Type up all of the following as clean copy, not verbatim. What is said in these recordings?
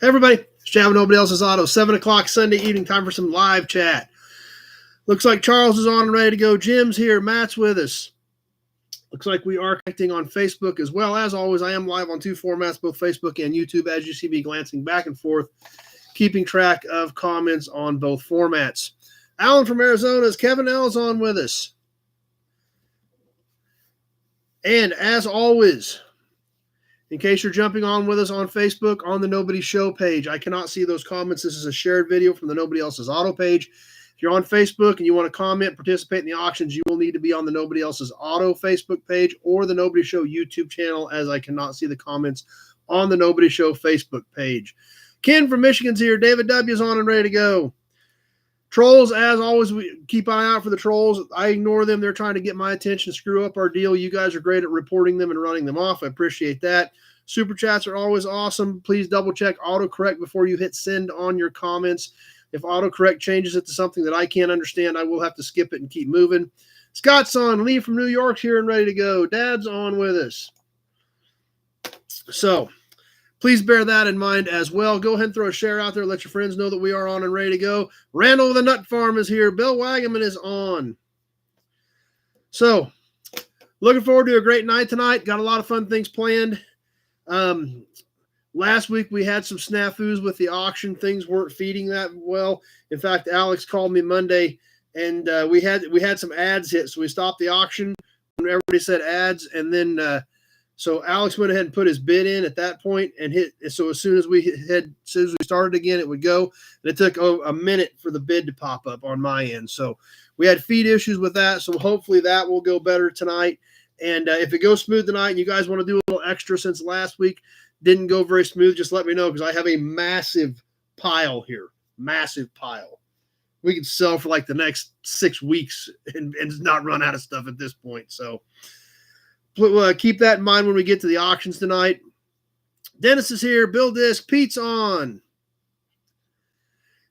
Hey everybody, it's Chad with Nobody Else's Auto. 7 o'clock Sunday evening, time for some live chat. Looks like Charles is on and ready to go. Jim's here. Matt's with us. Looks like we are connecting on Facebook as well. As always, I am live on two formats, both Facebook and YouTube, as you see me glancing back and forth, keeping track of comments on both formats. Alan from Arizona's Kevin L's on with us. And as always, in case you're jumping on with us on Facebook, on the Nobody Show page, I cannot see those comments. This is a shared video from the Nobody Else's Auto page. If you're on Facebook and you want to comment, participate in the auctions, you will need to be on the Nobody Else's Auto Facebook page or the Nobody Show YouTube channel, as I cannot see the comments on the Nobody Show Facebook page. Ken from Michigan's here. David W. is on and ready to go. Trolls, as always, we keep an eye out for the trolls. I ignore them. They're trying to get my attention, screw up our deal. You guys are great at reporting them and running them off. I appreciate that. Super chats are always awesome. Please double check autocorrect before you hit send on your comments. If autocorrect changes it to something that I can't understand, I will have to skip it and keep moving. Scott's on. Lee from New York's here and ready to go. Dad's on with us. So please bear that in mind as well. Go ahead and throw a share out there. Let your friends know that we are on and ready to go. Randall with the Nut Farm is here. Bill Wagaman is on. So, looking forward to a great night tonight. Got a lot of fun things planned. Last week we had some snafus with the auction. Things weren't feeding that well. In fact, Alex called me Monday, and we had some ads hit, so we stopped the auction when everybody said ads, and then so Alex went ahead and put his bid in at that point and hit. So as soon as we started again, it would go. And it took a minute for the bid to pop up on my end. So we had feed issues with that. So hopefully that will go better tonight. And if it goes smooth tonight and you guys want to do a little extra since last week didn't go very smooth, just let me know, because I have a massive pile here. Massive pile. We could sell for like the next 6 weeks and not run out of stuff at this point. So keep that in mind when we get to the auctions tonight. Dennis is here. Bill Disc. Pete's on.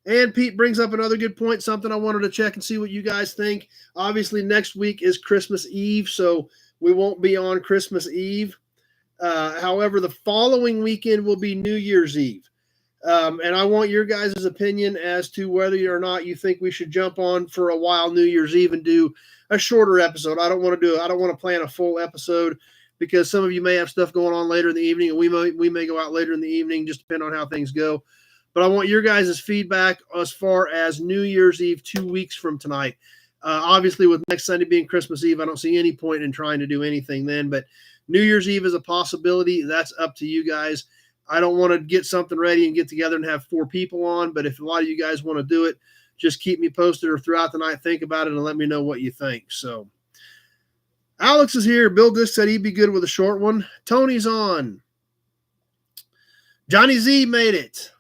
And Pete brings up another good point, something I wanted to check and see what you guys think. Obviously, next week is Christmas Eve, so we won't be on Christmas Eve. However, the following weekend will be New Year's Eve. And I want your guys' opinion as to whether or not you think we should jump on for a while New Year's Eve and do a shorter episode. I don't want to plan a full episode because some of you may have stuff going on later in the evening, and we may go out later in the evening, just depending on how things go. But I want your guys' feedback as far as New Year's Eve 2 weeks from tonight. Obviously, with next Sunday being Christmas Eve, I don't see any point in trying to do anything then. But New Year's Eve is a possibility. That's up to you guys. I don't want to get something ready and get together and have 4 people on. But if a lot of you guys want to do it, just keep me posted or throughout the night, think about it and let me know what you think. So Alex is here. Bill Disc said he'd be good with a short one. Tony's on. Johnny Z made it.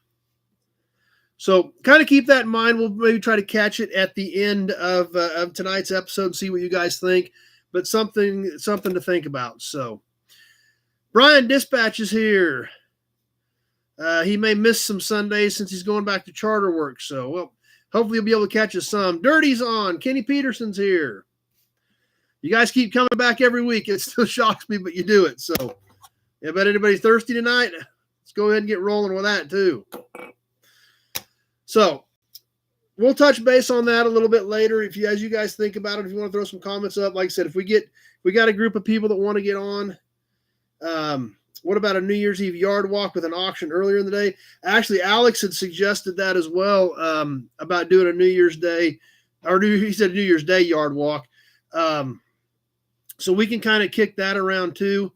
So kind of keep that in mind. We'll maybe try to catch it at the end of tonight's episode and see what you guys think. But something to think about. So Brian Dispatch is here. He may miss some Sundays since he's going back to charter work. So, well, hopefully you'll be able to catch us some. Dirty's on. Kenny Peterson's here. You guys keep coming back every week. It still shocks me, but you do it. So, yeah, bet anybody's thirsty tonight? Let's go ahead and get rolling with that too. So, we'll touch base on that a little bit later. As you guys think about it, if you want to throw some comments up, like I said, if we got a group of people that want to get on, what about a New Year's Eve yard walk with an auction earlier in the day? Actually, Alex had suggested that as well, about doing a New Year's Day, he said New Year's Day yard walk. So we can kind of kick that around too.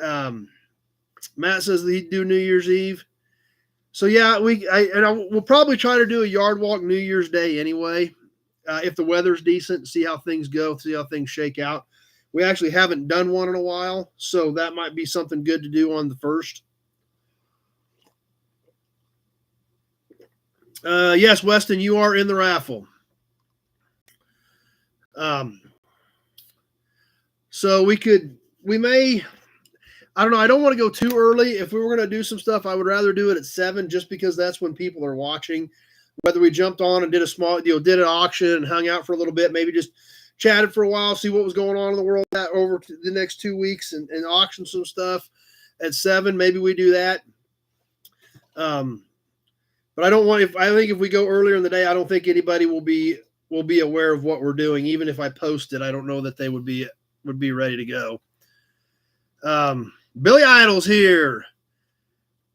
Matt says that he'd do New Year's Eve. So yeah, we'll probably try to do a yard walk New Year's Day anyway, if the weather's decent, see how things go, see how things shake out. We actually haven't done one in a while, so that might be something good to do on the 1st. Yes, Weston, you are in the raffle. So we may, I don't know. I don't want to go too early. If we were going to do some stuff, I would rather do it at 7, just because that's when people are watching. Whether we jumped on and did a small, did an auction and hung out for a little bit, maybe just chatted for a while, see what was going on in the world over the next 2 weeks and auction some stuff at 7. Maybe we do that. But I don't want I think if we go earlier in the day, I don't think anybody will be aware of what we're doing. Even if I post it, I don't know that they would be ready to go. Billy Idol's here.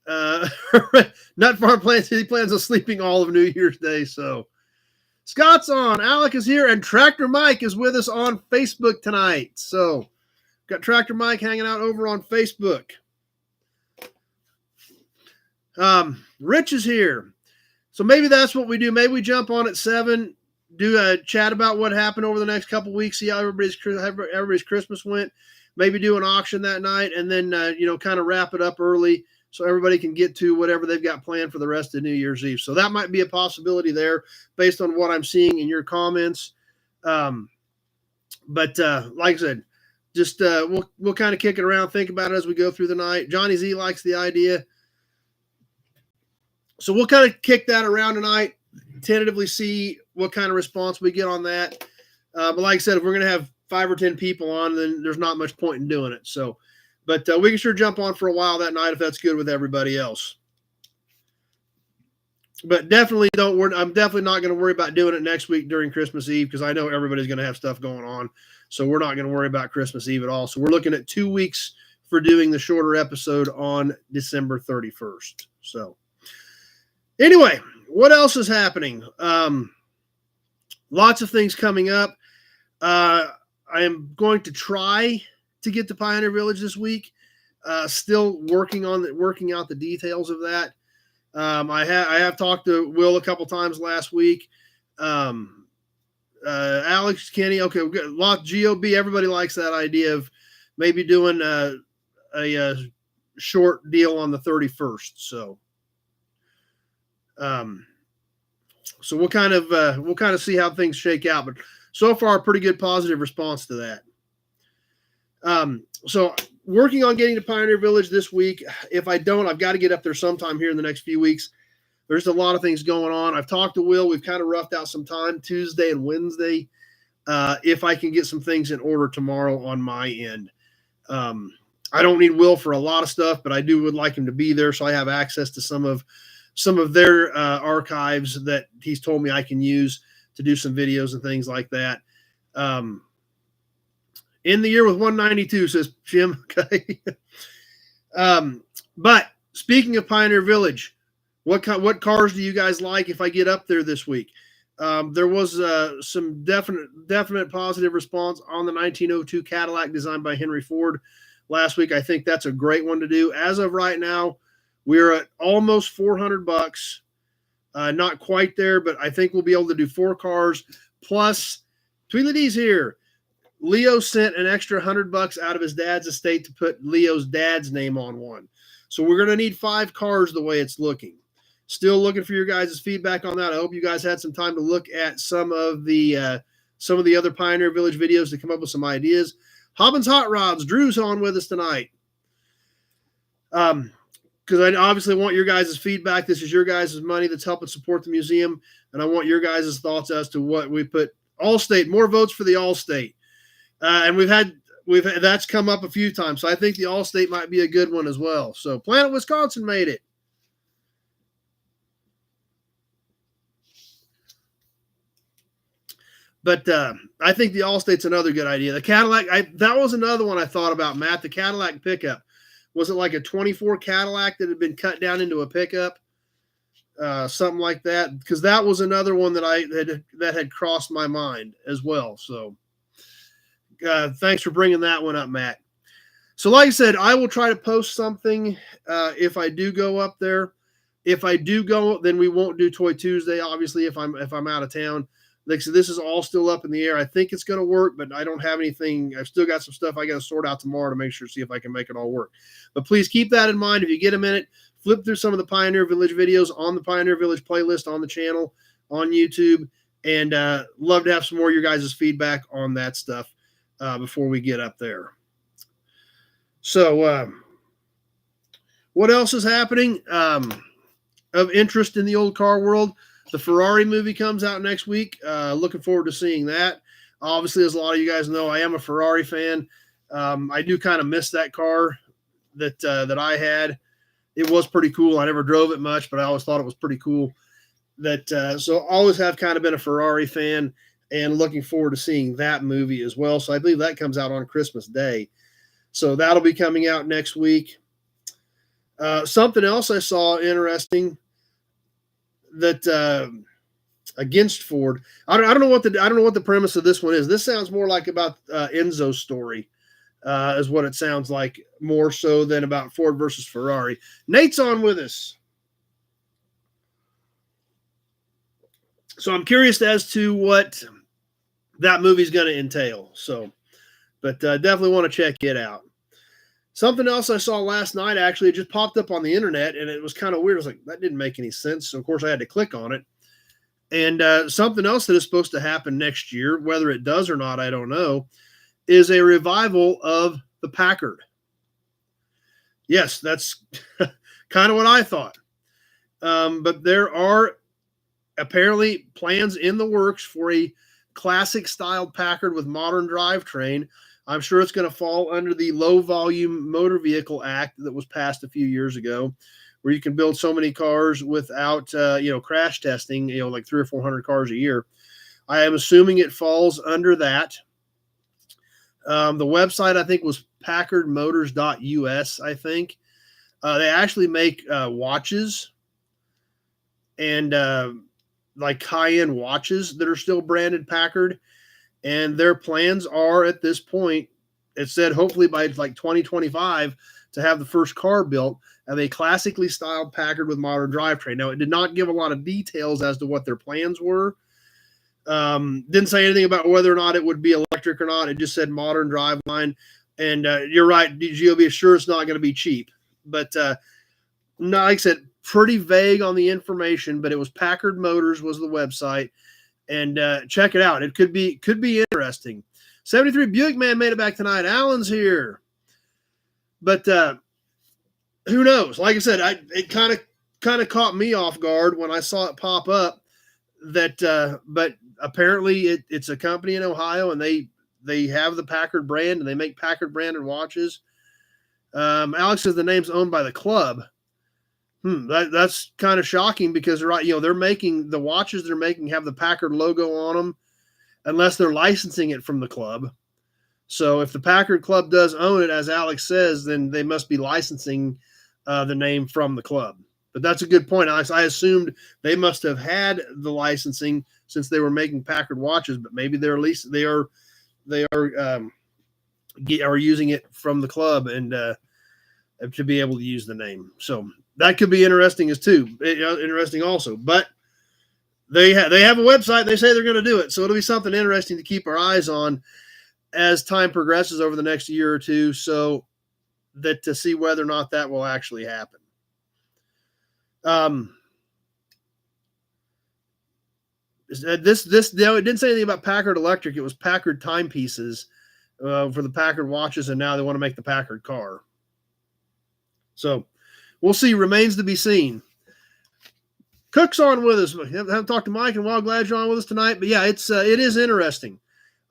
Nut Farm plans. He plans on sleeping all of New Year's Day. So Scott's on. Alec is here, and Tractor Mike is with us on Facebook tonight. So got Tractor Mike hanging out over on Facebook. Rich is here. So maybe that's what we do. Maybe we jump on at 7, do a chat about what happened over the next couple weeks, see how everybody's Christmas went. Maybe do an auction that night, and then kind of wrap it up early so everybody can get to whatever they've got planned for the rest of New Year's Eve. So that might be a possibility there based on what I'm seeing in your comments. But like I said, just we'll kind of kick it around, think about it as we go through the night. Johnny Z likes the idea. So we'll kind of kick that around tonight, tentatively see what kind of response we get on that. But like I said, if we're going to have 5 or 10 people on, then there's not much point in doing it. So, but we can sure jump on for a while that night if that's good with everybody else. But definitely I'm definitely not going to worry about doing it next week during Christmas Eve because I know everybody's going to have stuff going on. So we're not going to worry about Christmas Eve at all. So we're looking at 2 weeks for doing the shorter episode on December 31st. So. Anyway, what else is happening? Lots of things coming up. I am going to try to get to Pioneer Village this week. Still working out the details of that. I have talked to Will a couple times last week. Alex, Kenny, okay, we've got a lot of GOB. Everybody likes that idea of maybe doing a short deal on the 31st. So we'll kind of see how things shake out, but so far a pretty good positive response to that. So working on getting to Pioneer Village this week. If I don't, I've got to get up there sometime here in the next few weeks. There's a lot of things going on. I've talked to Will. We've kind of roughed out some time Tuesday and Wednesday. If I can get some things in order tomorrow on my end. I don't need Will for a lot of stuff, but I would like him to be there so I have access to some of their archives that he's told me I can use to do some videos and things like that. In the year with 192, says Jim. Okay. But speaking of Pioneer Village, what cars do you guys like if I get up there this week? There was some definite positive response on the 1902 Cadillac designed by Henry Ford last week. I think that's a great one to do. As of right now, we're at almost $400. Not quite there, but I think we'll be able to do 4 cars. Plus, Tweedledee here. Leo sent an extra $100 out of his dad's estate to put Leo's dad's name on one. So we're going to need 5 cars the way it's looking. Still looking for your guys' feedback on that. I hope you guys had some time to look at some of the other Pioneer Village videos to come up with some ideas. Hobbins Hot Rods, Drew's on with us tonight. Because I obviously want your guys' feedback. This is your guys' money that's helping support the museum, and I want your guys' thoughts as to what we put. Allstate, more votes for the Allstate, and we've had that's come up a few times. So I think the Allstate might be a good one as well. So Planet Wisconsin made it. But I think the Allstate's another good idea. The Cadillac, that was another one I thought about, Matt. The Cadillac pickup. Was it like a 24 Cadillac that had been cut down into a pickup? Something like that. Because that was another one that had crossed my mind as well. So thanks for bringing that one up, Matt. So like I said, I will try to post something if I do go up there. If I do go, then we won't do Toy Tuesday, obviously, if I'm out of town. Like I said, this is all still up in the air. I think it's going to work, but I don't have anything. I've still got some stuff I got to sort out tomorrow to make sure, see if I can make it all work. But please keep that in mind. If you get a minute, flip through some of the Pioneer Village videos on the Pioneer Village playlist on the channel on YouTube, and love to have some more of your guys' feedback on that stuff before we get up there. So what else is happening of interest in the old car world? The Ferrari movie comes out next week. Looking forward to seeing that. Obviously, as a lot of you guys know, I am a Ferrari fan. I do kind of miss that car that I had. it was pretty cool. I never drove it much, but I always thought it was pretty cool. So always have kind of been a Ferrari fan and looking forward to seeing that movie as well. So I believe that comes out on Christmas Day. So that'll be coming out next week. Something else I saw interesting that against Ford. I don't know what the premise of this one is. This sounds more like about Enzo's story, is what it sounds like, more so than about Ford versus Ferrari. Nate's on with us. So I'm curious as to what that movie's going to entail. So, but definitely want to check it out. Something else I saw last night, actually, it just popped up on the internet, and it was kind of weird. I was like, that didn't make any sense. So, of course, I had to click on it. And something else that is supposed to happen next year, whether it does or not, I don't know, is a revival of the Packard. Yes, that's kind of what I thought. But there are apparently plans in the works for a classic-styled Packard with modern drivetrain. I'm sure it's going to fall under the Low Volume Motor Vehicle Act that was passed a few years ago, where you can build so many cars without, crash testing, like 300 or 400 cars a year. I am assuming it falls under that. The website, I think, was packardmotors.us, I think. They actually make watches and like high-end watches that are still branded Packard. And their plans are, at this point, it said hopefully by like 2025 to have the first car built of a classically styled Packard with modern drivetrain. Now, it did not give a lot of details as to what their plans were. Didn't say anything about whether or not it would be electric or not. It just said modern driveline. And you're right, DGOB, sure it's not going to be cheap. But no, like I said, pretty vague on the information, but it was Packard Motors was the website. And check it out. It could be interesting. 73 Buick Man made it back tonight. Alan's here. But who knows? Like I said, it kind of caught me off guard when I saw it pop up. But apparently it's a company in Ohio, and they have the Packard brand, and they make Packard branded watches. Alex says the name's owned by the club. That's kind of shocking because they're making the watches they're making have the Packard logo on them, unless they're licensing it from the club. So if the Packard club does own it, as Alex says, then they must be licensing the name from the club. But that's a good point, Alex. I assumed they must have had the licensing since they were making Packard watches, but maybe they are using it from the club and to be able to use the name. So that could be interesting interesting also. But they have a website. They say they're going to do it. So it'll be something interesting to keep our eyes on as time progresses over the next year or two, so that to see whether or not that will actually happen. It didn't say anything about Packard Electric. It was Packard timepieces for the Packard watches, and now they want to make the Packard car. So we'll see. Remains to be seen. Cook's on with us. Haven't talked to Mike in a while. Glad you're on with us tonight. But yeah, it is interesting.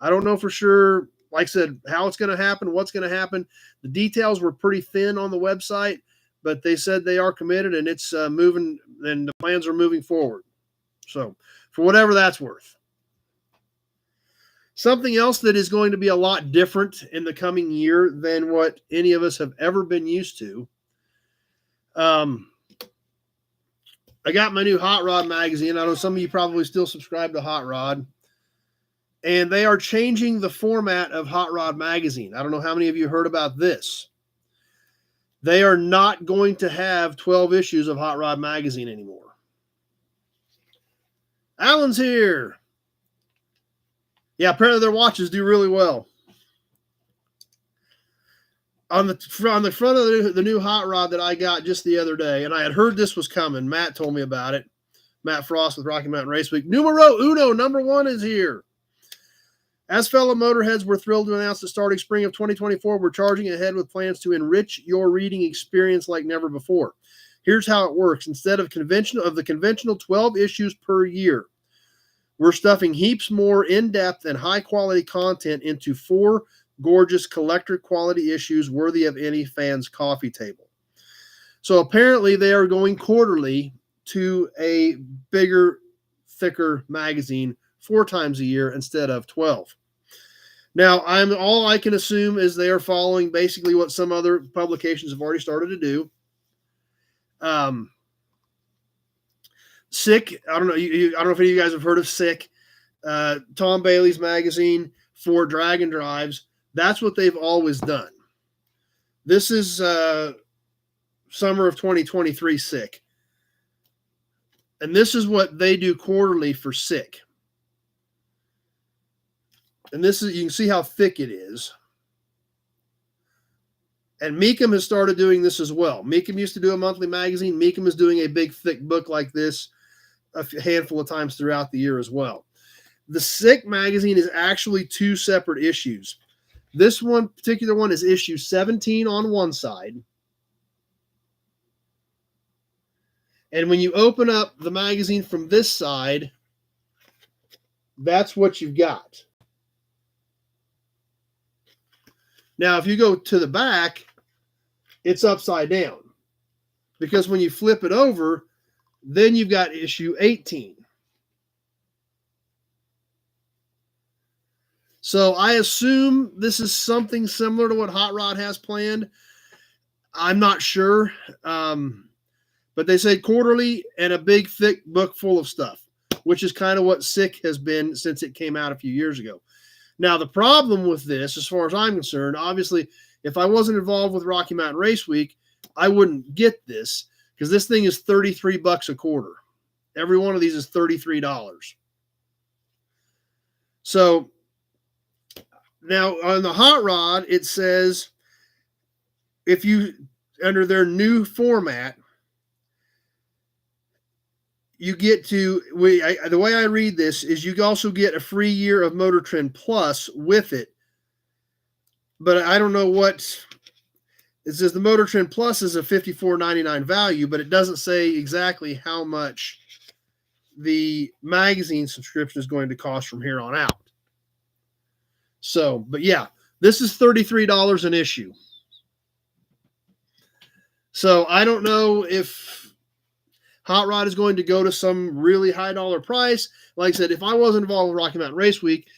I don't know for sure, like I said, how it's going to happen, what's going to happen. The details were pretty thin on the website, but they said they are committed, and it's moving, and the plans are moving forward. So for whatever that's worth. Something else that is going to be a lot different in the coming year than what any of us have ever been used to. I got my new Hot Rod magazine. I know some of you probably still subscribe to Hot Rod. And they are changing the format of Hot Rod magazine. I don't know how many of you heard about this. They are not going to have 12 issues of Hot Rod magazine anymore. Alan's here. Yeah, apparently their watches do really well. On the front of the new Hot Rod that I got just the other day, and I had heard this was coming. Matt told me about it. Matt Frost with Rocky Mountain Race Week. Numero uno, number one is here. As fellow motorheads, we're thrilled to announce that starting spring of 2024, we're charging ahead with plans to enrich your reading experience like never before. Here's how it works. Instead of the conventional 12 issues per year, we're stuffing heaps more in-depth and high-quality content into 4 gorgeous collector quality issues worthy of any fan's coffee table. So apparently they are going quarterly to a bigger, thicker magazine 4 times a year instead of 12. Now, all I can assume is they are following basically what some other publications have already started to do. SICK, I don't know. I don't know if any of you guys have heard of SICK. Tom Bailey's magazine for drag and drives. That's what they've always done. This is summer of 2023 SICK. And this is what they do quarterly for SICK. And this is, you can see how thick it is. And Mecum has started doing this as well. Mecum used to do a monthly magazine. Mecum is doing a big, thick book like this a handful of times throughout the year as well. The SICK magazine is actually 2 separate issues. This one particular one is issue 17 on one side. And when you open up the magazine from this side, that's what you've got. Now, if you go to the back, it's upside down. Because when you flip it over, then you've got issue 18. So I assume this is something similar to what Hot Rod has planned. I'm not sure. But they say quarterly and a big, thick book full of stuff, which is kind of what SICK has been since it came out a few years ago. Now, the problem with this, as far as I'm concerned, obviously, if I wasn't involved with Rocky Mountain Race Week, I wouldn't get this because this thing is $33 a quarter. Every one of these is $33. So now on the Hot Rod, it says if you, under their new format, you get to, the way I read this is you also get a free year of Motor Trend Plus with it. But I don't know what, it says the Motor Trend Plus is a $54.99 value, but it doesn't say exactly how much the magazine subscription is going to cost from here on out. So, but yeah, this is $33 an issue. So I don't know if Hot Rod is going to go to some really high dollar price. Like I said, if I wasn't involved with Rocky Mountain Race Week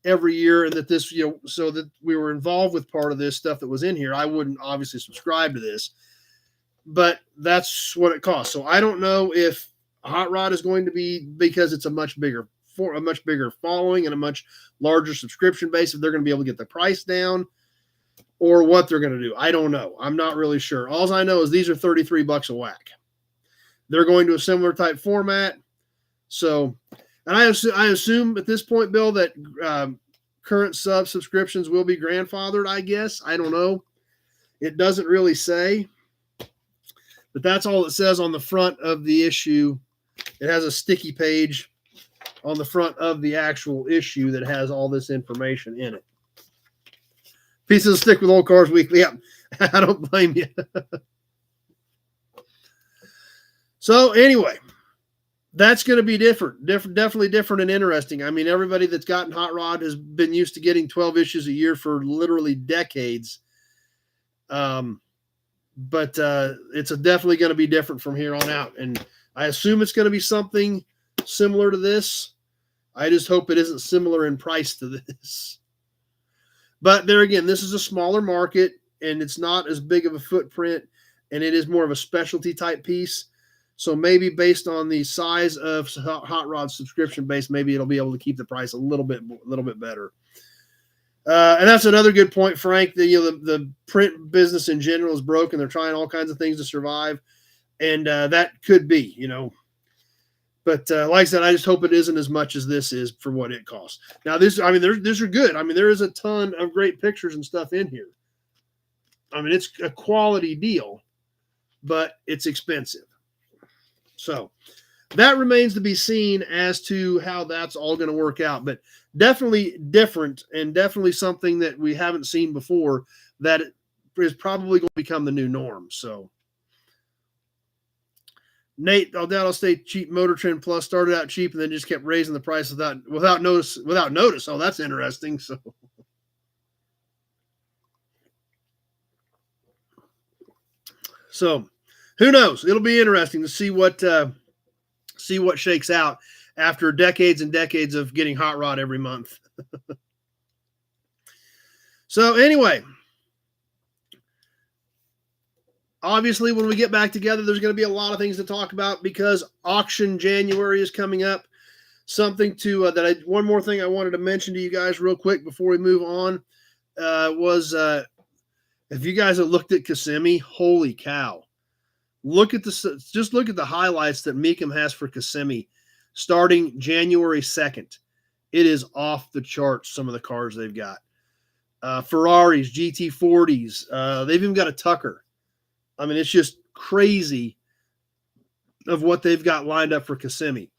every year and that this, so that we were involved with part of this stuff that was in here, I wouldn't obviously subscribe to this, but that's what it costs. So I don't know if Hot Rod is going to be, because it's a much bigger following and a much larger subscription base, if they're going to be able to get the price down or what they're going to do. I don't know. I'm not really sure. All I know is these are $33 a whack. They're going to a similar type format. So, and I assume at this point, Bill, that current subscriptions will be grandfathered, I guess. I don't know. It doesn't really say. But that's all it says on the front of the issue. It has a sticky page on the front of the actual issue that has all this information in it. Pieces of Stick with Old Cars Weekly. Yeah, I don't blame you. So anyway, that's going to be definitely different and interesting. I mean, everybody that's gotten Hot Rod has been used to getting 12 issues a year for literally decades. But it's definitely going to be different from here on out. And I assume it's going to be something similar to this. I just hope it isn't similar in price to this. But there again, this is a smaller market and it's not as big of a footprint and it is more of a specialty type piece. So maybe based on the size of Hot Rod subscription base, maybe it'll be able to keep the price a little bit better. And that's another good point, Frank. The print business in general is broken. They're trying all kinds of things to survive, and that could be, But like I said, I just hope it isn't as much as this is for what it costs. Now, these are good. I mean, there is a ton of great pictures and stuff in here. I mean, it's a quality deal, but it's expensive. So that remains to be seen as to how that's all going to work out. But definitely different and definitely something that we haven't seen before that is probably going to become the new norm. So Nate, I'll stay cheap. Motor Trend Plus started out cheap and then just kept raising the price without notice. Oh, that's interesting. So who knows? It'll be interesting to see what shakes out after decades and decades of getting hot rod every month. So anyway, obviously when we get back together, there's going to be a lot of things to talk about because auction January is coming up. Something to one more thing I wanted to mention to you guys real quick before we move on was if you guys have looked at Kissimmee, holy cow. Just look at the highlights that Mecum has for Kissimmee starting January 2nd. It is off the charts, some of the cars they've got. Ferraris, GT40s. They've even got a Tucker. I mean, it's just crazy of what they've got lined up for Kissimmee.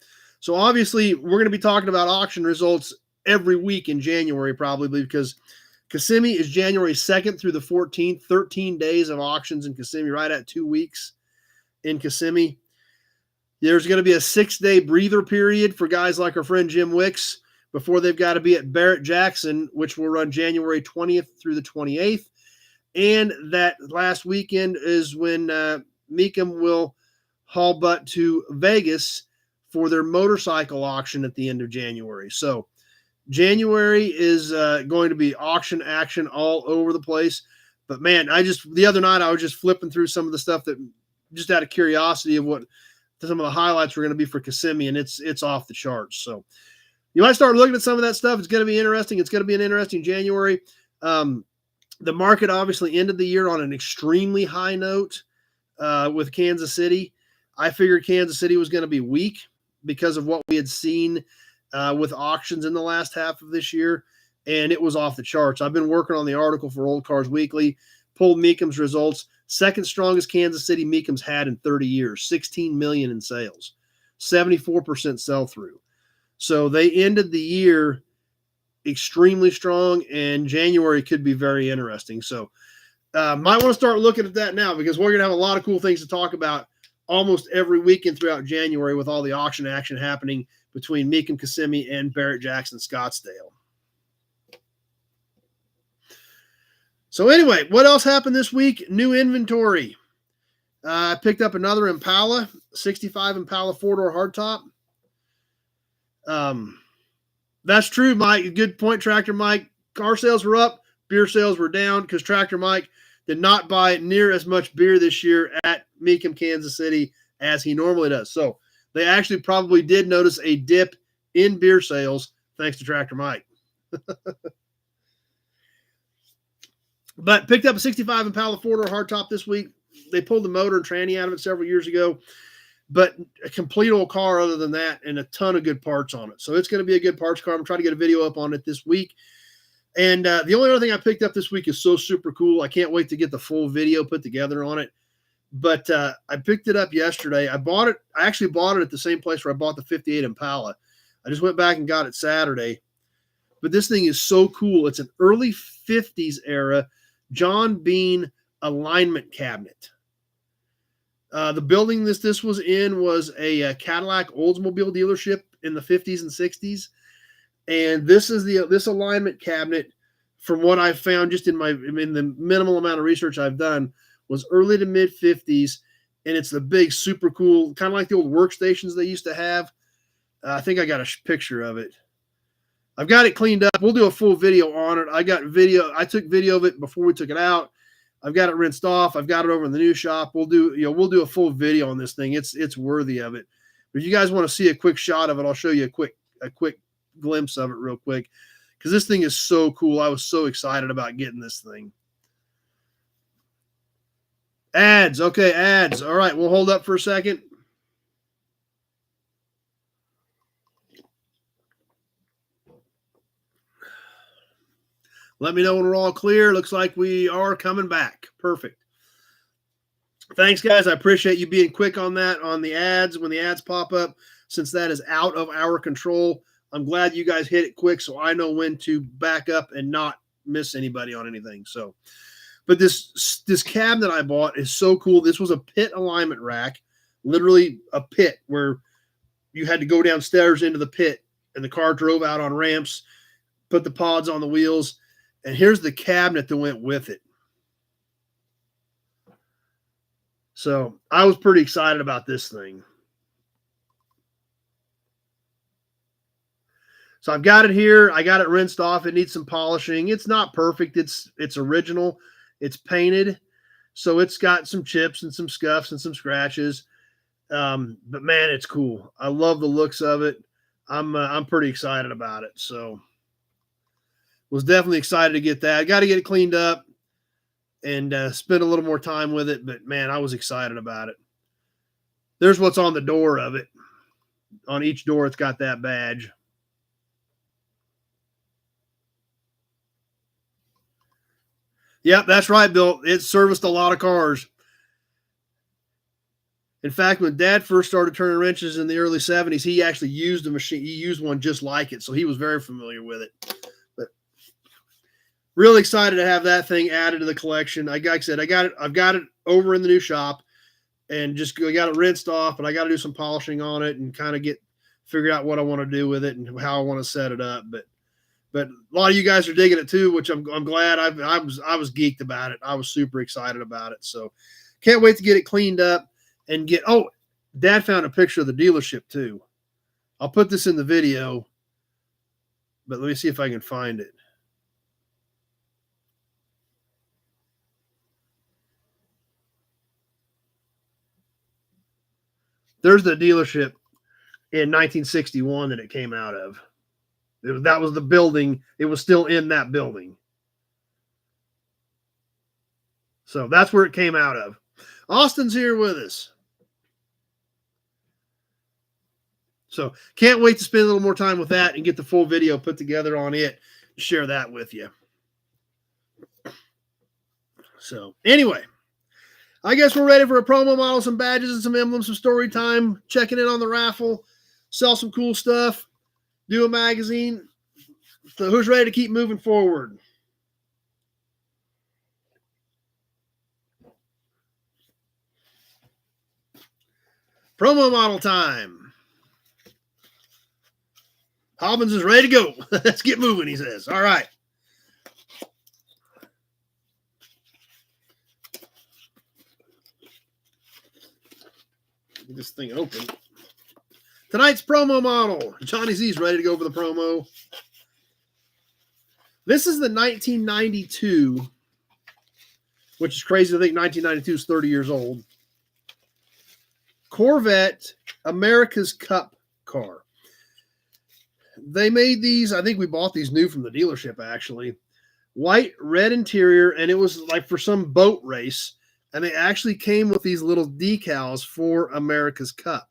So obviously, we're going to be talking about auction results every week in January probably because Kissimmee is January 2nd through the 14th, 13 days of auctions in Kissimmee, right at 2 weeks in Kissimmee. There's going to be a 6-day breather period for guys like our friend Jim Wicks before they've got to be at Barrett-Jackson, which will run January 20th through the 28th. And that last weekend is when Mecum will haul butt to Vegas for their motorcycle auction at the end of January. So January is going to be auction action all over the place. But man, the other night I was just flipping through some of the stuff that just out of curiosity of what some of the highlights were going to be for Kissimmee, and it's off the charts. So you might start looking at some of that stuff. It's going to be interesting. It's going to be an interesting January. The market obviously ended the year on an extremely high note with Kansas City. I figured Kansas City was going to be weak because of what we had seen with auctions in the last half of this year, and it was off the charts. I've been working on the article for Old Cars Weekly, pulled Mecum's results. Second strongest Kansas City Mecum's had in 30 years, 16 million in sales, 74% sell-through. So they ended the year extremely strong, and January could be very interesting. So might want to start looking at that now because we're going to have a lot of cool things to talk about almost every weekend throughout January with all the auction action happening between Mecum, Kissimmee, and Barrett-Jackson, Scottsdale. So anyway, what else happened this week? New inventory. I picked up another Impala, 65 Impala 4-door hardtop. That's true, Mike. Good point, Tractor Mike. Car sales were up, beer sales were down because Tractor Mike did not buy near as much beer this year at Mecum, Kansas City as he normally does. So they actually probably did notice a dip in beer sales thanks to Tractor Mike. But picked up a 65 Impala 4-door hardtop this week. They pulled the motor and tranny out of it several years ago, but a complete old car other than that and a ton of good parts on it. So it's going to be a good parts car. I'm trying to get a video up on it this week. And the only other thing I picked up this week is so super cool. I can't wait to get the full video put together on it. But I picked it up yesterday. I actually bought it at the same place where I bought the 58 Impala. I just went back and got it Saturday. But this thing is so cool. It's an early 50s era John Bean alignment cabinet. The building this was in was a Cadillac Oldsmobile dealership in the 50s and 60s. And this is this alignment cabinet, from what I've found just in the minimal amount of research I've done, was early to mid 50s. And it's the big, super cool, kind of like the old workstations they used to have. I think I got a picture of it. I've got it cleaned up. We'll do a full video on it. I took video of it before we took it out. I've got it rinsed off. I've got it over in the new shop. We'll do a full video on this thing. It's worthy of it. But if you guys want to see a quick shot of it, I'll show you a quick glimpse of it real quick, because this thing is so cool. I was so excited about getting this thing. Ads. Okay, ads. All right, we'll hold up for a second. Let me know when we're all clear. Looks like we are coming back. Perfect. Thanks, guys. I appreciate you being quick on that, on the ads, when the ads pop up, since that is out of our control. I'm glad you guys hit it quick so I know when to back up and not miss anybody on anything. So, but this cabinet I bought is so cool. This was a pit alignment rack, literally a pit where you had to go downstairs into the pit and the car drove out on ramps, put the pods on the wheels. And here's the cabinet that went with it. So I was pretty excited about this thing. So I've got it here. I got it rinsed off. It needs some polishing. It's not perfect. It's original. It's painted. So it's got some chips and some scuffs and some scratches. But man, it's cool. I love the looks of it. I'm pretty excited about it. So was definitely excited to get that. I got to get it cleaned up and spend a little more time with it. But man, I was excited about it. There's what's on the door of it. On each door, it's got that badge. Yep, that's right, Bill. It serviced a lot of cars. In fact, when Dad first started turning wrenches in the early 70s, he actually used a machine. He used one just like it, so he was very familiar with it. But really excited to have that thing added to the collection. Like I said, I've got it over in the new shop, and just I got it rinsed off, and I got to do some polishing on it and kind of figure out what I want to do with it and how I want to set it up. But a lot of you guys are digging it too, which I'm glad. I was geeked about it. I was super excited about it. So can't wait to get it cleaned up and get. Oh, Dad found a picture of the dealership too. I'll put this in the video, but let me see if I can find it. There's the dealership in 1961 that it came out of. That was the building. It was still in that building. So that's where it came out of. Austin's here with us. So can't wait to spend a little more time with that and get the full video put together on it. Share that with you. So anyway, I guess we're ready for a promo model, some badges and some emblems, some story time, checking in on the raffle, sell some cool stuff, do a magazine. So who's ready to keep moving forward? Promo model time. Hobbins is ready to go. Let's get moving, he says. All right. Get this thing open. Tonight's promo model. Johnny Z's ready to go for the promo. This is the 1992, which is crazy to think 1992 is 30 years old. Corvette America's Cup car. They made these, I think we bought these new from the dealership actually. White, red interior, and it was like for some boat race. And they actually came with these little decals for America's Cup.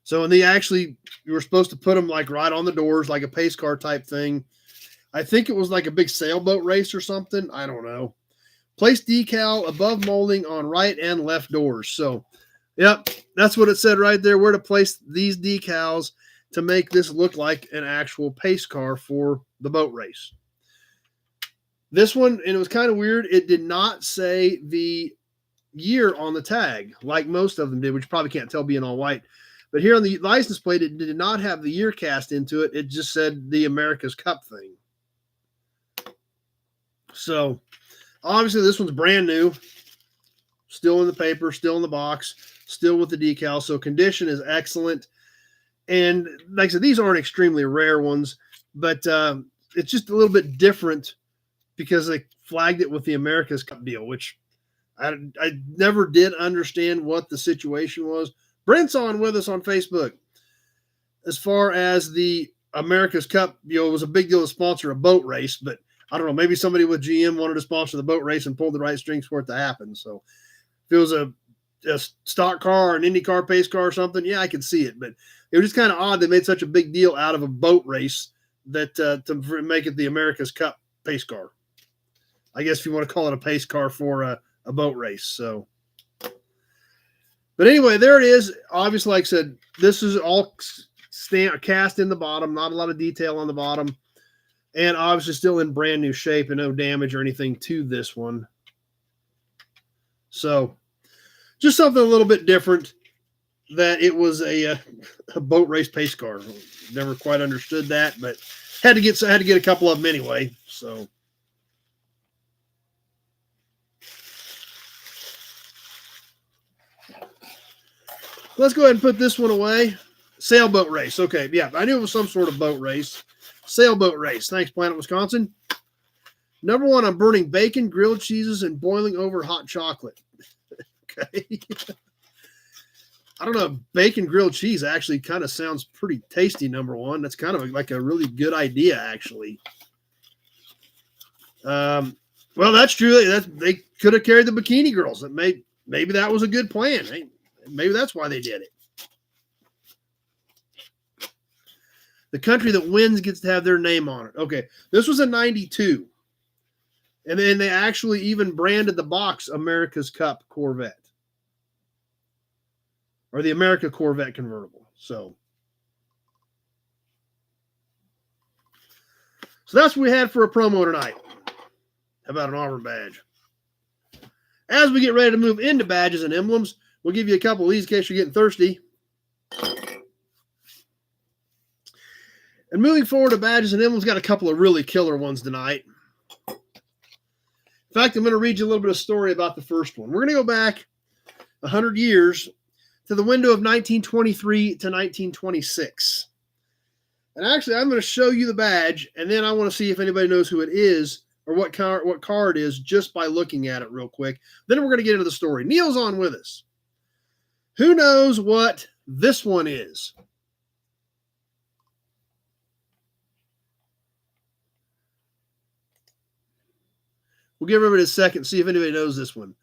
So, and you were supposed to put them like right on the doors, like a pace car type thing. I think it was like a big sailboat race or something. I don't know. Place decal above molding on right and left doors. So, yep, that's what it said right there, where to place these decals to make this look like an actual pace car for the boat race. This one, and it was kind of weird, it did not say the year on the tag like most of them did, which you probably can't tell being all white. But here on the license plate, it did not have the year cast into it. It just said the America's Cup thing. So, obviously, this one's brand new. Still in the paper, still in the box, still with the decal. So, condition is excellent. And like I said, these aren't extremely rare ones, but it's just a little bit different because they flagged it with the America's Cup deal, which I never did understand what the situation was. Brent's on with us on Facebook. As far as the America's Cup, it was a big deal to sponsor a boat race, but I don't know, maybe somebody with GM wanted to sponsor the boat race and pulled the right strings for it to happen. So if it was a stock car or an Indy car, pace car or something, yeah, I could see it. But it was just kind of odd they made such a big deal out of a boat race that to make it the America's Cup pace car. I guess if you want to call it a pace car for a boat race. So, but anyway, there it is. Obviously, like I said, this is all cast in the bottom, not a lot of detail on the bottom, and obviously still in brand new shape and no damage or anything to this one. So, just something a little bit different. That it was a boat race pace car. Never quite understood that, but had to get a couple of them anyway. So. Let's go ahead and put this one away. Sailboat race. Okay, yeah, I knew it was some sort of boat race. Sailboat race. Thanks, Planet Wisconsin. Number one, I'm burning bacon, grilled cheeses, and boiling over hot chocolate. Okay. I don't know. Bacon grilled cheese actually kind of sounds pretty tasty, number one. That's kind of like a really good idea, actually. Well, that's true. They could have carried the Bikini Girls. Maybe that was a good plan. Maybe that's why they did it. The country that wins gets to have their name on it. Okay, this was in 92. And then they actually even branded the box America's Cup Corvette. Or the America Corvette convertible. So that's what we had for a promo tonight. How about an Auburn badge? As we get ready to move into badges and emblems, we'll give you a couple of these in case you're getting thirsty. And moving forward to badges and emblems, got a couple of really killer ones tonight. In fact, I'm going to read you a little bit of story about the first one. We're going to go back 100 years to the window of 1923 to 1926. And actually, I'm going to show you the badge, and then I want to see if anybody knows who it is or what car it is just by looking at it real quick. Then we're going to get into the story. Neil's on with us. Who knows what this one is? We'll give everybody a second, see if anybody knows this one.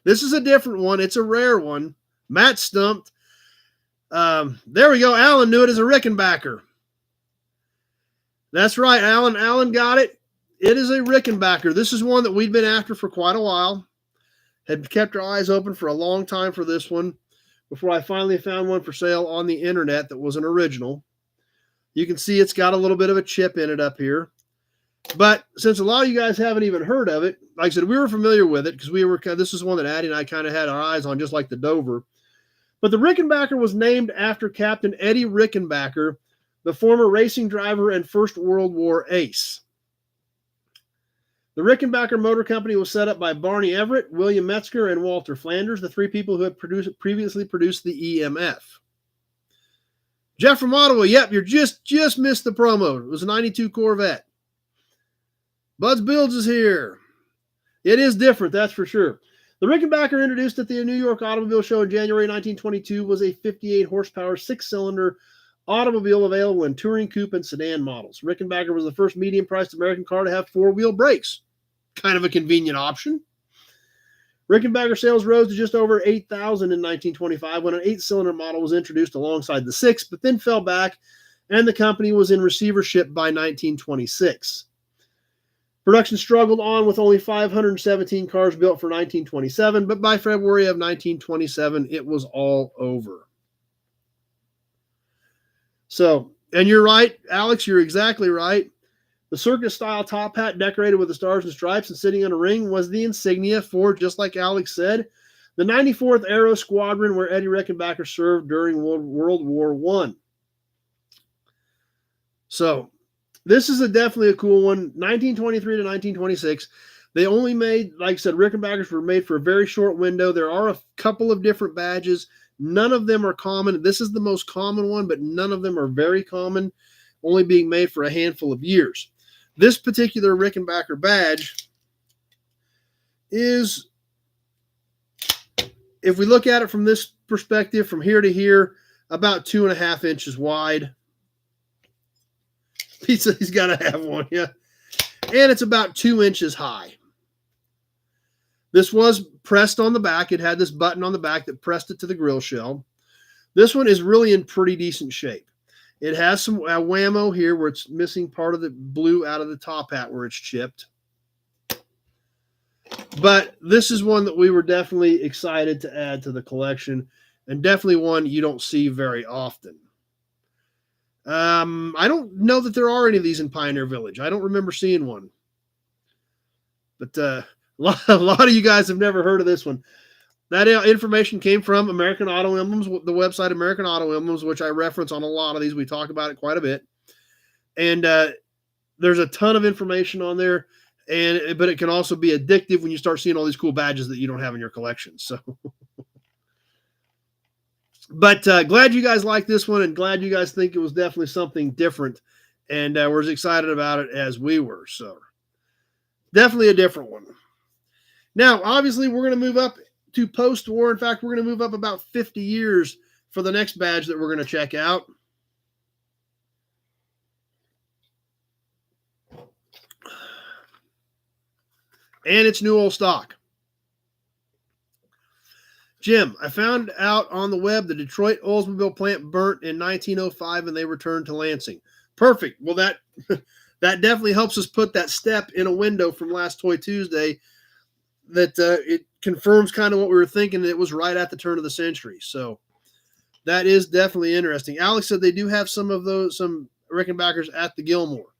This is a different one. It's a rare one. Matt stumped. There we go. Alan knew it as a Rickenbacker. That's right, Alan. Alan got it. It is a Rickenbacker. This is one that we'd been after for quite a while. Had kept our eyes open for a long time for this one before I finally found one for sale on the internet that was an original. You can see it's got a little bit of a chip in it up here. But since a lot of you guys haven't even heard of it, like I said, we were familiar with it because this is one that Addie and I kind of had our eyes on, just like the Dover. But the Rickenbacker was named after Captain Eddie Rickenbacker, the former racing driver and First World War ace. The Rickenbacker Motor Company was set up by Barney Everett, William Metzger, and Walter Flanders, the three people who had previously produced the EMF. Jeff from Ottawa, yep, you just missed the promo. It was a 92 Corvette. Buds Builds is here. It is different, that's for sure. The Rickenbacker, introduced at the New York Automobile Show in January 1922, was a 58 horsepower, 6-cylinder automobile available in touring, coupe, and sedan models. Rickenbacker was the first medium-priced American car to have four-wheel brakes. Kind of a convenient option. Rickenbacker sales rose to just over 8,000 in 1925 when an 8-cylinder model was introduced alongside the 6, but then fell back, and the company was in receivership by 1926. Production struggled on with only 517 cars built for 1927, but by February of 1927, it was all over. So, and you're right, Alex, you're exactly right. The circus-style top hat decorated with the stars and stripes and sitting on a ring was the insignia for, just like Alex said, the 94th Aero Squadron where Eddie Rickenbacker served during World War I. So, this is definitely a cool one. 1923 to 1926. They only made, like I said, Rickenbackers were made for a very short window. There are a couple of different badges. None of them are common. This is the most common one, but none of them are very common, only being made for a handful of years. This particular Rickenbacker badge is, if we look at it from this perspective, from here to here, about 2.5 inches wide. He's got to have one, yeah. And it's about 2 inches high. This was pressed on the back. It had this button on the back that pressed it to the grill shell. This one is really in pretty decent shape. It has some whammo here where it's missing part of the blue out of the top hat where it's chipped. But this is one that we were definitely excited to add to the collection, and definitely one you don't see very often. I don't know that there are any of these in Pioneer Village. I don't remember seeing one. But a lot of you guys have never heard of this one. That information came from American Auto Emblems, the website American Auto Emblems, which I reference on a lot of these. We talk about it quite a bit. And there's a ton of information on there. but it can also be addictive when you start seeing all these cool badges that you don't have in your collection. So, but glad you guys like this one, and glad you guys think it was definitely something different, and we're as excited about it as we were. So, definitely a different one. Now, obviously, we're going to move up to post-war. In fact, we're going to move up about 50 years for the next badge that we're going to check out. And it's new old stock. Jim, I found out on the web the Detroit Oldsmobile plant burnt in 1905 and they returned to Lansing. Perfect. Well, that definitely helps us put that step in a window from last Toy Tuesday, that it confirms kind of what we were thinking. It was right at the turn of the century. So that is definitely interesting. Alex said they do have some Rickenbackers at the Gilmore.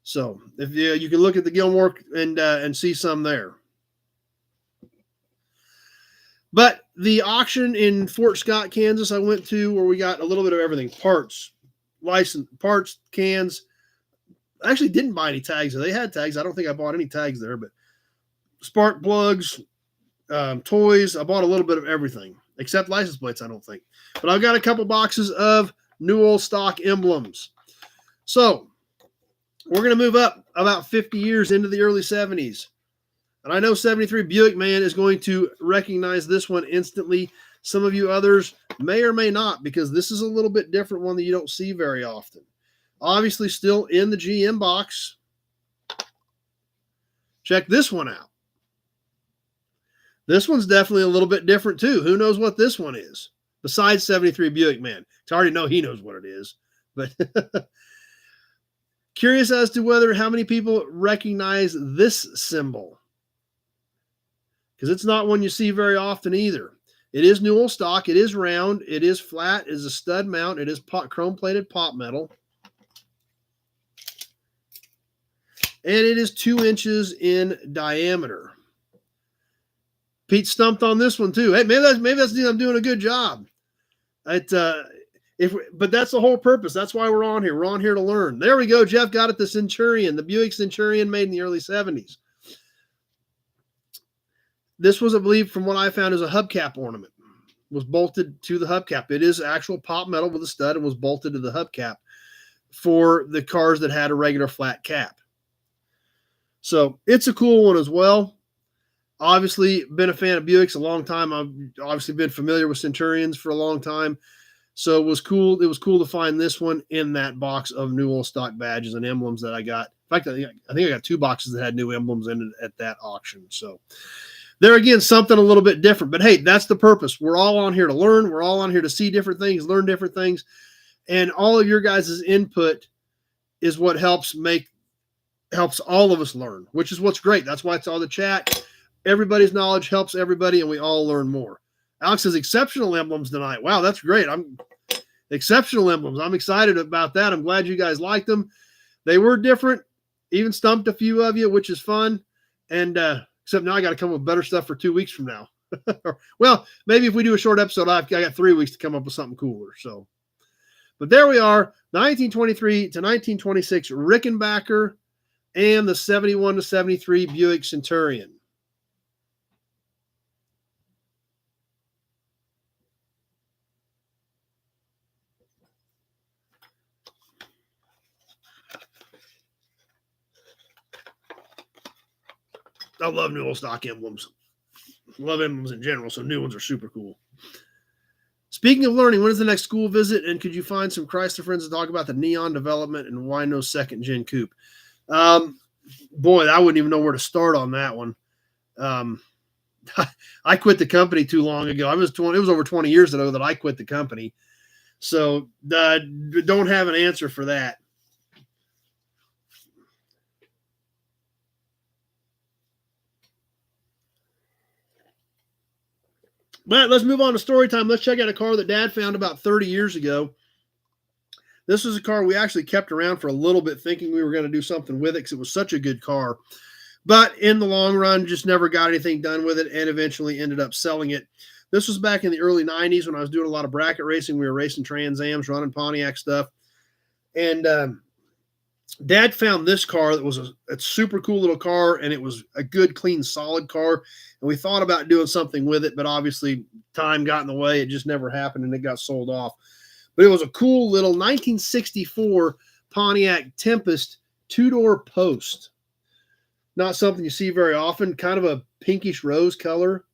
So if you can look at the Gilmore and see some there. But the auction in Fort Scott, Kansas, I went to, where we got a little bit of everything: parts, parts, cans. I actually didn't buy any tags. They had tags. I don't think I bought any tags there, but spark plugs, toys. I bought a little bit of everything except license plates, I don't think. But I've got a couple boxes of new old stock emblems. So we're going to move up about 50 years into the early 70s. And I know 73 Buick Man is going to recognize this one instantly. Some of you others may or may not, because this is a little bit different one that you don't see very often. Obviously still in the GM box. Check this one out. This one's definitely a little bit different too. Who knows what this one is besides 73 Buick Man? I already know he knows what it is, but curious as to how many people recognize this symbol, because it's not one you see very often either. It is new old stock. It is round. It is flat. It is a stud mount. It is chrome plated pot metal. And it is 2 inches in diameter. Pete stumped on this one too. Hey, maybe that's I'm doing a good job. But that's the whole purpose. That's why we're on here. We're on here to learn. There we go. Jeff got it. The Centurion, the Buick Centurion, made in the early 70s. This was, I believe, from what I found, is a hubcap ornament. It was bolted to the hubcap. It is actual pot metal with a stud and was bolted to the hubcap for the cars that had a regular flat cap. So it's a cool one as well. Obviously, been a fan of Buicks a long time. I've obviously been familiar with Centurions for a long time. So it was cool. It was cool to find this one in that box of new old stock badges and emblems that I got. In fact, I think I got 2 boxes that had new emblems in it at that auction. So there again, something a little bit different. But hey, that's the purpose. We're all on here to learn. We're all on here to see different things, learn different things. And all of your guys' input is what helps all of us learn, which is what's great. That's why it's all the chat. Everybody's knowledge helps everybody, and we all learn more. Alex says exceptional emblems tonight. Wow, that's great. Exceptional emblems. I'm excited about that. I'm glad you guys liked them. They were different. Even stumped a few of you, which is fun. And except now I got to come up with better stuff for 2 weeks from now. Well, maybe if we do a short episode, I got 3 weeks to come up with something cooler. So, but there we are, 1923 to 1926 Rickenbacker and the 71 to 73 Buick Centurion. I love new old stock emblems. Love emblems in general, so new ones are super cool. Speaking of learning, when is the next school visit? And could you find some Chrysler friends to talk about the Neon development and why no second gen coupe? Boy, I wouldn't even know where to start on that one. I quit the company too long ago. It was over 20 years ago that I quit the company. So don't have an answer for that. But let's move on to story time. Let's check out a car that Dad found about 30 years ago. This was a car we actually kept around for a little bit, thinking we were going to do something with it because it was such a good car. But in the long run, just never got anything done with it and eventually ended up selling it. This was back in the early 90s when I was doing a lot of bracket racing. We were racing Trans Ams, running Pontiac stuff. And Dad found this car that was a super cool little car, and it was a good, clean, solid car. And we thought about doing something with it, but obviously time got in the way. It just never happened, and it got sold off. But it was a cool little 1964 Pontiac Tempest two-door post. Not something you see very often, kind of a pinkish rose color.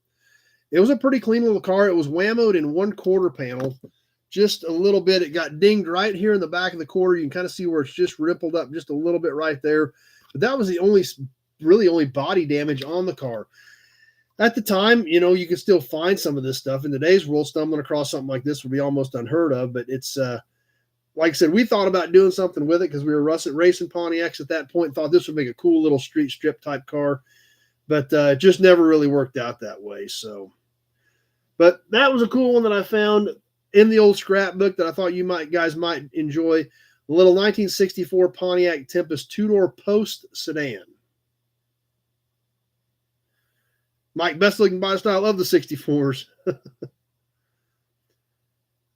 It was a pretty clean little car. It was whammoed in 1/4 panel, just a little bit. It got dinged right here in the back of the quarter. You can kind of see where it's just rippled up just a little bit right there. But that was the only body damage on the car. At the time, you could still find some of this stuff. In today's world, stumbling across something like this would be almost unheard of. But it's, like I said, we thought about doing something with it because we were racing Pontiacs at that point. Thought this would make a cool little street strip type car. But it just never really worked out that way. So, but that was a cool one that I found in the old scrapbook that I thought you guys might enjoy. A little 1964 Pontiac Tempest two-door post sedan. Mike, best looking body style of the 64s.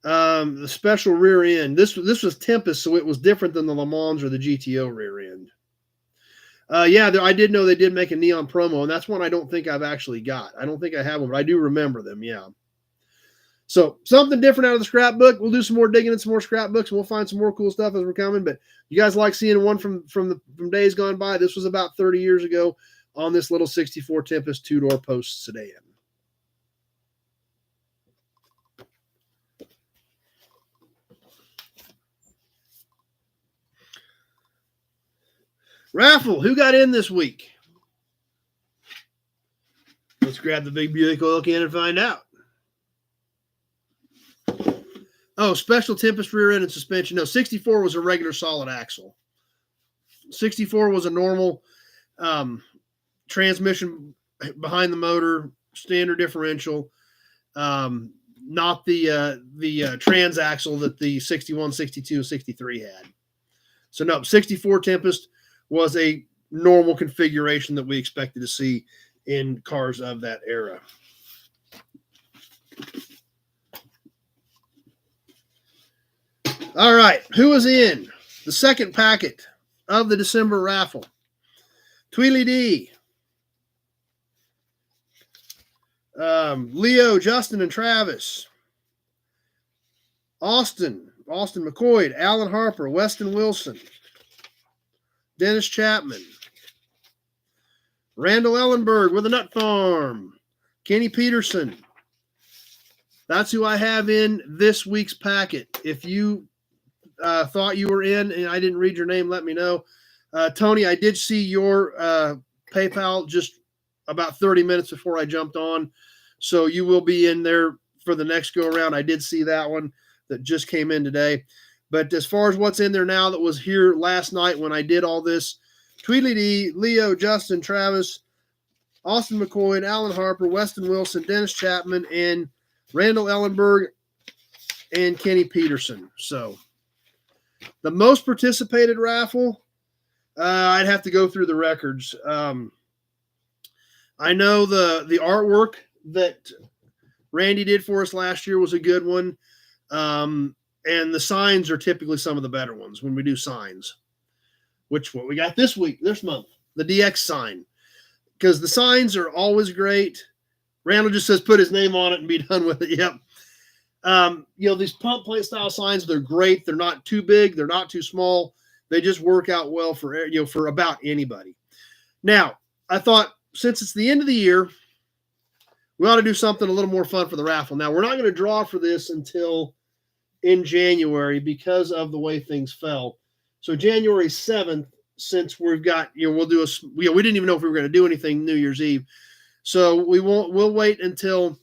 The special rear end. This was Tempest, so it was different than the Le Mans or the GTO rear end. I did know they did make a neon promo, and that's one I don't think I've actually got. I don't think I have one, but I do remember them, yeah. So something different out of the scrapbook. We'll do some more digging in some more scrapbooks, and we'll find some more cool stuff as we're coming. But you guys like seeing one from days gone by? This was about 30 years ago on this little 64 Tempest two-door post sedan. Raffle, who got in this week? Let's grab the big Buick oil can and find out. Oh, special Tempest rear end and suspension. No, 64 was a regular solid axle. 64 was a normal transmission behind the motor, standard differential, not the transaxle that the 61, 62, 63 had. So no, 64 Tempest was a normal configuration that we expected to see in cars of that era. All right, who was in the second packet of the December raffle? Tweedledee, Leo, Justin, and Travis. Austin McCoy, Alan Harper, Weston Wilson, Dennis Chapman, Randall Ellenberg with a nut farm, Kenny Peterson. That's who I have in this week's packet. If you thought you were in and I didn't read your name, let me know. Tony, I did see your PayPal just about 30 minutes before I jumped on. So you will be in there for the next go around. I did see that one that just came in today. But as far as what's in there now that was here last night when I did all this, Tweedledee, Leo, Justin, Travis, Austin McCoy, Alan Harper, Weston Wilson, Dennis Chapman, and Randall Ellenberg, and Kenny Peterson. So the most participated raffle, I'd have to go through the records. I know the artwork that Randy did for us last year was a good one. And the signs are typically some of the better ones when we do signs, which what we got this month, the DX sign, because the signs are always great. Randall just says, put his name on it and be done with it. Yep. These pump plate style signs, they're great. They're not too big. They're not too small. They just work out well for about anybody. Now, I thought since it's the end of the year, we ought to do something a little more fun for the raffle. Now, we're not going to draw for this until in January because of the way things fell. So January 7th, since we've got, we'll do we didn't even know if we were going to do anything New Year's Eve. So we'll wait until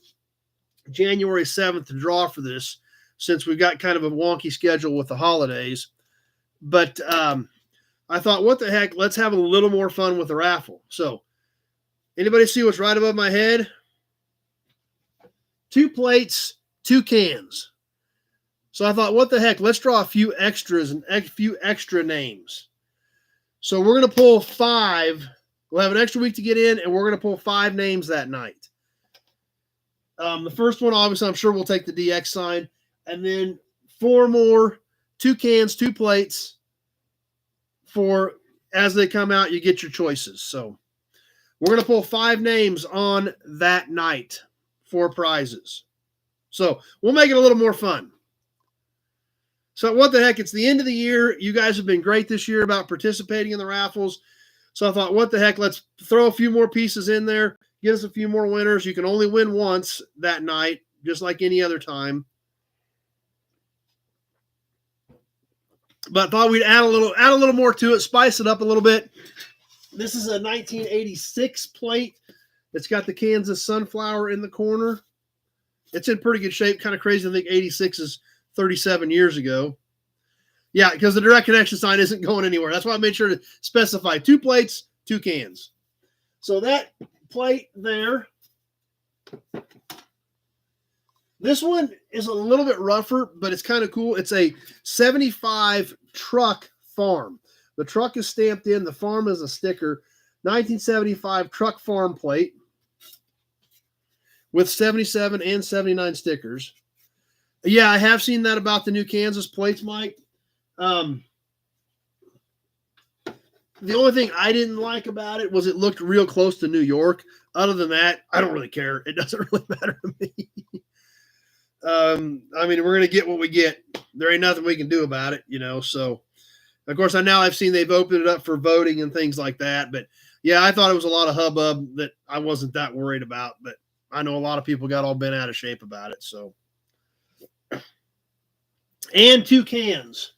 January 7th to draw for this, since we've got kind of a wonky schedule with the holidays. But I thought, what the heck, let's have a little more fun with the raffle. So anybody see what's right above my head? 2 plates, 2 cans. So I thought, what the heck, let's draw a few extras and a few extra names. So we're going to pull 5. We'll have an extra week to get in, and we're going to pull 5 names that night. The first one, obviously, I'm sure we'll take the DX sign. And then 4 more, 2 cans, 2 plates, for as they come out, you get your choices. So we're going to pull 5 names on that night for prizes. So we'll make it a little more fun. So what the heck? It's the end of the year. You guys have been great this year about participating in the raffles. So I thought, what the heck? Let's throw a few more pieces in there. Get us a few more winners. You can only win once that night, just like any other time. But I thought we'd add a little more to it, spice it up a little bit. This is a 1986 plate. It's got the Kansas sunflower in the corner. It's in pretty good shape. Kind of crazy to think 86 is 37 years ago. Yeah, because the direct connection sign isn't going anywhere. That's why I made sure to specify 2 plates, 2 cans. So that plate there. This one is a little bit rougher, but it's kind of cool. It's a 75 truck farm. The truck is stamped in. The farm is a sticker. 1975 truck farm plate with 77 and 79 stickers. Yeah, I have seen that about the new Kansas plates, Mike. The only thing I didn't like about it was it looked real close to New York. Other than that, I don't really care. It doesn't really matter to me. I mean, we're going to get what we get. There ain't nothing we can do about it, So, of course, I've seen they've opened it up for voting and things like that. But, yeah, I thought it was a lot of hubbub that I wasn't that worried about. But I know a lot of people got all bent out of shape about it. So, and 2 cans.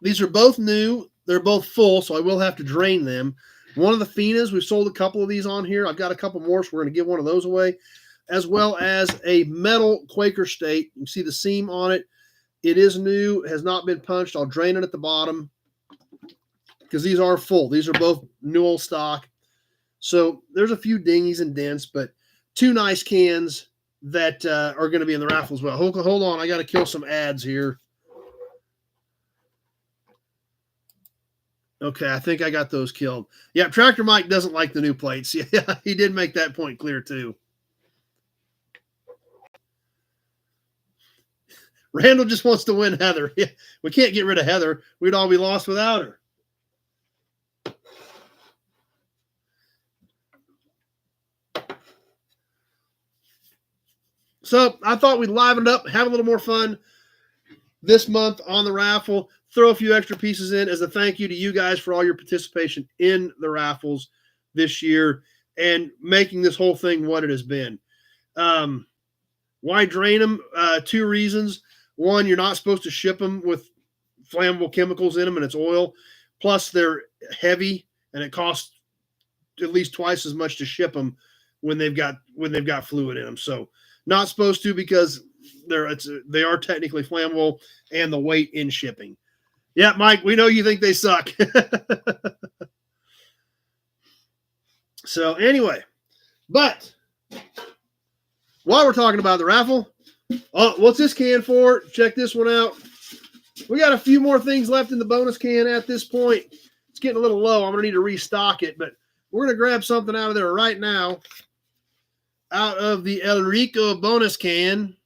These are both new. They're both full, so I will have to drain them. One of the Finas, we've sold a couple of these on here. I've got a couple more, so we're going to give one of those away, as well as a metal Quaker State. You can see the seam on it. It is new, has not been punched. I'll drain it at the bottom because these are full. These are both new old stock. So there's a few dingies and dents, but 2 nice cans that are going to be in the raffle as well. Hold on. I got to kill some ads here. Okay, I think I got those killed. Yeah, Tractor Mike doesn't like the new plates. Yeah, he did make that point clear too. Randall just wants to win Heather. Yeah, we can't get rid of Heather. We'd all be lost without her. So I thought we'd liven it up, have a little more fun this month on the raffle, throw a few extra pieces in as a thank you to you guys for all your participation in the raffles this year and making this whole thing what it has been. Why drain them? 2 reasons. One, you're not supposed to ship them with flammable chemicals in them and it's oil. Plus, they're heavy and it costs at least twice as much to ship them when they've got fluid in them. So not supposed to because they are technically flammable and the weight in shipping. Yeah, Mike, we know you think they suck. So anyway, but while we're talking about the raffle, what's this can for? Check this one out. We got a few more things left in the bonus can at this point. It's getting a little low. I'm going to need to restock it, but we're going to grab something out of there right now. Out of the El Rico bonus can.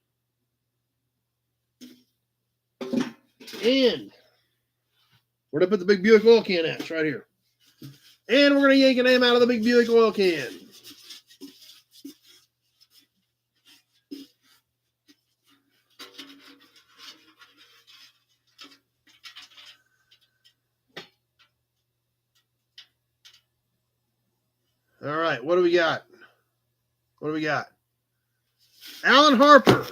And where'd I put the big Buick oil can at? It's right here. And we're going to yank a name out of the big Buick oil can. All right, what do we got? What do we got? Alan Harper.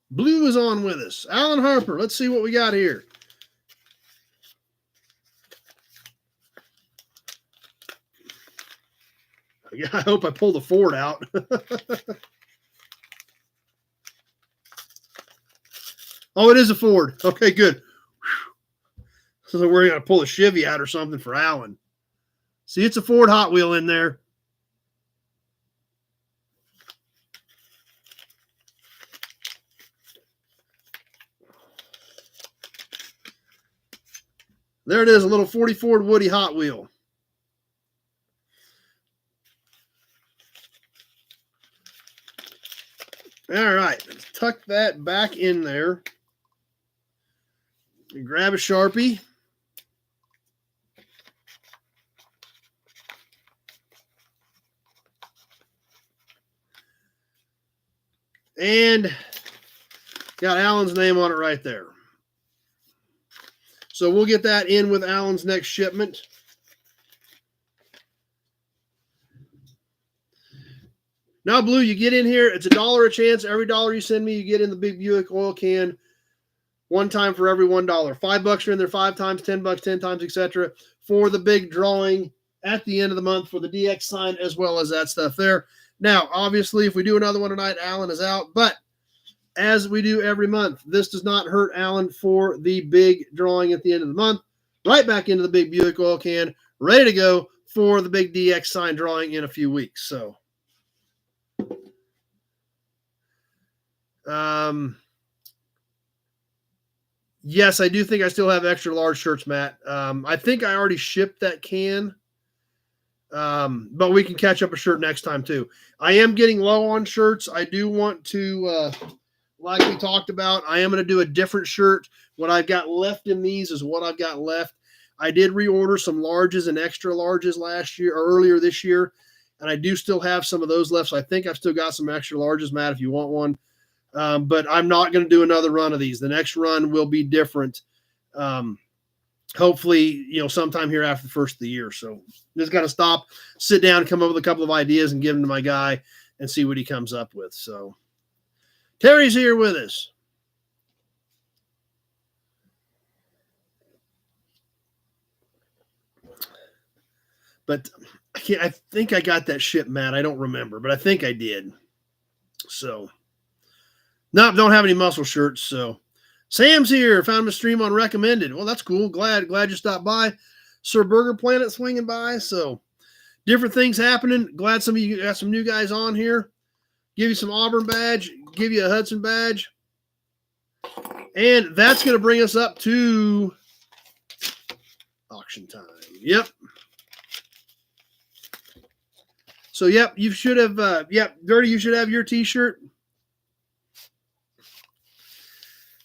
Blue is on with us. Alan Harper, let's see what we got here. I hope I pull the Ford out. Oh, it is a Ford. Okay, good. So we're going to pull a Chevy out or something for Alan. See, it's a Ford Hot Wheel in there. There it is, a little 40 Ford Woody Hot Wheel. All right, let's tuck that back in there. Grab a Sharpie. And got Alan's name on it right there. So we'll get that in with Alan's next shipment. Now, Blue, you get in here. It's $1 a chance. Every dollar you send me, you get in the big Buick oil can. One time for every $1. $5 are in there 5 times, $10, 10 times, etc. for the big drawing at the end of the month for the DX sign, as well as that stuff there. Now, obviously, if we do another one tonight, Alan is out. But as we do every month, this does not hurt Alan for the big drawing at the end of the month. Right back into the big Buick oil can, ready to go for the big DX sign drawing in a few weeks. So, yes, I do think I still have extra large shirts, Matt. I think I already shipped that can. But we can catch up a shirt next time too. I am getting low on shirts. I do want to, like we talked about, I am going to do a different shirt. What I've got left in these is what I've got left. I did reorder some larges and extra larges last year or earlier this year, and I do still have some of those left. So I think I've still got some extra larges, Matt, if you want one. But I'm not going to do another run of these. The next run will be different. Hopefully, sometime here after the first of the year. So just got to stop, sit down, come up with a couple of ideas and give them to my guy and see what he comes up with. So Terry's here with us. But I think I got that ship, Matt. I don't remember, but I think I did. So no, don't have any muscle shirts. So Sam's here. Found him a stream on recommended. Well, that's cool. Glad you stopped by. Sir Burger Planet swinging by. So different things happening. Glad some of you got some new guys on here. Give you some Auburn badge. Give you a Hudson badge. And that's going to bring us up to auction time. Yep. So, yep, you should have, Dirty, you should have your t-shirt.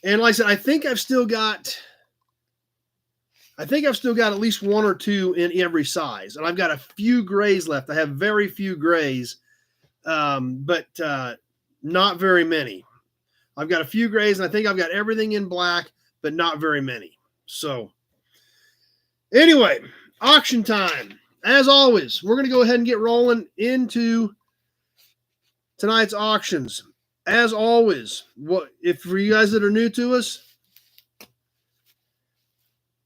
And like I said, I think I've still got at least one or two in every size. And I've got a few grays left. I have very few grays, but not very many. I've got a few grays, and I think I've got everything in black, but not very many. So anyway, auction time. As always, we're going to go ahead and get rolling into tonight's auctions. As always, if for you guys that are new to us,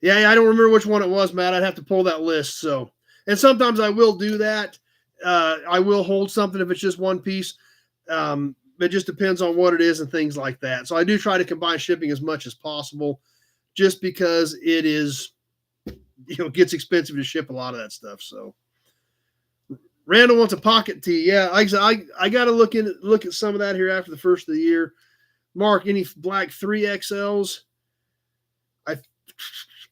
yeah, I don't remember which one it was, Matt. I'd have to pull that list. So, and sometimes I will do that. I will hold something if it's just one piece. It just depends on what it is and things like that. So I do try to combine shipping as much as possible, just because it is, gets expensive to ship a lot of that stuff. So Randall wants a pocket tee. Yeah, like I said, I got to look at some of that here after the first of the year. Mark, any black 3XLs?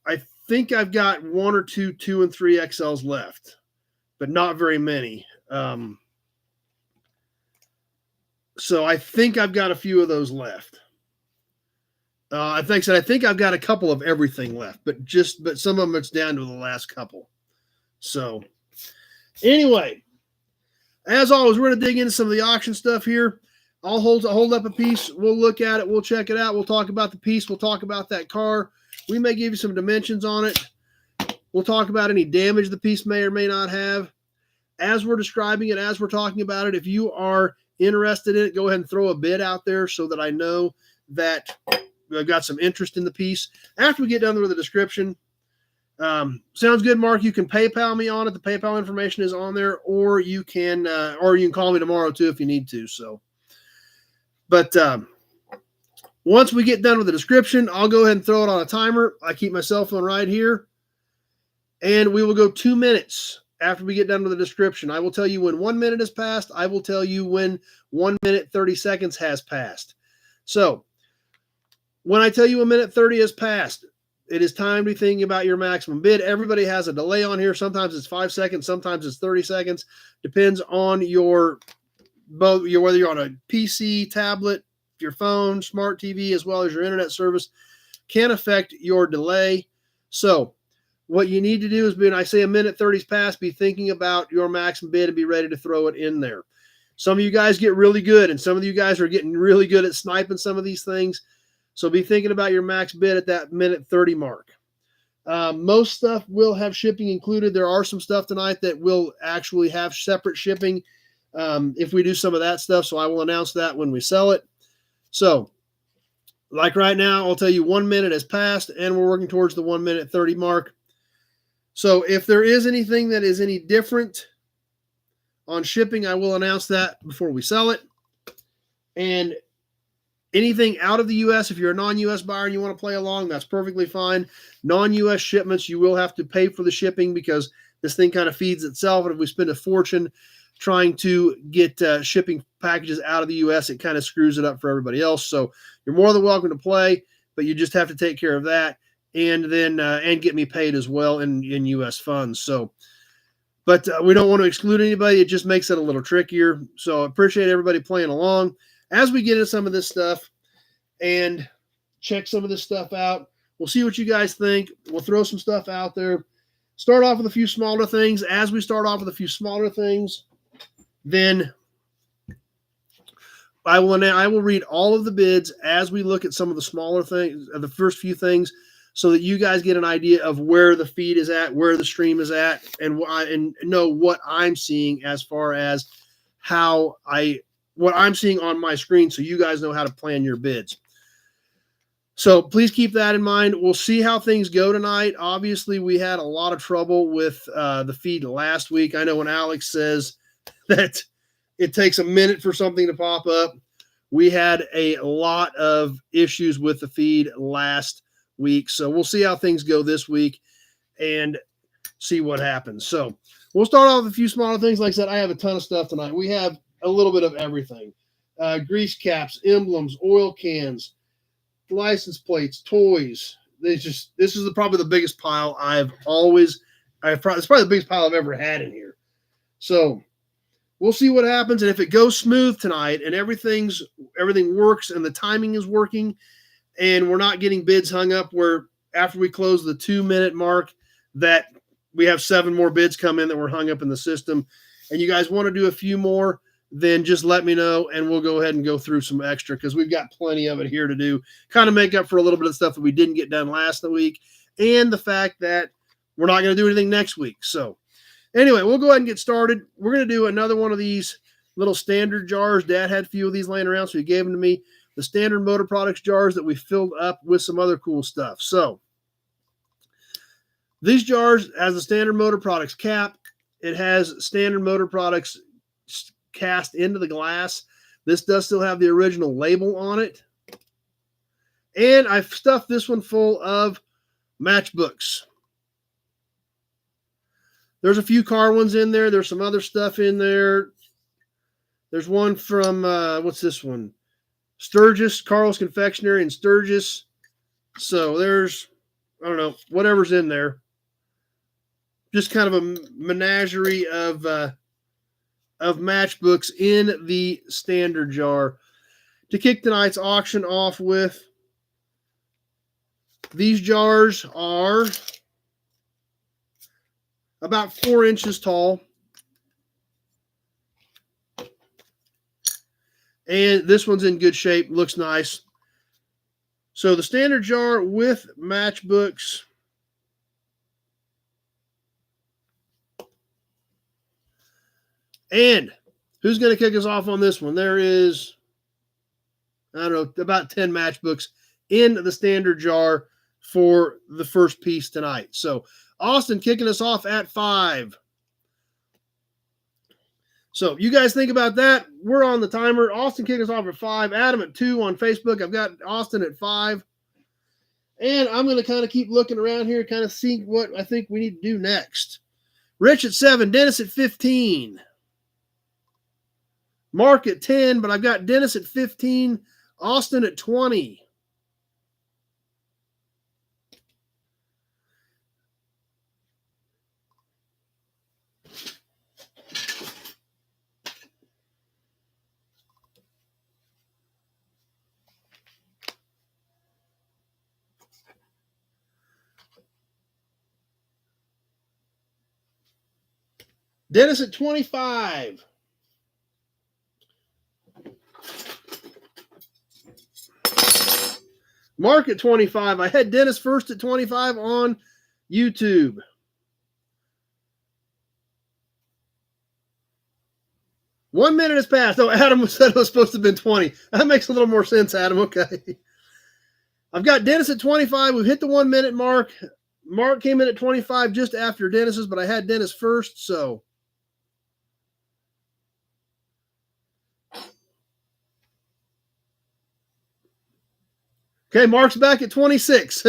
I think I've got one or two 2 and 3XLs left, but not very many. So I think I've got a few of those left. I think I've got a couple of everything left, but some of them it's down to the last couple. So anyway, as always, we're going to dig into some of the auction stuff here. I'll hold up a piece. We'll look at it. We'll check it out. We'll talk about the piece. We'll talk about that car. We may give you some dimensions on it. We'll talk about any damage the piece may or may not have. As we're describing it, as we're talking about it, if you are interested in it, go ahead and throw a bid out there so that I know that I've got some interest in the piece. After we get done with the description, sounds good, Mark. You can PayPal me on it. The PayPal information is on there, or you can call me tomorrow too if you need to. So, but once we get done with the description, I'll go ahead and throw it on a timer. I keep my cell phone right here, and we will go 2 minutes after we get done with the description. I will tell you when 1 minute has passed. I will tell you when 1 minute 30 seconds has passed. So when I tell you 1 minute 30 has passed, it is time to be thinking about your maximum bid. Everybody has a delay on here. Sometimes it's 5 seconds. Sometimes it's 30 seconds. Depends on whether you're on a PC, tablet, your phone, smart TV, as well as your internet service can affect your delay. So what you need to do is, when I say a minute 30's past, be thinking about your maximum bid and be ready to throw it in there. Some of you guys get really good, and some of you guys are getting really good at sniping some of these things. So be thinking about your max bid at that minute 30 mark. Most stuff will have shipping included. There are some stuff tonight that will actually have separate shipping if we do some of that stuff. So I will announce that when we sell it. So like right now, I'll tell you 1 minute has passed and we're working towards the 1 minute 30 mark. So if there is anything that is any different on shipping, I will announce that before we sell it. And anything out of the U.S., if you're a non-U.S. buyer and you want to play along, that's perfectly fine. Non-U.S. shipments, you will have to pay for the shipping because this thing kind of feeds itself. And if we spend a fortune trying to get shipping packages out of the U.S., it kind of screws it up for everybody else. So you're more than welcome to play, but you just have to take care of that. And then and get me paid as well in U.S. funds. So, but we don't want to exclude anybody. It just makes it a little trickier. So I appreciate everybody playing along. As we get into some of this stuff and check some of this stuff out, we'll see what you guys think. We'll throw some stuff out there. Start off with a few smaller things. As we start off with a few smaller things, then I will read all of the bids as we look at some of the smaller things, the first few things, so that you guys get an idea of where the feed is at, where the stream is at, and know what I'm seeing as far as what I'm seeing on my screen, so you guys know how to plan your bids. So please keep that in mind. We'll see how things go tonight. Obviously, we had a lot of trouble with the feed last week. I know when Alex says that it takes a minute for something to pop up, we had a lot of issues with the feed last week. So we'll see how things go this week and see what happens. So we'll start off with a few smaller things. Like I said, I have a ton of stuff tonight. We have a little bit of everything. Grease caps, emblems, oil cans, license plates, toys. This is probably the biggest pile it's probably the biggest pile I've ever had in here. So we'll see what happens. And if it goes smooth tonight and everything works and the timing is working and we're not getting bids hung up where after we close the 2 minute mark that we have 7 more bids come in that were hung up in the system, and you guys want to do a few more, then just let me know and we'll go ahead and go through some extra because we've got plenty of it here to do. Kind of make up for a little bit of stuff that we didn't get done last week and the fact that we're not going to do anything next week. So anyway, we'll go ahead and get started. We're going to do another one of these little standard jars. Dad had a few of these laying around, so he gave them to me. The standard Motor Products jars that we filled up with some other cool stuff. So these jars has the standard Motor Products cap. It has standard Motor Products cast into the glass. This does still have the original label on it. And I've stuffed this one full of matchbooks. There's a few car ones in there. There's some other stuff in there. There's one from, what's this one? Sturgis, Carl's Confectionery in Sturgis. So there's, I don't know, whatever's in there. Just kind of a menagerie of matchbooks in the standard jar. To kick tonight's auction off with, these jars are about 4 inches tall. And this one's in good shape, looks nice. So the standard jar with matchbooks. And who's going to kick us off on this one? There is, I don't know, about 10 matchbooks in the standard jar for the first piece tonight. So Austin kicking us off at 5. So you guys think about that. We're on the timer. Austin kicking us off at 5. Adam at 2 on Facebook. I've got Austin at 5. And I'm going to kind of keep looking around here, kind of see what I think we need to do next. Rich at 7. Dennis at 15. Mark at 10, but I've got Dennis at 15. Austin at 20. Dennis at 25. Mark at 25. I had Dennis first at 25 on YouTube. One minute has passed. Oh, Adam said it was supposed to have been 20. That makes a little more sense, Adam. Okay. I've got Dennis at 25. We've hit the 1 minute mark. Mark came in at 25 just after Dennis's, but I had Dennis first, so. Okay, Mark's back at 26.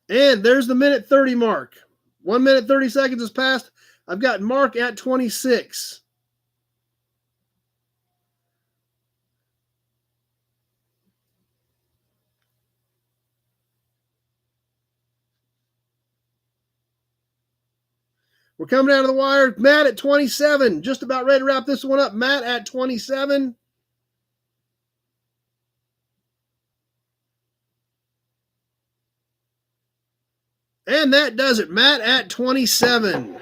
And there's the minute 30 mark. 1 minute, 30 seconds has passed. I've got Mark at 26. We're coming down to the wire. Matt at 27. Just about ready to wrap this one up. Matt at 27. And that does it. Matt at 27.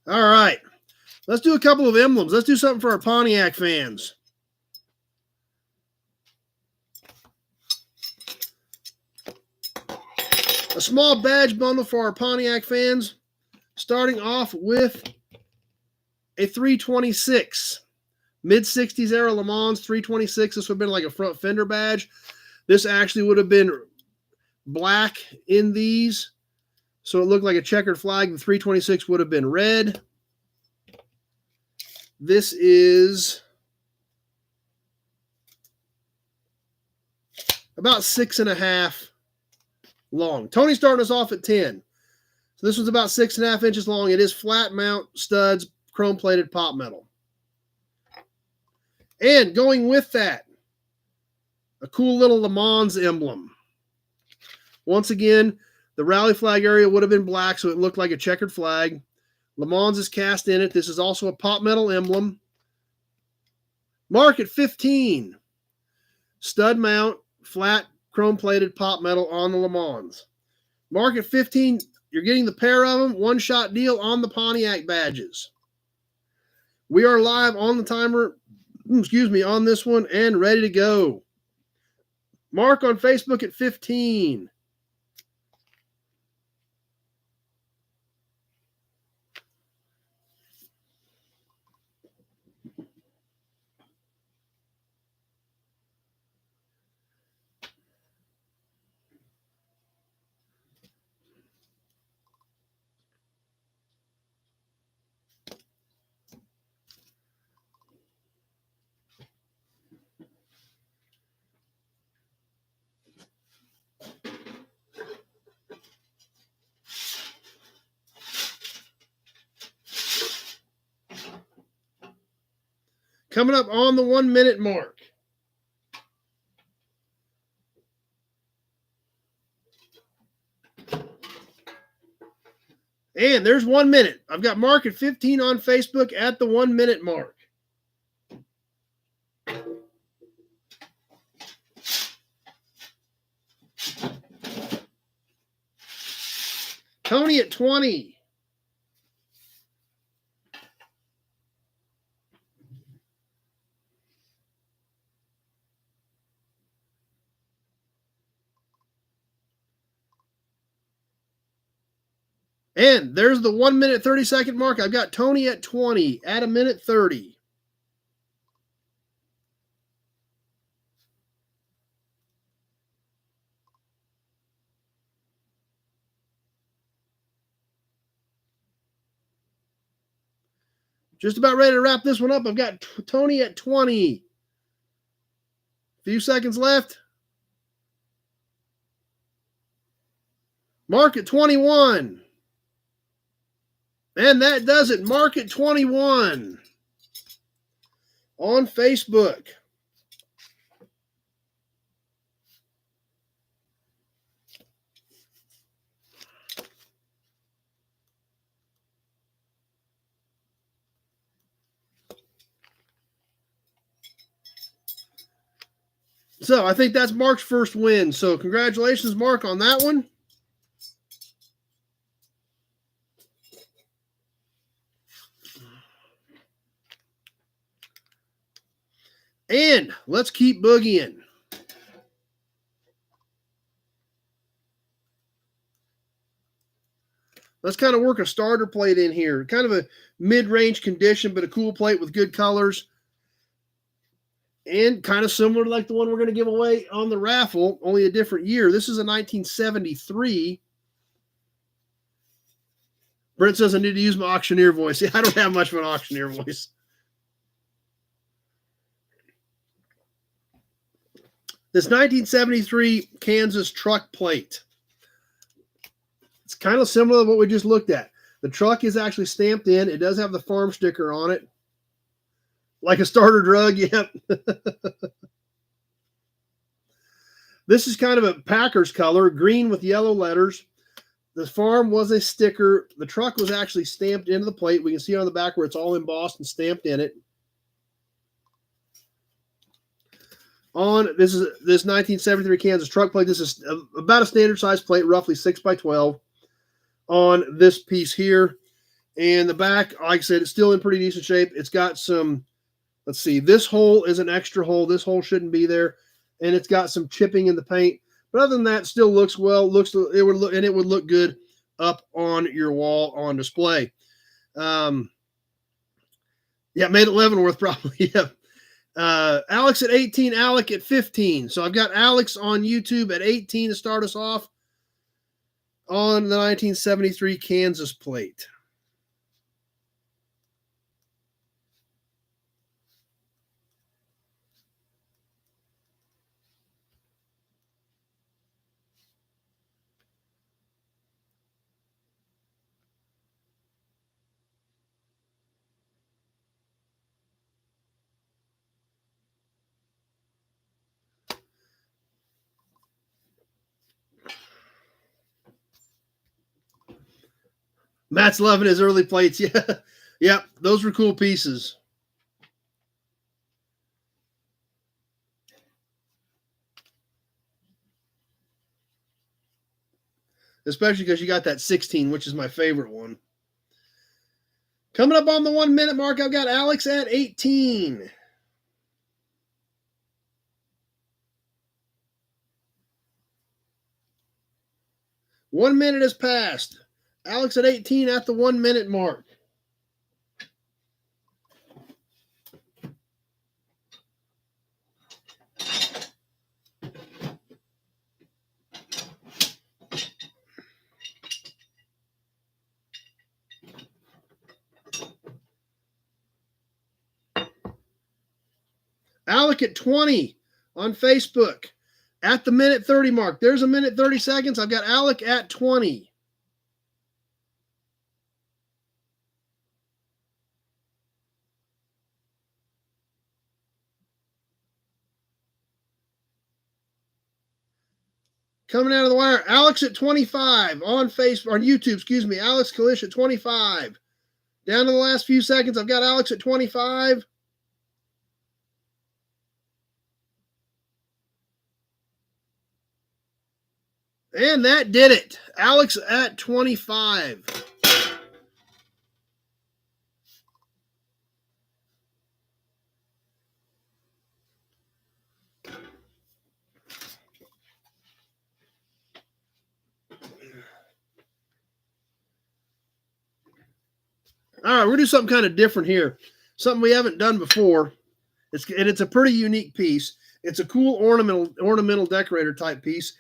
All right. Let's do a couple of emblems. Let's do something for our Pontiac fans. A small badge bundle for our Pontiac fans, starting off with a 326. Mid-60s era Le Mans 326. This would have been like a front fender badge. This actually would have been black in these, so it looked like a checkered flag. The 326 would have been red. This is about 6.5 long. Tony's starting us off at 10. So this one's about 6.5 inches long. It is flat mount studs, chrome plated pop metal. And going with that, a cool little Le Mans emblem. Once again, the rally flag area would have been black, so it looked like a checkered flag. Le Mans is cast in it. This is also a pop metal emblem. Mark at 15. Stud mount, flat, chrome-plated pop metal on the Le Mans. Mark at 15. You're getting the pair of them. One-shot deal on the Pontiac badges. We are live on the timer, on this one, and ready to go. Mark on Facebook at 15. Coming up on the 1 minute mark. And there's 1 minute. I've got Mark at 15 on Facebook at the 1 minute mark. Tony at 20. And there's the 1 minute, 30 second mark. I've got Tony at 20 at a minute 30. Just about ready to wrap this one up. I've got Tony at 20. Few seconds left. Mark at 21. And that does it. Market 21 on Facebook. So I think that's Mark's first win. So congratulations, Mark, on that one. And let's keep boogieing. Let's kind of work a starter plate in here. Kind of a mid-range condition, but a cool plate with good colors. And kind of similar to like the one we're going to give away on the raffle, only a different year. This is a 1973. Brent says I need to use my auctioneer voice. I don't have much of an auctioneer voice. This 1973 Kansas truck plate. It's kind of similar to what we just looked at. The truck is actually stamped in. It does have the farm sticker on it. Like a starter drug, yep. This is kind of a Packers color, green with yellow letters. The farm was a sticker. The truck was actually stamped into the plate. We can see on the back where it's all embossed and stamped in it. On this 1973 Kansas truck plate. This is about a standard size plate, roughly 6x12 on this piece here. And the back, like I said, it's still in pretty decent shape. It's got some, let's see, this hole is an extra hole. This hole shouldn't be there. And it's got some chipping in the paint. But other than that, it still looks well. It would look good up on your wall on display. Yeah, made at Leavenworth probably. Yeah. Alex at 18, Alec at 15. So I've got Alex on YouTube at 18 to start us off on the 1973 Kansas plate. Matt's loving his early plates. Yeah. Yep. Those were cool pieces. Especially because you got that 16, which is my favorite one. Coming up on the 1 minute mark, I've got Alex at 18. One minute has passed. Alex at 18 at the 1 minute mark. Alec at 20 on Facebook at the minute 30 mark. There's a minute 30 seconds. I've got Alec at 20. Coming out of the wire, Alex at 25 on Facebook, on YouTube, excuse me. Alex Kalish at 25. Down to the last few seconds, I've got Alex at 25. And that did it. Alex at 25. All right, we're going to do something kind of different here. Something we haven't done before. It's a pretty unique piece. It's a cool ornamental decorator type piece.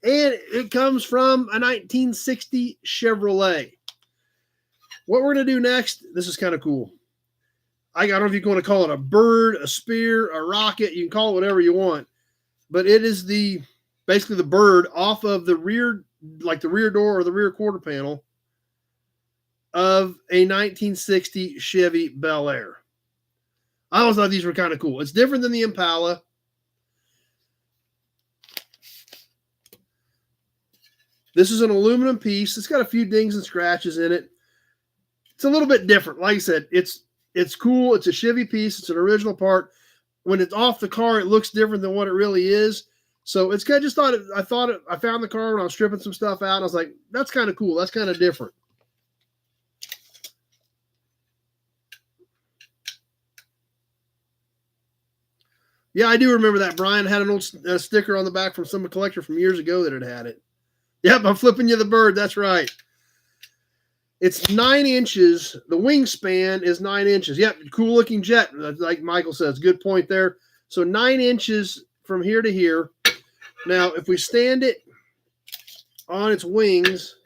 And it comes from a 1960 Chevrolet. What we're going to do next, this is kind of cool. I don't know if you're going to call it a bird, a spear, a rocket. You can call it whatever you want. But it is basically the bird off of the rear, like the rear door or the rear quarter panel. of a 1960 Chevy Bel Air. I always thought these were kind of cool. It's different than the Impala. This is an aluminum piece. It's got a few dings and scratches in it. It's a little bit different. Like I said, it's cool. It's a Chevy piece. It's an original part. When it's off the car, it looks different than what it really is. So it's kind of just I found the car when I was stripping some stuff out. I was like, that's kind of cool. That's kind of different. Yeah, I do remember that. Brian had an old sticker on the back from some collector from years ago that had it. Yep, I'm flipping you the bird. That's right. It's 9 inches. The wingspan is 9 inches. Yep, cool looking jet, like Michael says. Good point there. So 9 inches from here to here. Now, if we stand it on its wings,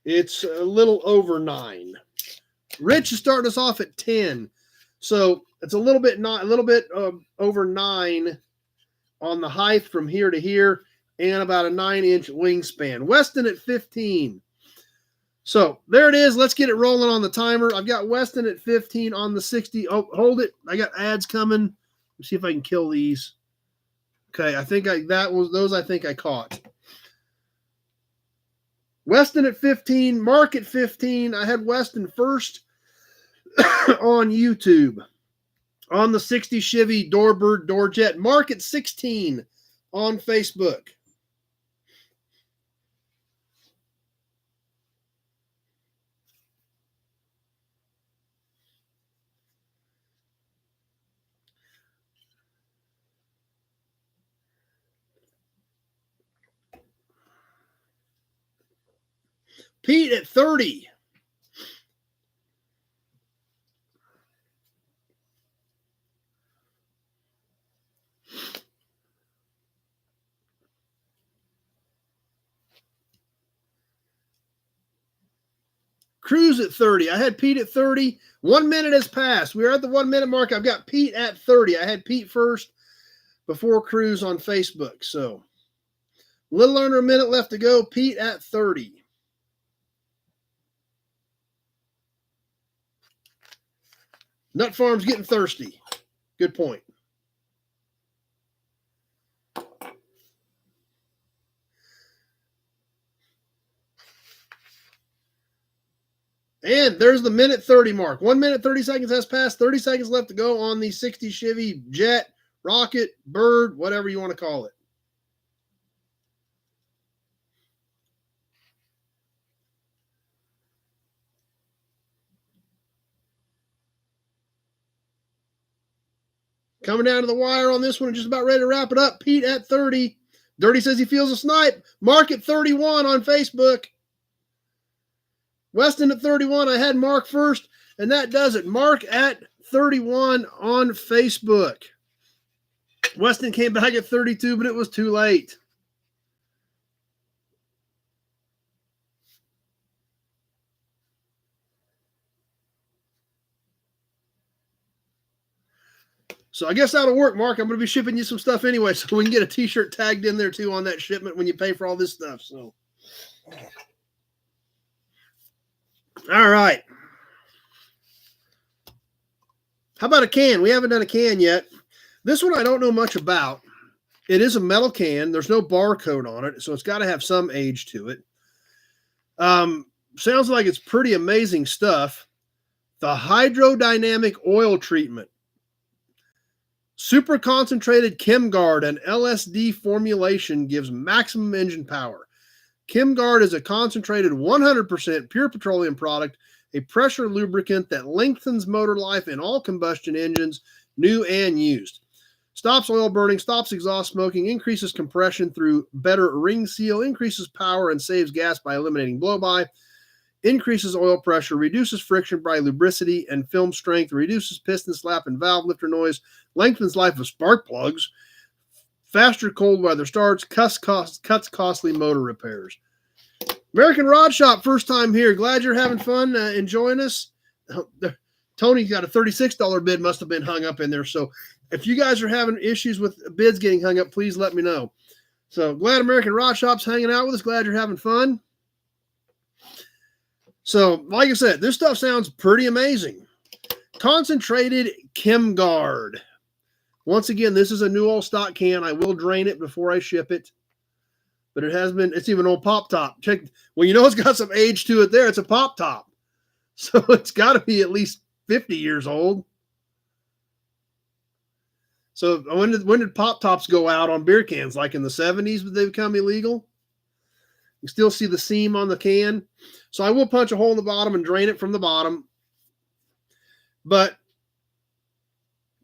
it's a little over 9. Rich is starting us off at 10. So it's a little bit over 9 on the height from here to here, and about a 9-inch wingspan. Weston at 15. So there it is. Let's get it rolling on the timer. I've got Weston at 15 on the 60. Oh, hold it. I got ads coming. Let's see if I can kill these. Okay, I think those I think I caught. Weston at 15, Mark at 15. I had Weston first on YouTube on the 60 Chevy Doorbird Doorjet. Mark at 16 on Facebook. Pete at 30. Cruz at 30. I had Pete at 30. 1 minute has passed. We are at the 1 minute mark. I've got Pete at 30. I had Pete first before Cruz on Facebook. So a little under a minute left to go. Pete at 30. Nut Farm's getting thirsty. Good point. And there's the minute 30 mark. 1 minute, 30 seconds has passed. 30 seconds left to go on the 60 Chevy Jet, Rocket, Bird, whatever you want to call it. Coming down to the wire on this one, just about ready to wrap it up. Pete at 30. Dirty says he feels a snipe. Mark at 31 on Facebook. Weston at 31. I had Mark first, and that does it. Mark at 31 on Facebook. Weston came back at 32, but it was too late. So I guess that'll work, Mark. I'm going to be shipping you some stuff anyway, so we can get a t-shirt tagged in there too on that shipment when you pay for all this stuff. So, all right. How about a can? We haven't done a can yet. This one I don't know much about. It is a metal can. There's no barcode on it, so it's got to have some age to it. Sounds like it's pretty amazing stuff. The hydrodynamic oil treatment. Super concentrated ChemGuard and LSD formulation gives maximum engine power. ChemGuard is a concentrated 100% pure petroleum product, a pressure lubricant that lengthens motor life in all combustion engines, new and used. Stops oil burning, stops exhaust smoking, increases compression through better ring seal, increases power and saves gas by eliminating blow-by, increases oil pressure, reduces friction by lubricity and film strength, reduces piston slap and valve lifter noise, lengthens life of spark plugs, faster cold weather starts, cuts costly motor repairs. American Rod Shop, first time here. Glad you're having fun enjoying us. Tony's got a $36 bid, must have been hung up in there. So if you guys are having issues with bids getting hung up, please let me know. So glad American Rod Shop's hanging out with us. Glad you're having fun. So, like I said, this stuff sounds pretty amazing. Concentrated ChemGuard. Once again, this is a new old stock can. I will drain it before I ship it. But it's even old pop top. Check, well, you know it's got some age to it there. It's a pop top. So it's got to be at least 50 years old. So when did pop tops go out on beer cans? Like in the 70s, did they become illegal? You still see the seam on the can. So I will punch a hole in the bottom and drain it from the bottom. But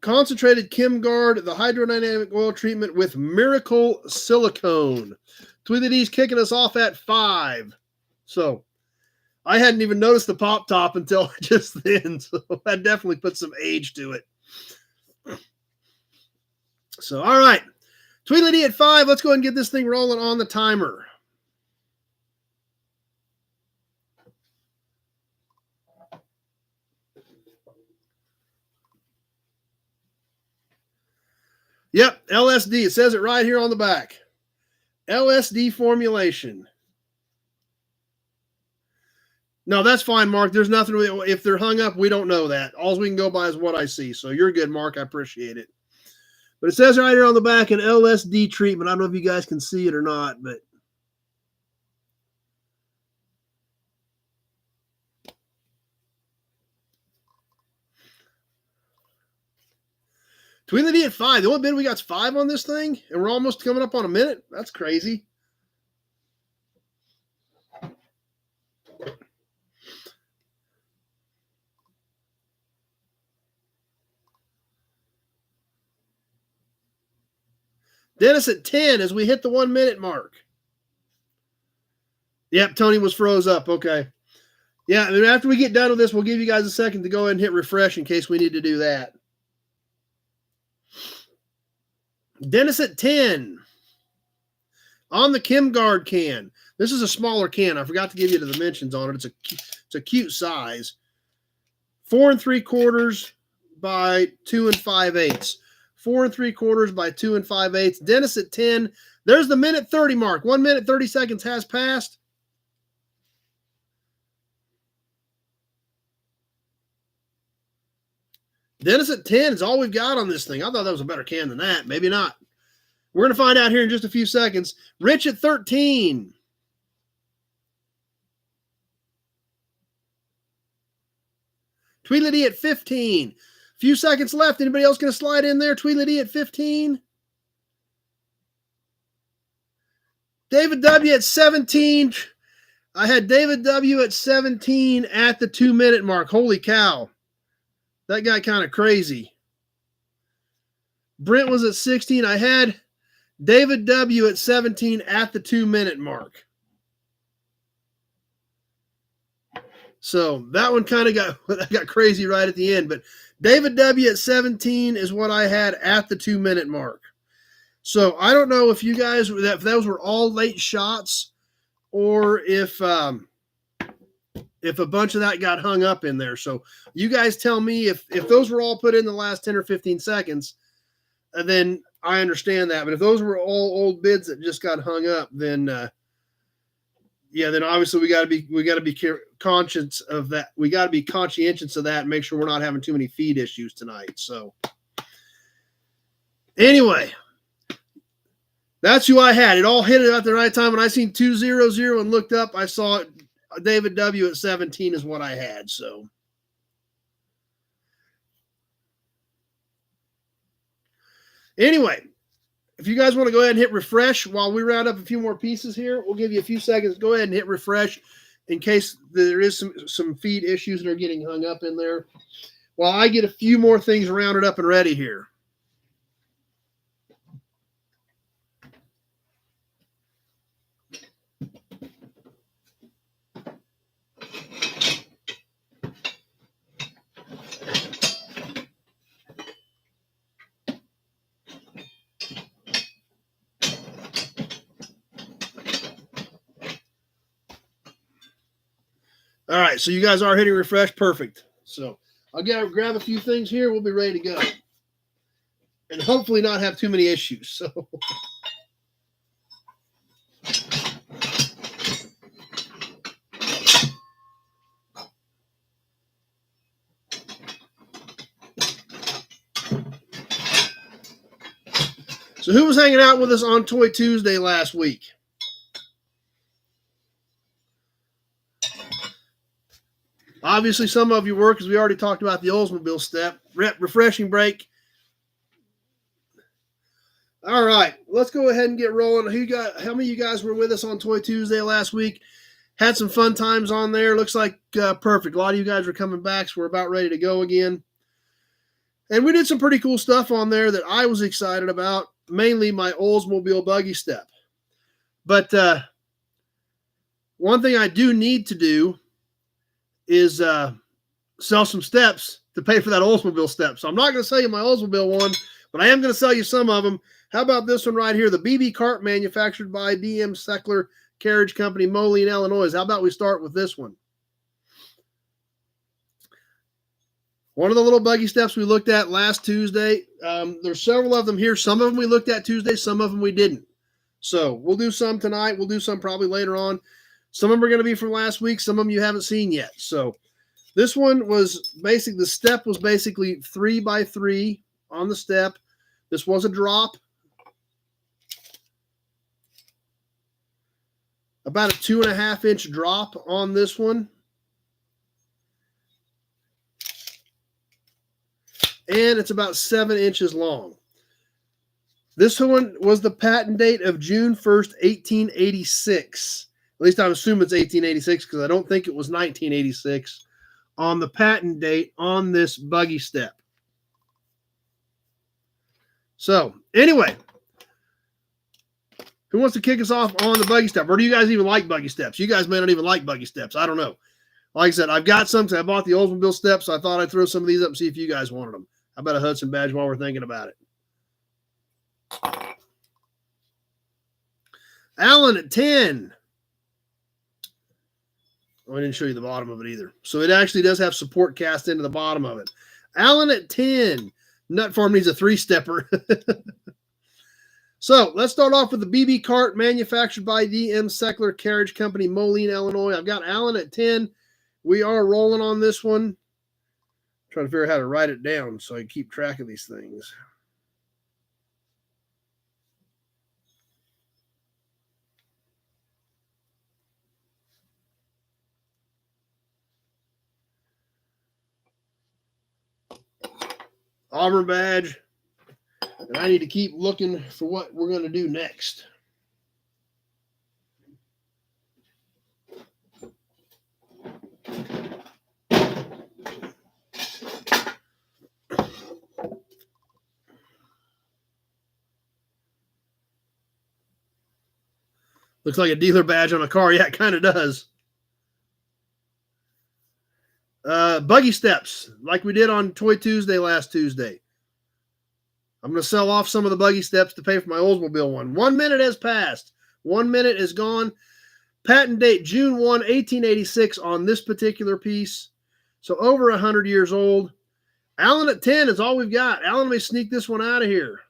concentrated ChemGuard, the hydrodynamic oil treatment with Miracle Silicone. Tweety D's kicking us off at 5. So I hadn't even noticed the pop top until just then. So that definitely put some age to it. So, all right. Tweety D at 5. Let's go ahead and get this thing rolling on the timer. Yep, LSD. It says it right here on the back. LSD formulation. No, that's fine, Mark. There's nothing. If they're hung up, we don't know that. All we can go by is what I see. So you're good, Mark. I appreciate it. But it says right here on the back an LSD treatment. I don't know if you guys can see it or not, but Tweety D at 5. The only bid we got is 5 on this thing, and we're almost coming up on a minute. That's crazy. Dennis at 10 as we hit the 1 minute mark. Yep, Tony was froze up. Okay. Yeah, and after we get done with this, we'll give you guys a second to go ahead and hit refresh in case we need to do that. Dennis at 10 on the ChemGuard can. This is a smaller can. I forgot to give you the dimensions on it. It's a cute size. 4 3/4 by 2 5/8. 4 3/4 by 2 5/8. Dennis at 10. There's the minute 30 mark. 1 minute 30 seconds has passed. Dennis at 10 is all we've got on this thing. I thought that was a better can than that. Maybe not. We're going to find out here in just a few seconds. Rich at 13. Tweety D at 15. Few seconds left. Anybody else going to slide in there? Tweety D at 15. David W at 17. I had David W at 17 at the 2 minute mark. Holy cow. That guy kind of crazy. Brent was at 16. I had David W at 17 at the 2 minute mark. So that one kind of got crazy right at the end. But David W at 17 is what I had at the 2 minute mark. So I don't know if you guys, if those were all late shots or if a bunch of that got hung up in there. So you guys tell me if those were all put in the last 10 or 15 seconds, then I understand that. But if those were all old bids that just got hung up, then then obviously we got to be conscious of that. We got to be conscientious of that and make sure we're not having too many feed issues tonight. So anyway, that's who I had. It all hit it at the right time. When I seen 200 and looked up, I saw it. David W at 17 is what I had. So anyway, if you guys want to go ahead and hit refresh while we round up a few more pieces here, we'll give you a few seconds. Go ahead and hit refresh in case there is some feed issues that are getting hung up in there while I get a few more things rounded up and ready here. All right, so you guys are hitting refresh. Perfect. So I'll grab a few things here. We'll be ready to go. And hopefully not have too many issues. So So who was hanging out with us on Toy Tuesday last week? Obviously, some of you were, because we already talked about the Oldsmobile step. Refreshing break. All right, let's go ahead and get rolling. How many of you guys were with us on Toy Tuesday last week? Had some fun times on there. Looks like perfect. A lot of you guys are coming back, so we're about ready to go again. And we did some pretty cool stuff on there that I was excited about, mainly my Oldsmobile buggy step. But one thing I do need to do is sell some steps to pay for that Oldsmobile step. So I'm not going to sell you my Oldsmobile one, but I am going to sell you some of them. How about this one right here? The BB cart manufactured by DM Seckler Carriage Company, Moline, Illinois. How about we start with this one? One of the little buggy steps we looked at last Tuesday. There's several of them here. Some of them we looked at Tuesday. Some of them we didn't. So we'll do some tonight. We'll do some probably later on. Some of them are going to be from last week. Some of them you haven't seen yet. So this one was basically, the step was basically 3x3 on the step. This was a drop. About a 2.5-inch drop on this one. And it's about 7 inches long. This one was the patent date of June 1st, 1886. At least I assume it's 1886 because I don't think it was 1986 on the patent date on this buggy step. So, anyway, who wants to kick us off on the buggy step? Or do you guys even like buggy steps? You guys may not even like buggy steps. I don't know. Like I said, I've got some. I bought the Oldsmobile steps, so I thought I'd throw some of these up and see if you guys wanted them. How about a Hudson badge while we're thinking about it? Alan at 10. Oh, I didn't show you the bottom of it either. So it actually does have support cast into the bottom of it. Alan at 10. Nut Farm needs a 3-stepper. So let's start off with the BB cart manufactured by DM Seckler Carriage Company, Moline, Illinois. I've got Alan at 10. We are rolling on this one. I'm trying to figure out how to write it down so I can keep track of these things. Auburn badge. And I need to keep looking for what we're going to do next. Looks like a dealer badge on a car. Yeah, it kind of does. Buggy steps, like we did on Toy Tuesday last Tuesday. I'm going to sell off some of the buggy steps to pay for my Oldsmobile one. 1 minute has passed. 1 minute is gone. Patent date June 1, 1886 on this particular piece. So over 100 years old. Alan at 10 is all we've got. Alan may sneak this one out of here.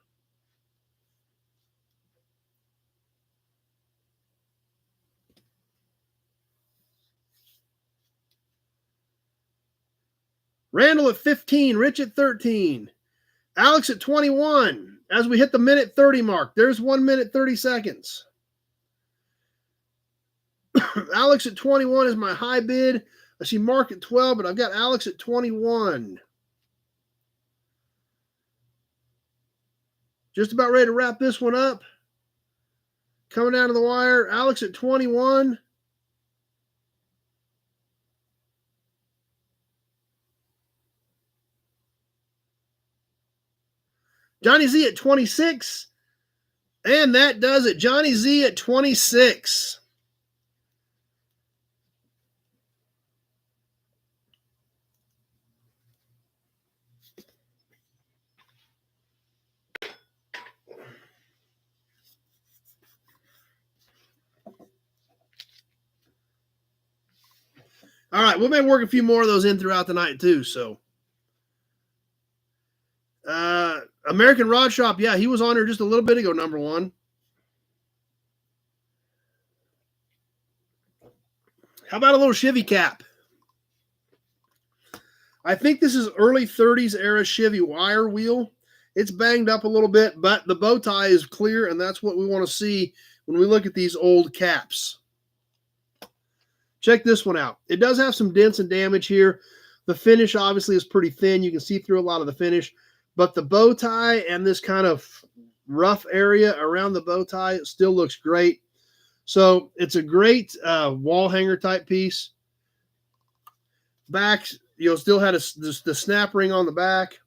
Randall at 15. Rich at 13. Alex at 21. As we hit the minute 30 mark, there's 1 minute 30 seconds. Alex at 21 is my high bid. I see Mark at 12, but I've got Alex at 21. Just about ready to wrap this one up. Coming down to the wire, Alex at 21. Johnny Z at 26. And that does it. Johnny Z at 26. All right, we may work a few more of those in throughout the night too. So, American Rod Shop, yeah, he was on here just a little bit ago, number one. How about a little Chevy cap? I think this is early 30s era Chevy wire wheel. It's banged up a little bit, but the bow tie is clear, and that's what we want to see when we look at these old caps. Check this one out. It does have some dents and damage here. The finish obviously is pretty thin. You can see through a lot of the finish, but the bow tie and this kind of rough area around the bow tie still looks great. So it's a great wall hanger type piece. Back, still had the snap ring on the back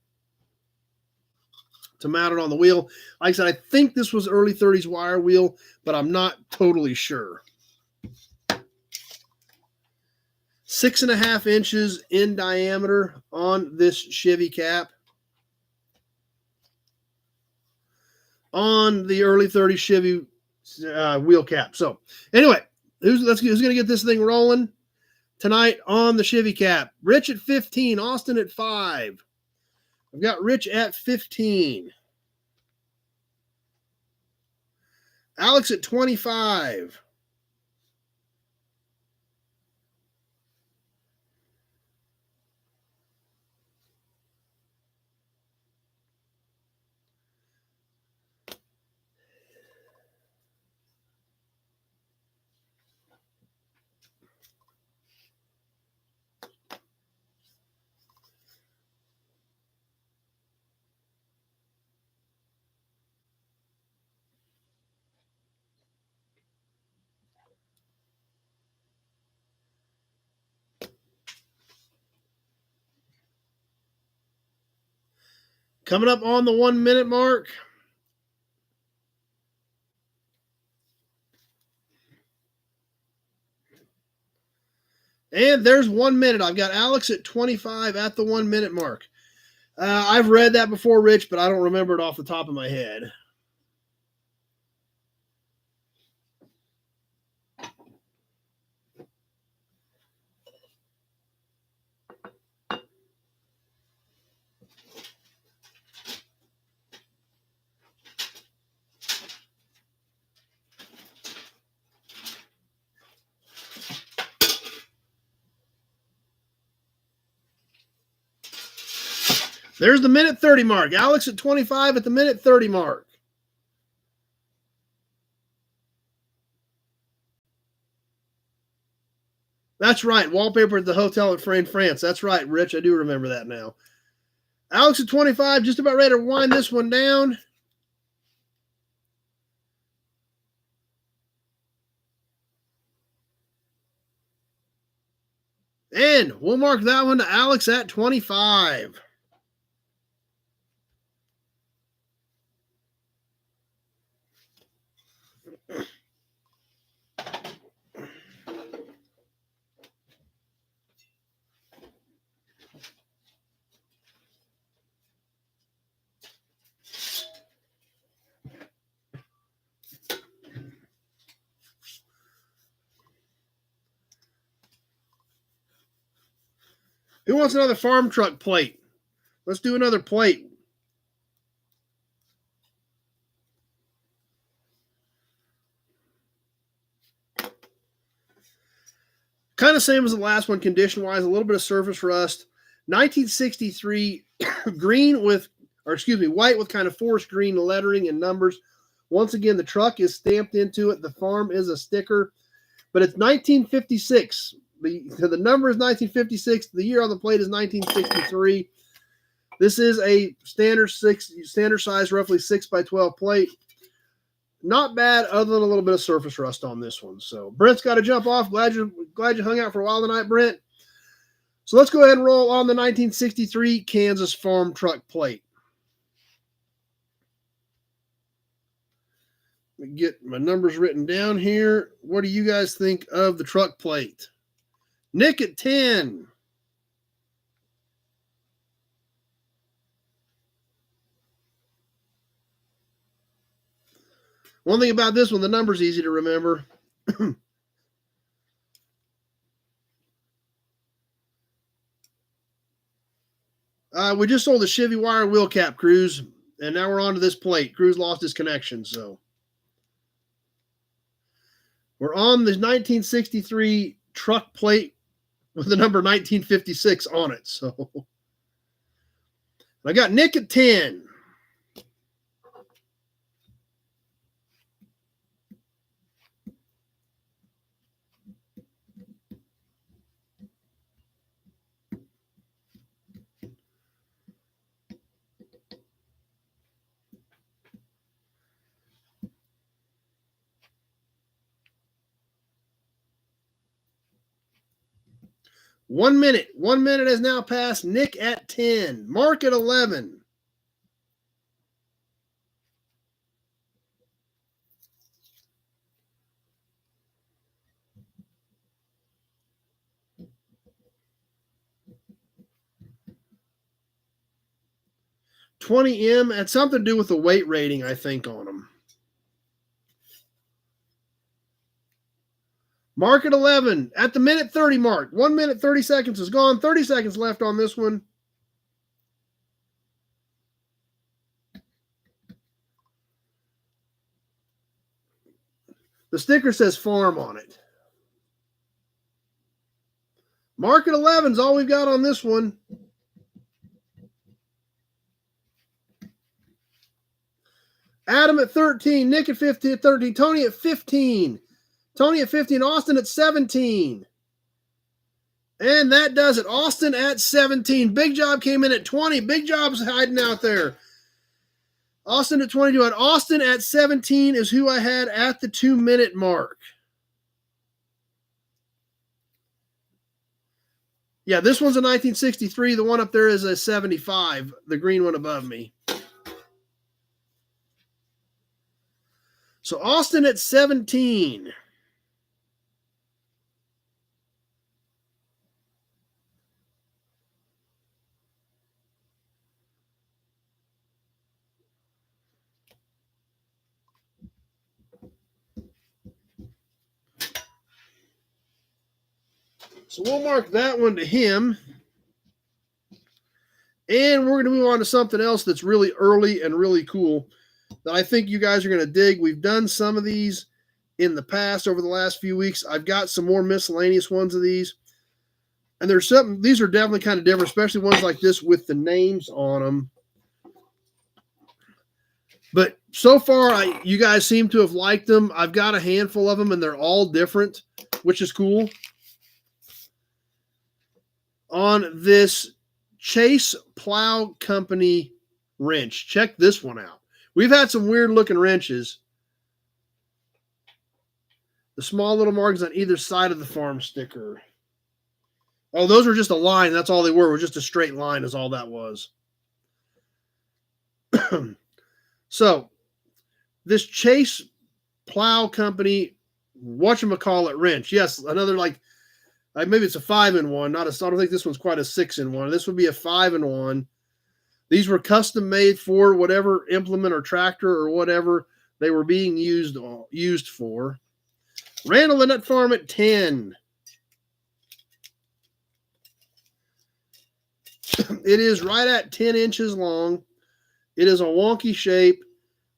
to mount it on the wheel. Like I said, I think this was early 30s wire wheel, but I'm not totally sure. 6.5 inches in diameter on this Chevy cap. On the early 30s Chevy wheel cap. So anyway, who's going to get this thing rolling tonight on the Chevy cap? Rich at 15, Austin at 5. I've got Rich at 15. Alex at 25. Coming up on the 1 minute mark. And there's 1 minute. I've got Alex at 25 at the 1 minute mark. I've read that before, Rich, but I don't remember it off the top of my head. There's the minute 30 mark. Alex at 25 at the minute 30 mark. That's right. Wallpaper at the hotel at Frayne, France. That's right, Rich. I do remember that now. Alex at 25, just about ready to wind this one down. And we'll mark that one to Alex at 25. Who wants another farm truck plate? Let's do another plate. Kind of same as the last one, condition-wise, a little bit of surface rust. 1963 white with kind of forest green lettering and numbers. Once again, the truck is stamped into it. The farm is a sticker, but it's 1956. The number is 1956. The year on the plate is 1963. This is a standard size, roughly 6x12 plate. Not bad, other than a little bit of surface rust on this one. So Brent's got to jump off. Glad you hung out for a while tonight, Brent. So let's go ahead and roll on the 1963 Kansas farm truck plate. Let me get my numbers written down here. What do you guys think of the truck plate? Nick at 10. One thing about this one, the number's easy to remember. We just sold the Chevy wire wheel cap, Cruz, and now we're on to this plate. Cruz lost his connection, so we're on the 1963 truck plate with the number 1956 on it. So I got Nick at 10. 1 minute. 1 minute has now passed. Nick at 10. Mark at 11. $20M had something to do with the weight rating, I think, on them. Mark at 11 at the minute 30 mark. 1 minute, 30 seconds is gone. 30 seconds left on this one. The sticker says farm on it. Mark at 11 is all we've got on this one. Adam at 13, Nick at 15, 13, Tony at 15. Tony at 15, Austin at 17. And that does it. Austin at 17. Big Job came in at 20. Big Job's hiding out there. Austin at 22. And Austin at 17 is who I had at the 2 minute mark. Yeah, this one's a 1963. The one up there is a 75, the green one above me. So Austin at 17. So we'll mark that one to him. And we're going to move on to something else that's really early and really cool that I think you guys are going to dig. We've done some of these in the past over the last few weeks. I've got some more miscellaneous ones of these. And there's something, these are definitely kind of different, especially ones like this with the names on them. But so far, you guys seem to have liked them. I've got a handful of them, and they're all different, which is cool. On this Chase Plow Company wrench, check this one out. We've had some weird looking wrenches. The small little markings on either side of the farm sticker. Oh, those were just a line. That's all they were just a straight line is all that was. So, this Chase Plow Company, whatchamacallit wrench. Yes, another like maybe it's a 5-in-1. I don't think this one's quite a 6-in-1. This would be a 5-in-1. These were custom made for whatever implement or tractor or whatever they were being used for. Randall and Nut Farm at 10. It is right at 10 inches long. It is a wonky shape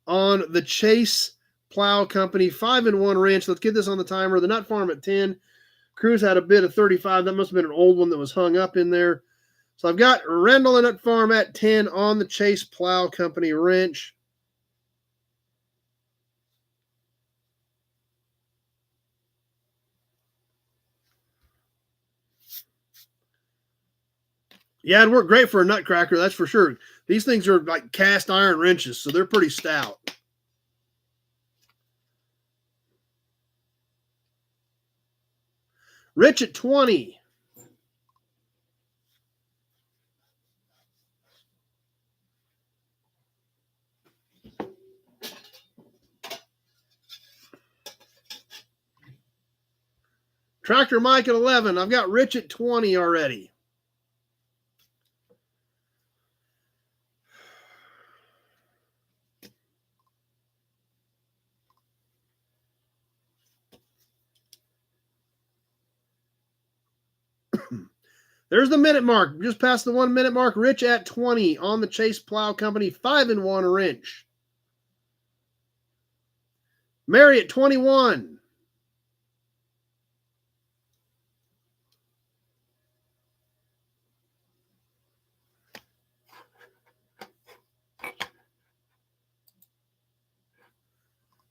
on the Chase Plow Company 5-in-1 wrench. Let's get this on the timer. The Nut Farm at 10. Cruz had a bid of 35. That must have been an old one that was hung up in there. So I've got Randall and Nut Farm at 10 on the Chase Plow Company wrench. Yeah, it'd work great for a nutcracker, that's for sure. These things are like cast iron wrenches, so they're pretty stout. Rich at 20. Tractor Mike at 11. I've got Rich at 20 already. There's the minute mark. Just past the 1 minute mark. Rich at 20 on the Chase Plow Company 5-in-1 wrench. Mary at 21.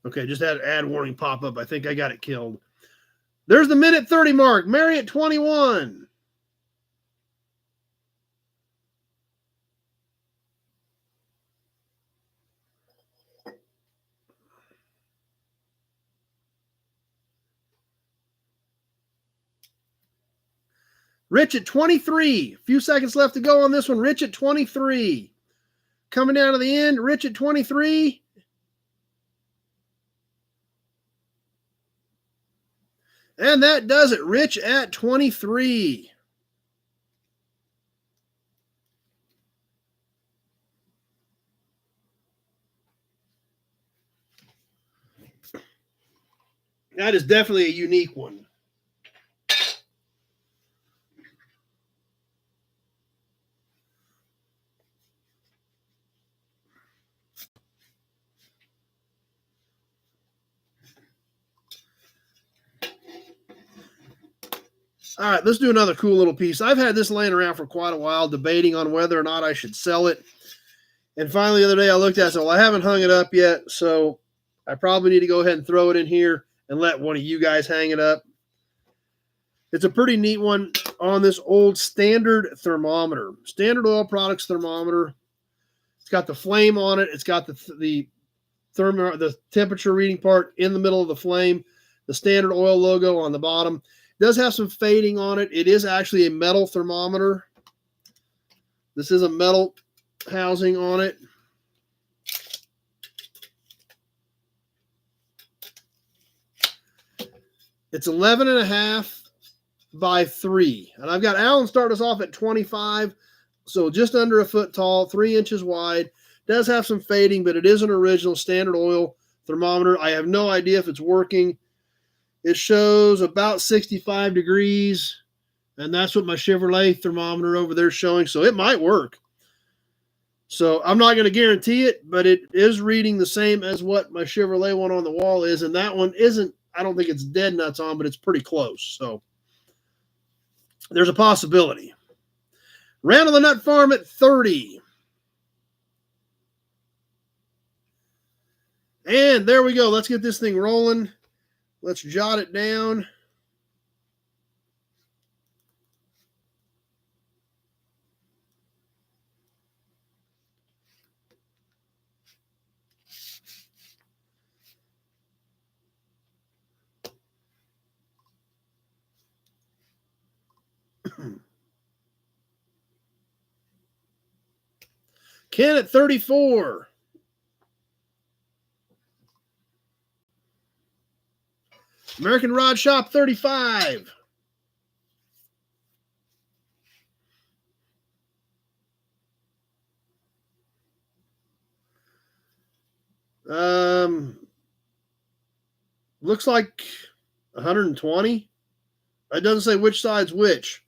Okay, just had an ad warning pop up. I think I got it killed. There's the minute 30 mark. Mary at 21. Rich at 23. A few seconds left to go on this one. Rich at 23. Coming down to the end. Rich at 23. And that does it. Rich at 23. That is definitely a unique one. All right, let's do another cool little piece. I've had this laying around for quite a while, debating on whether or not I should sell it. And finally, the other day I looked at it and said, well, I haven't hung it up yet, so I probably need to go ahead and throw it in here and let one of you guys hang it up. It's a pretty neat one on this old Standard thermometer. Standard Oil Products thermometer. It's got the flame on it. It's got the temperature reading part in the middle of the flame. The Standard Oil logo on the bottom. It does have some fading on it. It is actually a metal thermometer. This is a metal housing on it. It's 11.5 by 3. And I've got Alan start us off at 25. So just under a foot tall, 3 inches wide. Does have some fading, but it is an original Standard Oil thermometer. I have no idea if it's working. It shows about 65 degrees, and that's what my Chevrolet thermometer over there is showing, so it might work. So I'm not going to guarantee it, but it is reading the same as what my Chevrolet one on the wall is, and that one isn't, I don't think it's dead nuts on, but it's pretty close. So there's a possibility. Randall the Nut Farm at 30. And there we go. Let's get this thing rolling. Let's jot it down. Ken at 34. American Rod Shop 35. Looks like 120. It doesn't say which side's which.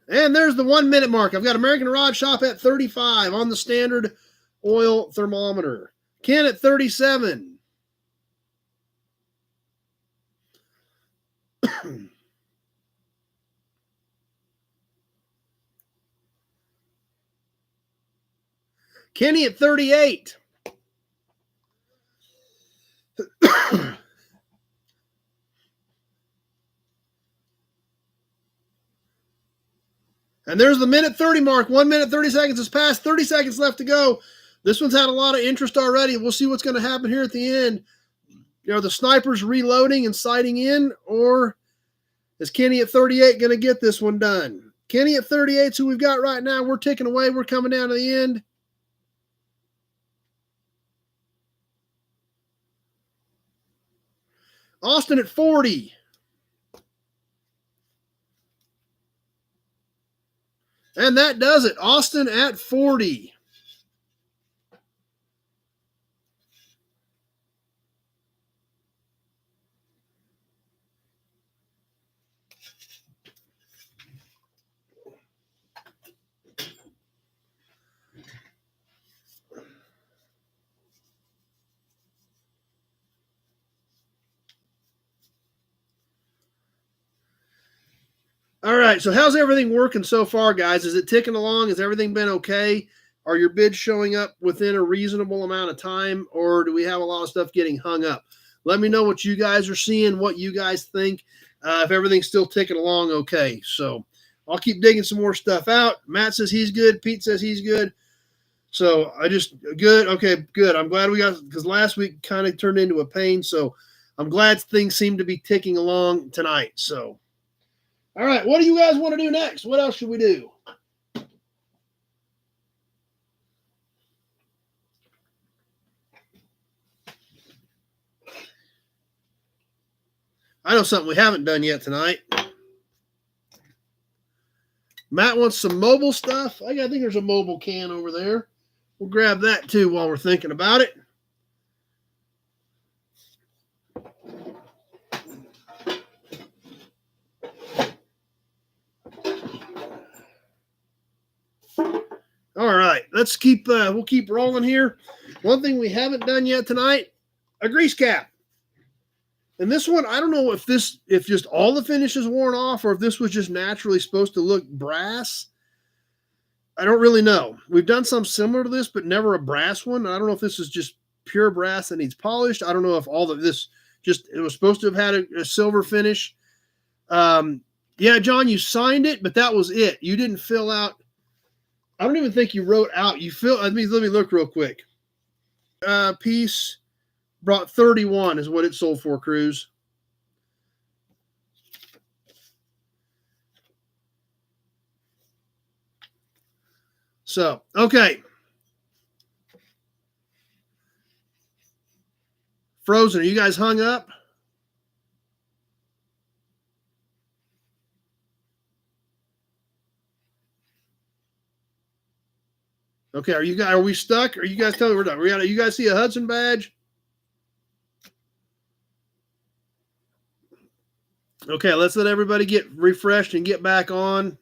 And there's the 1 minute mark. I've got American Rod Shop at 35 on the Standard Oil thermometer. Ken at 37. Kenny at 38. And there's the minute 30 mark. 1 minute, 30 seconds has passed. 30 seconds left to go. This one's had a lot of interest already. We'll see what's going to happen here at the end. Are the snipers reloading and sighting in, or is Kenny at 38 going to get this one done? Kenny at 38 is who we've got right now. We're ticking away. We're coming down to the end. Austin at 40. And that does it. Austin at 40. All right, so how's everything working so far, guys? Is it ticking along? Has everything been okay? Are your bids showing up within a reasonable amount of time, or do we have a lot of stuff getting hung up? Let me know what you guys are seeing, what you guys think, if everything's still ticking along okay. So I'll keep digging some more stuff out. Matt says he's good. Pete says he's good. So I just good. Okay, good. I'm glad we got, because last week kind of turned into a pain. So I'm glad things seem to be ticking along tonight. So, all right, what do you guys want to do next? What else should we do? I know something we haven't done yet tonight. Matt wants some mobile stuff. I think there's a mobile can over there. We'll grab that too while we're thinking about it. All right, let's keep. We'll keep rolling here. One thing we haven't done yet tonight: a grease cap. And this one, I don't know if just all the finish is worn off, or if this was just naturally supposed to look brass. I don't really know. We've done some similar to this, but never a brass one. I don't know if this is just pure brass that needs polished. I don't know if all of this it was supposed to have had a silver finish. Yeah, John, you signed it, but that was it. You didn't fill out. I don't even think you wrote out. Let me look real quick. Piece brought 31 is what it sold for, Cruz. So, okay. Frozen, are you guys hung up? Okay, are we stuck? Are you guys telling me we're done? You guys see a Hudson badge? Okay, let's let everybody get refreshed and get back on.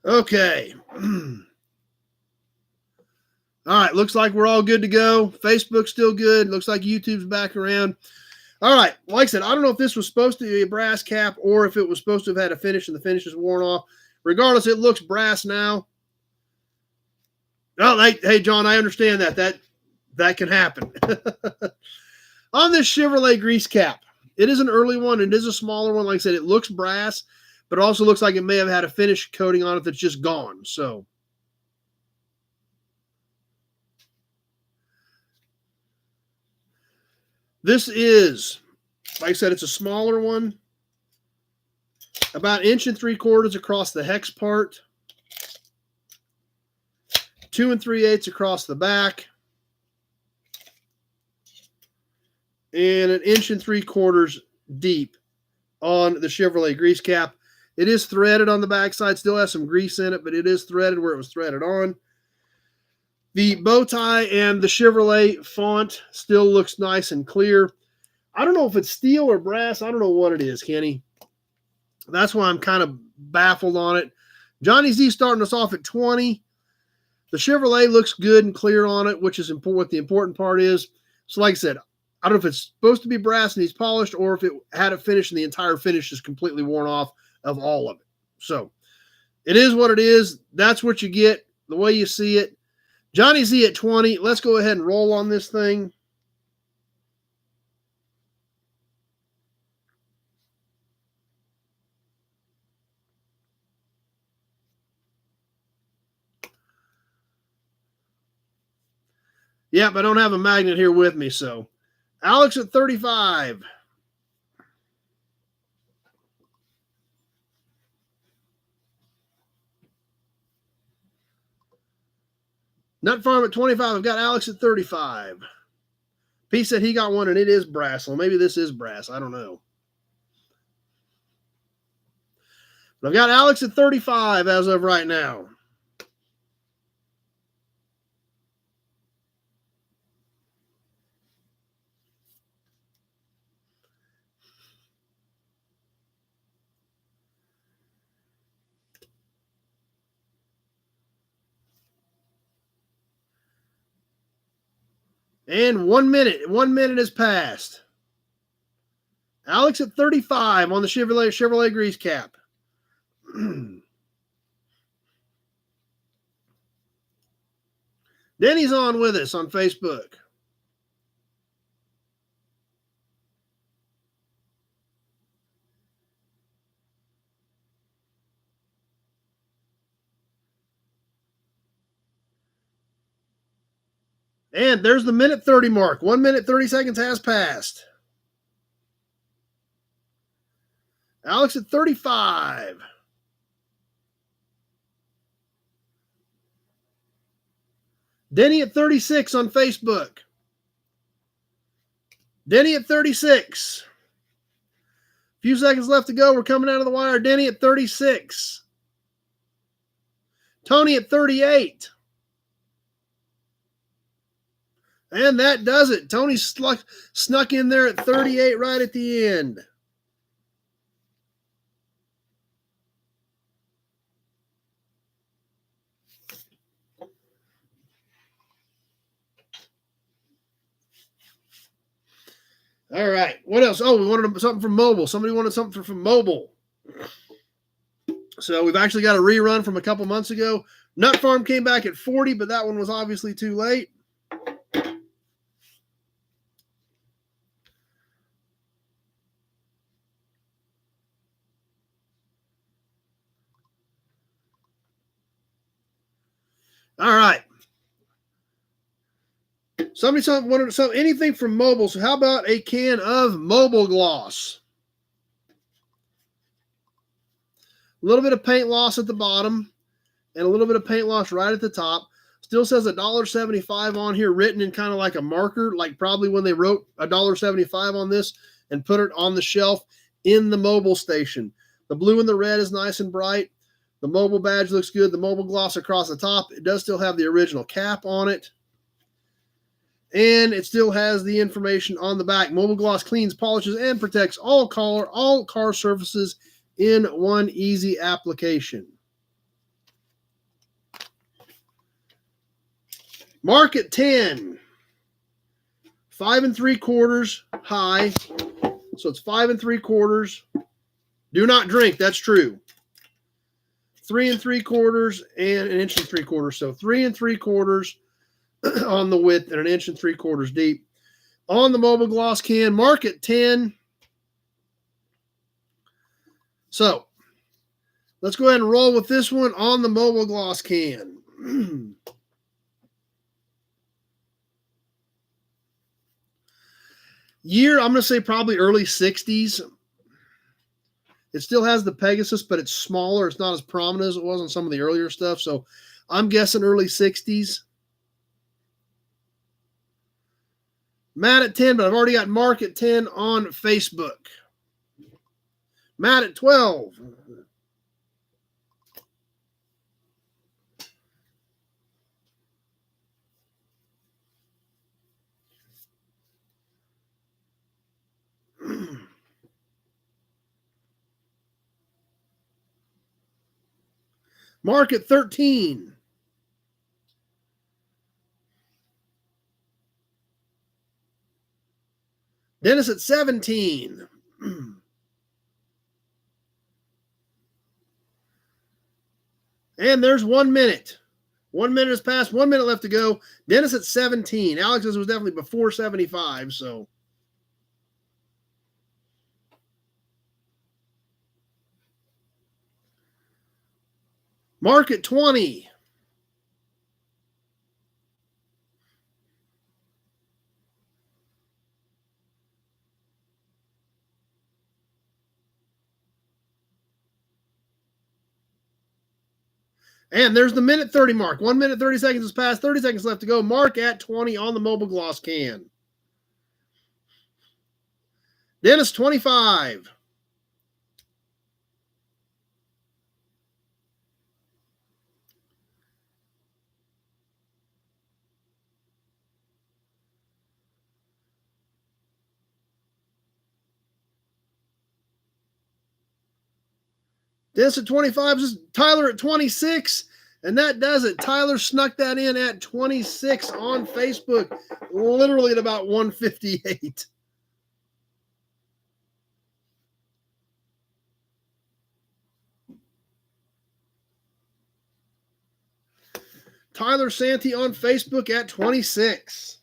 Okay. All right, looks like we're all good to go. Facebook's still good. Looks like YouTube's back around. All right, like I said, I don't know if this was supposed to be a brass cap or if it was supposed to have had a finish and the finish is worn off. Regardless, it looks brass now. Oh, hey, John, I understand that can happen. On this Chevrolet grease cap, it is an early one. It is a smaller one. Like I said, it looks brass, but it also looks like it may have had a finish coating on it that's just gone. So, this is, like I said, it's a smaller one. About 1 3/4 across the hex part. 2 3/8 across the back. And 1 3/4 deep on the Chevrolet grease cap. It is threaded on the backside. Still has some grease in it, but it is threaded where it was threaded on. The bow tie and the Chevrolet font still looks nice and clear. I don't know if it's steel or brass. I don't know what it is, Kenny. That's why I'm kind of baffled on it. Johnny Z starting us off at 20. The Chevrolet looks good and clear on it, which is important. What the important part is. So like I said, I don't know if it's supposed to be brass and he's polished or if it had a finish and the entire finish is completely worn off of all of it. So it is what it is. That's what you get, the way you see it. Johnny Z at 20. Let's go ahead and roll on this thing. Yep, I don't have a magnet here with me, so Alex at 35. Nut Farm at 25. I've got Alex at 35. P said he got one and it is brass. Well, maybe this is brass. I don't know. But I've got Alex at 35 as of right now. And 1 minute. 1 minute has passed. Alex at 35 on the Chevrolet grease cap. Denny's on with us on Facebook. And there's the minute 30 mark. 1 minute, 30 seconds has passed. Alex at 35. Denny at 36 on Facebook. Denny at 36. A few seconds left to go. We're coming out of the wire. Denny at 36. Tony at 38. And that does it. Tony snuck in there at 38 right at the end. All right. What else? Oh, we wanted something from mobile. Somebody wanted something from mobile. So we've actually got a rerun from a couple months ago. Nut Farm came back at 40, but that one was obviously too late. All right. Somebody wanted anything from mobile. So how about a can of Mobile Gloss? A little bit of paint loss at the bottom and a little bit of paint loss right at the top. Still says $1.75 on here, written in kind of like a marker, like probably when they wrote $1.75 on this and put it on the shelf in the mobile station. The blue and the red is nice and bright. The mobile badge looks good. The Mobile Gloss across the top. It does still have the original cap on it. And it still has the information on the back. Mobile Gloss cleans, polishes, and protects all car surfaces in one easy application. Mark at 10. 5 3/4 high. So it's 5 3/4. Do not drink. That's true. 3 3/4 and 1 3/4 inches. So 3 3/4 on the width and 1 3/4 inches deep. On the Mobile Gloss can, mark at 10. So let's go ahead and roll with this one on the Mobile Gloss can. Year, I'm going to say probably early 60s. It still has the Pegasus, but it's smaller. It's not as prominent as it was on some of the earlier stuff. So I'm guessing early 60s. Matt at 10, but I've already got Mark at 10 on Facebook. Matt at 12. Mark at 13. Dennis at 17. And there's 1 minute. 1 minute has passed. 1 minute left to go. Dennis at 17. Alex's was definitely before 75, so. Mark at 20. And there's the minute 30 mark. 1 minute, 30 seconds has passed. 30 seconds left to go. Mark at 20 on the Mobile Gloss can. Dennis, 25. Dennis at 25. This is Tyler at 26. And that does it. Tyler snuck that in at 26 on Facebook, literally at about 1:58. Tyler Santee on Facebook at 26.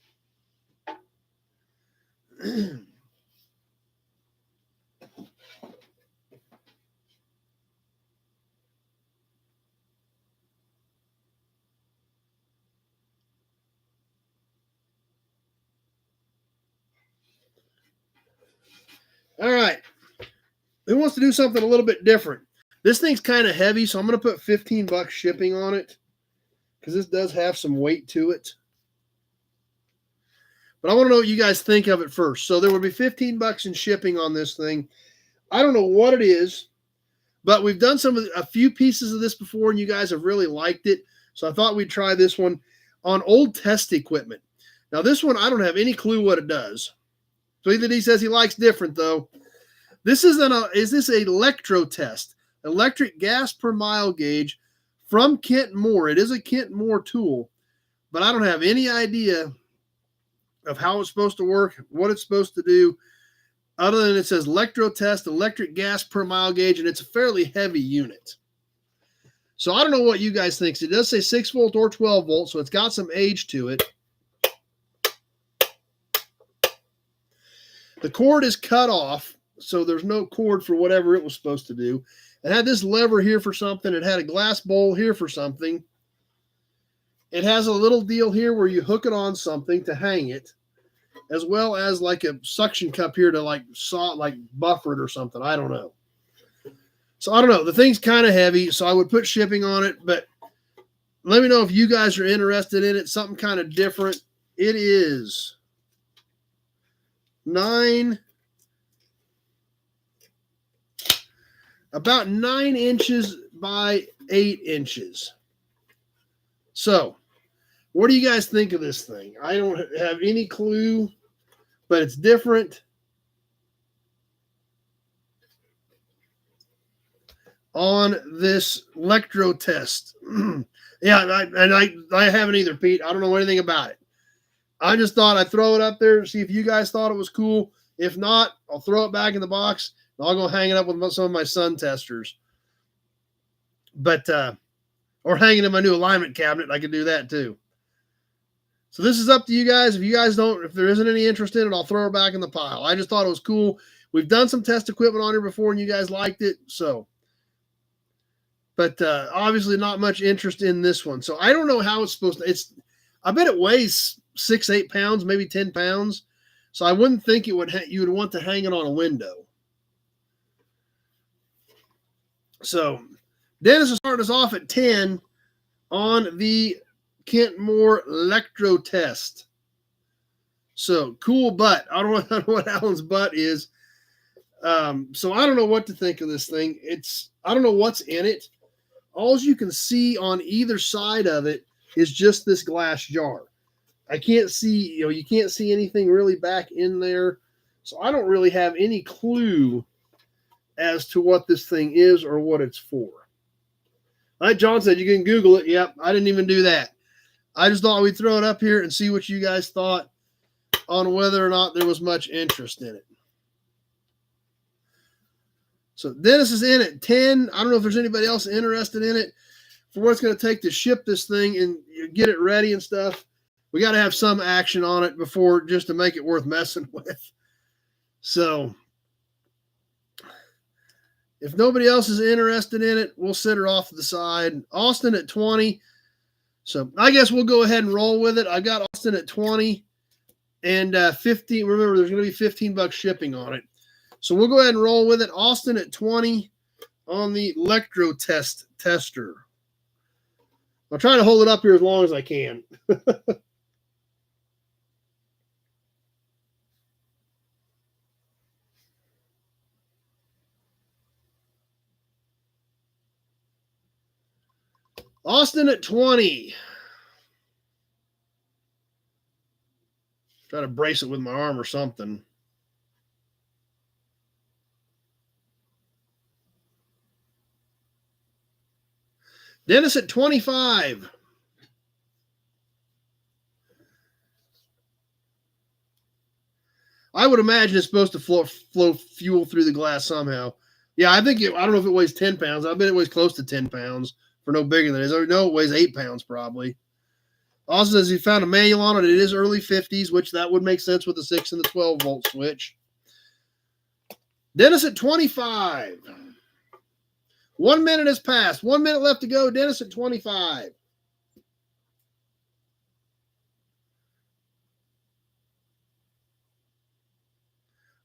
All right. Who wants to do something a little bit different? This thing's kind of heavy, so I'm going to put $15 shipping on it because this does have some weight to it. But I want to know what you guys think of it first. So there would be $15 in shipping on this thing. I don't know what it is, but we've done a few pieces of this before, and you guys have really liked it. So I thought we'd try this one on old test equipment. Now this one, I don't have any clue what it does. So either he says he likes different though. This is an electro test, electric gas per mile gauge from Kent Moore. It is a Kent Moore tool, but I don't have any idea of how it's supposed to work, what it's supposed to do, other than it says electro test, electric gas per mile gauge, and it's a fairly heavy unit. So I don't know what you guys think. It does say 6 volt or 12 volt, so it's got some age to it. The cord is cut off, so there's no cord for whatever it was supposed to do. It had this lever here for something. It had a glass bowl here for something. It has a little deal here where you hook it on something to hang it, as well as like a suction cup here to like buffer it or something. I don't know. So I don't know. The thing's kind of heavy, so I would put shipping on it, but let me know if you guys are interested in it. Something kind of different. It is about 9 inches by 8 inches. So, what do you guys think of this thing? I don't have any clue, but it's different. On this electro test. Yeah, I haven't either, Pete. I don't know anything about it. I just thought I'd throw it up there and see if you guys thought it was cool. If not, I'll throw it back in the box. And I'll go hang it up with some of my sun testers. But, or hang it in my new alignment cabinet. I could do that too. So this is up to you guys. If there isn't any interest in it, I'll throw it back in the pile. I just thought it was cool. We've done some test equipment on here before and you guys liked it. So, but obviously not much interest in this one. So I don't know how it's supposed to, I bet it weighs 6-8 pounds, maybe 10 pounds. So I wouldn't think you would want to hang it on a window. So Dennis is starting us off at 10 on the Kent Moore electro test. So cool butt. I don't know what Alan's butt is. So I don't know what to think of this thing. I don't know what's in it. All you can see on either side of it is just this glass jar. I can't see, you can't see anything really back in there. So I don't really have any clue as to what this thing is or what it's for. Like John said, you can Google it. Yep, I didn't even do that. I just thought we'd throw it up here and see what you guys thought on whether or not there was much interest in it. So Dennis is in at 10. I don't know if there's anybody else interested in it. For what it's going to take to ship this thing and get it ready and stuff, we got to have some action on it before, just to make it worth messing with. So if nobody else is interested in it, we'll sit her off to the side. Austin at 20. So I guess we'll go ahead and roll with it. I got Austin at 20 and 15. Remember, there's going to be $15 shipping on it. So we'll go ahead and roll with it. Austin at 20 on the electro tester. I'll try to hold it up here as long as I can. Austin at 20. Try to brace it with my arm or something. Dennis at 25. I would imagine it's supposed to flow fuel through the glass somehow. Yeah, I don't know if it weighs 10 pounds. I bet it weighs close to 10 pounds for no bigger than it is. I know it weighs 8 pounds probably. Also says he found a manual on it. It is early 50s, which that would make sense with the 6 and the 12 volt switch. Dennis at 25. 1 minute has passed. 1 minute left to go. Dennis at 25.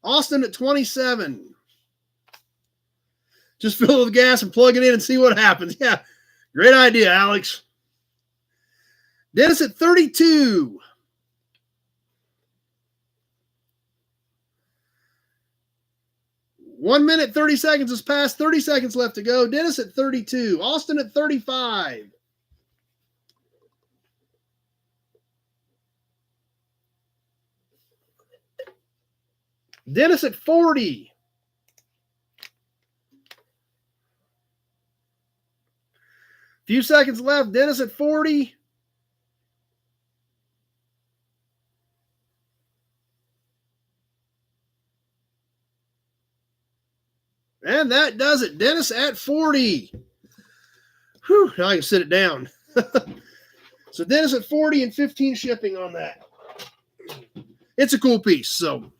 Austin at 27. Just fill the gas and plug it in and see what happens. Yeah, great idea, Alex. Dennis at 32. One minute, 30 seconds has passed. 30 seconds left to go. Dennis at 32. Austin at 35. Dennis at 40. Few seconds left. Dennis at 40. And that does it. Dennis at 40. Whew, now I can sit it down. So Dennis at 40 and 15 shipping on that. It's a cool piece. So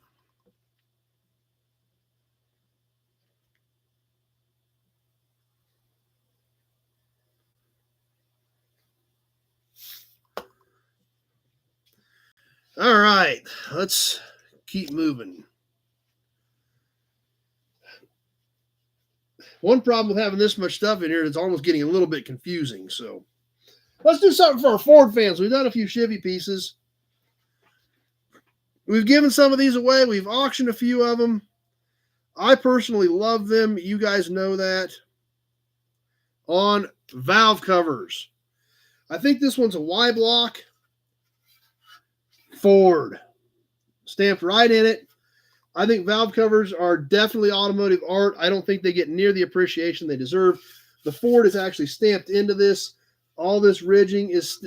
all right, let's keep moving. One problem with having this much stuff in here is it's almost getting a little bit confusing. So let's do something for our Ford fans. We've done a few Chevy pieces. We've given some of these away. We've auctioned a few of them. I personally love them. You guys know that. On valve covers. I think this one's a Y block. Ford. Stamped right in it. I think valve covers are definitely automotive art. I don't think they get near the appreciation they deserve. The Ford is actually stamped into this. All this ribbing is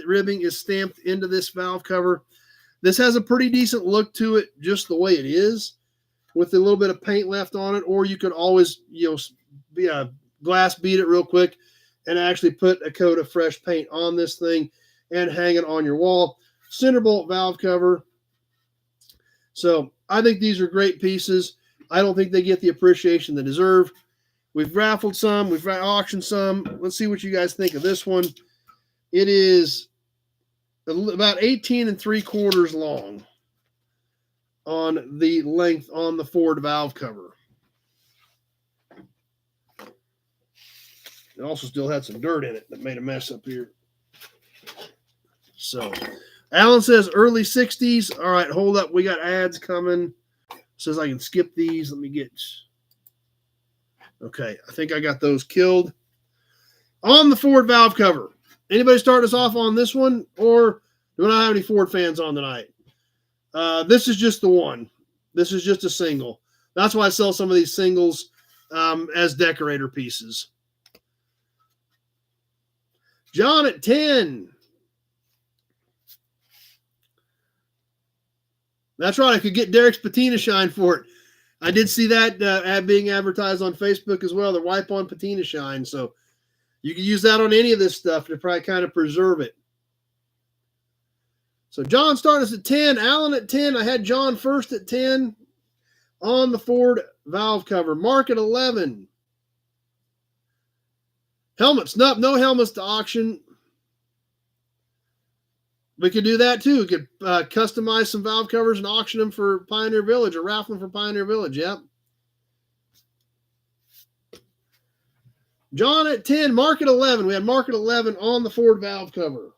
stamped into this valve cover. This has a pretty decent look to it just the way it is, with a little bit of paint left on it, or you could always, glass bead it real quick and actually put a coat of fresh paint on this thing and hang it on your wall. Cinderbolt valve cover. So I think these are great pieces. I don't think they get the appreciation they deserve. We've raffled some. We've auctioned some. Let's see what you guys think of this one. It is about 18 3/4 long on the length on the Ford valve cover. It also still had some dirt in it that made a mess up here. So Alan says early 60s. All right, hold up. We got ads coming. Says I can skip these. Let me get. Okay, I think I got those killed. On the Ford valve cover. Anybody start us off on this one? Or do we not have any Ford fans on tonight? This is just the one. This is just a single. That's why I sell some of these singles as decorator pieces. John at 10. That's right. I could get Derek's patina shine for it. I did see that ad being advertised on Facebook as well. The wipe on patina shine. So you can use that on any of this stuff to probably kind of preserve it. So John started us at 10. Alan at 10. I had John first at 10 on the Ford valve cover. Mark at 11. Helmets. Nope, no helmets to auction. We could do that too. We could customize some valve covers and auction them for Pioneer Village or raffle them for Pioneer Village. Yep. John at 10, Mark at 11. We had Mark at 11 on the Ford valve cover.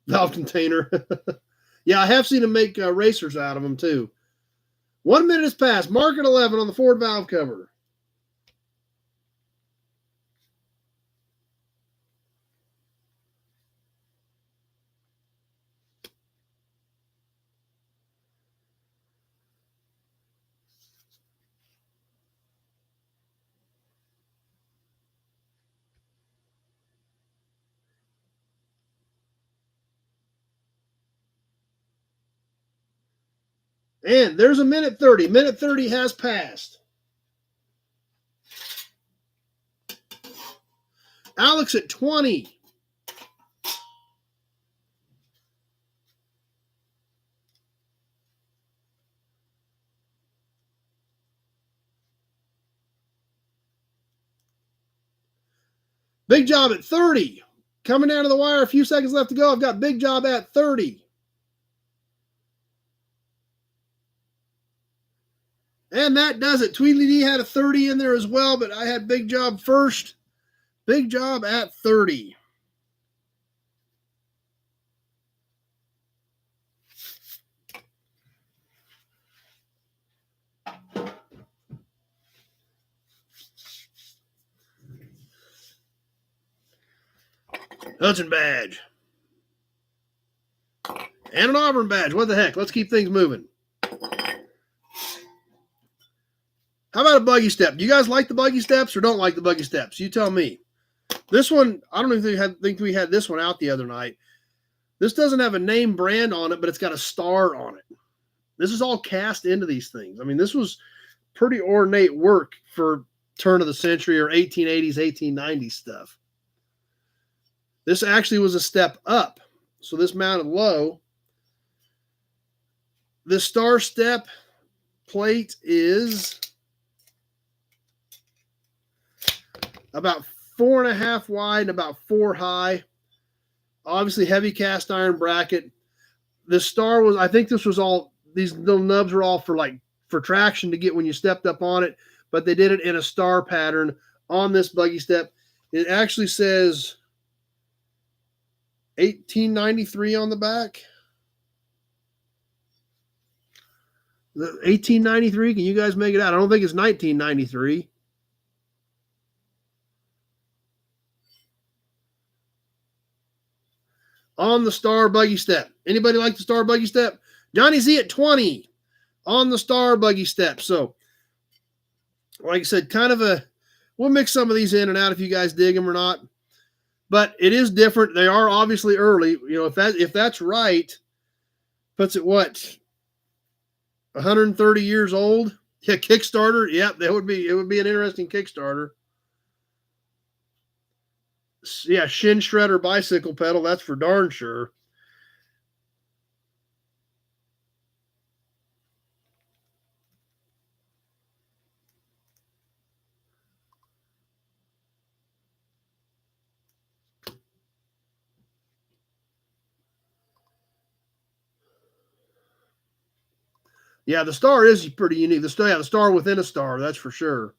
Valve container. Yeah, I have seen them make racers out of them too. 1 minute has passed. Mark at 11 on the Ford valve cover. And there's a minute 30. Minute 30 has passed. Alex at 20. Big Job at 30. Coming down to the wire, a few seconds left to go. I've got Big Job at 30. And that does it. Tweedly D had a 30 in there as well, but I had Big Job first. Big Job at 30. Hudson badge. And an Auburn badge. What the heck? Let's keep things moving. How about a buggy step? Do you guys like the buggy steps or don't like the buggy steps? You tell me. This one, I don't even think we had this one out the other night. This doesn't have a name brand on it, but it's got a star on it. This is all cast into these things. I mean, this was pretty ornate work for turn of the century or 1880s, 1890s stuff. This actually was a step up. So this mounted low. This star step plate is about 4.5 wide and about 4 high. Obviously heavy cast iron bracket. The star was, I think this was all, these little nubs were all for traction to get when you stepped up on it, but they did it in a star pattern on this buggy step. It actually says 1893 on the back. The 1893, can you guys make it out? I don't think it's 1993. On the star buggy step. Anybody like the star buggy step? Johnny Z at 20 on the star buggy step. So, like I said, kind of we'll mix some of these in and out if you guys dig them or not. But it is different. They are obviously early. You know, if that's right, puts it what? 130 years old? Yeah, Kickstarter. Yep, it would be an interesting Kickstarter. Yeah, Shin Shredder bicycle pedal, that's for darn sure. Yeah, the star is pretty unique. The star within a star, that's for sure.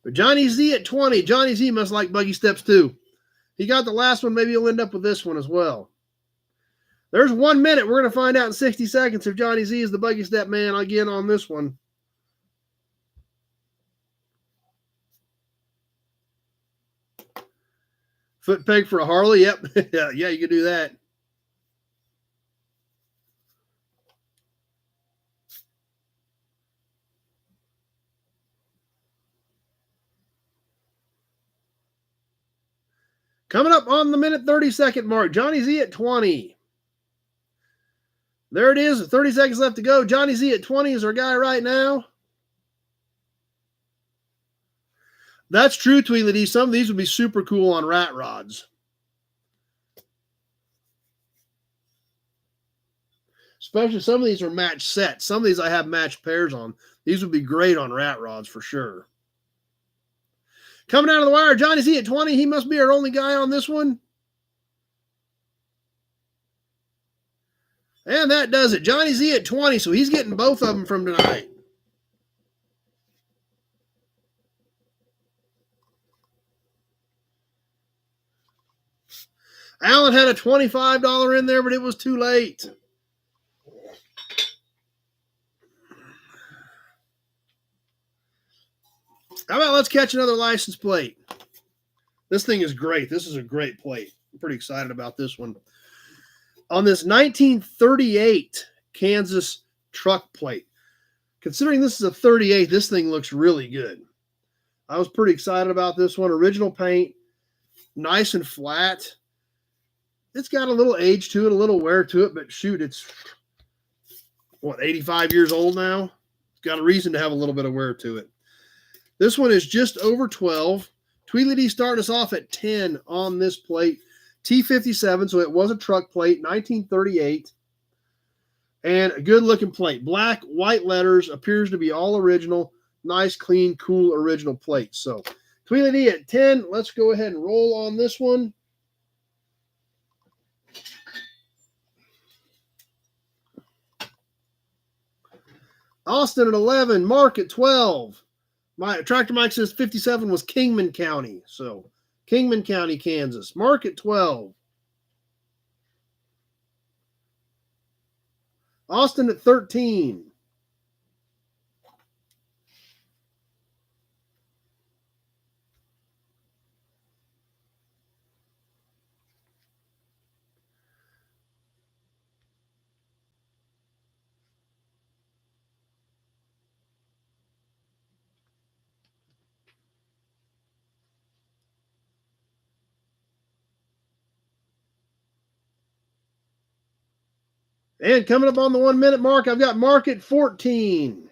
But Johnny Z at 20. Johnny Z must like buggy steps too. He got the last one. Maybe he'll end up with this one as well. There's 1 minute. We're going to find out in 60 seconds if Johnny Z is the buggy step man again on this one. Foot peg for a Harley. Yep. Yeah, you can do that. Coming up on the minute 30-second mark, Johnny Z at 20. There it is, 30 seconds left to go. Johnny Z at 20 is our guy right now. That's true, Tweedly D. Some of these would be super cool on rat rods. Especially some of these are match sets. Some of these I have matched pairs on. These would be great on rat rods for sure. Coming out of the wire, Johnny Z at 20. He must be our only guy on this one. And that does it. Johnny Z at 20, so he's getting both of them from tonight. Alan had a $25 in there, but it was too late. How about let's catch another license plate? This thing is great. This is a great plate. I'm pretty excited about this one. On this 1938 Kansas truck plate. Considering this is a 38, this thing looks really good. I was pretty excited about this one. Original paint, nice and flat. It's got a little age to it, a little wear to it, but shoot, it's what, 85 years old now? It's got a reason to have a little bit of wear to it. This one is just over 12. Tweedledee started us off at 10 on this plate. T57, so it was a truck plate, 1938. And a good looking plate. Black, white letters, appears to be all original. Nice, clean, cool, original plate. So Tweedledee at 10. Let's go ahead and roll on this one. Austin at 11, Mark at 12. My Tractor Mike says 57 was Kingman County. So Kingman County, Kansas. Mark at 12. Austin at 13. And coming up on the 1 minute mark, I've got Mark at 14.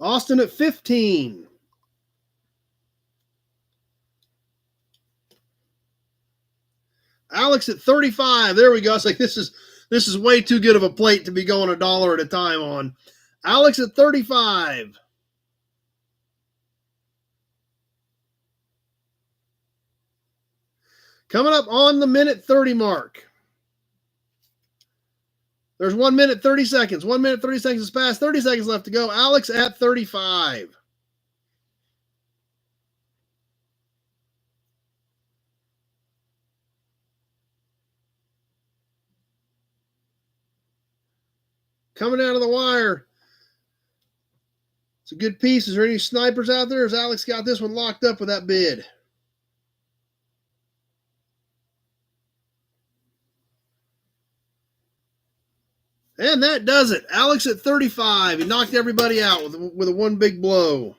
Austin at 15. Alex at 35. There we go. It's like this is way too good of a plate to be going $1 at a time on. Alex at 35. Coming up on the minute 30 mark. There's 1 minute 30 seconds. 1 minute 30 seconds has passed. 30 seconds left to go. Alex at 35. Coming out of the wire. It's a good piece. Is there any snipers out there? Has Alex got this one locked up with that bid? And that does it. Alex at 35. He knocked everybody out with a one big blow.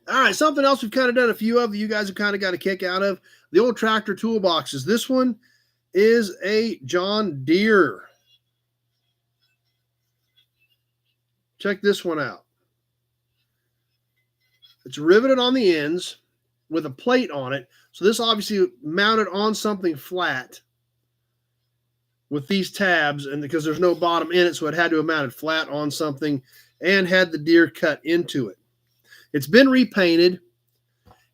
All right, something else we've kind of done a few of that you guys have kind of got a kick out of. The old tractor toolboxes. This one is a John Deere. Check this one out. It's riveted on the ends with a plate on it. So this obviously mounted on something flat with these tabs, and because there's no bottom in it, so it had to have mounted flat on something and had the Deere cut into it. It's been repainted.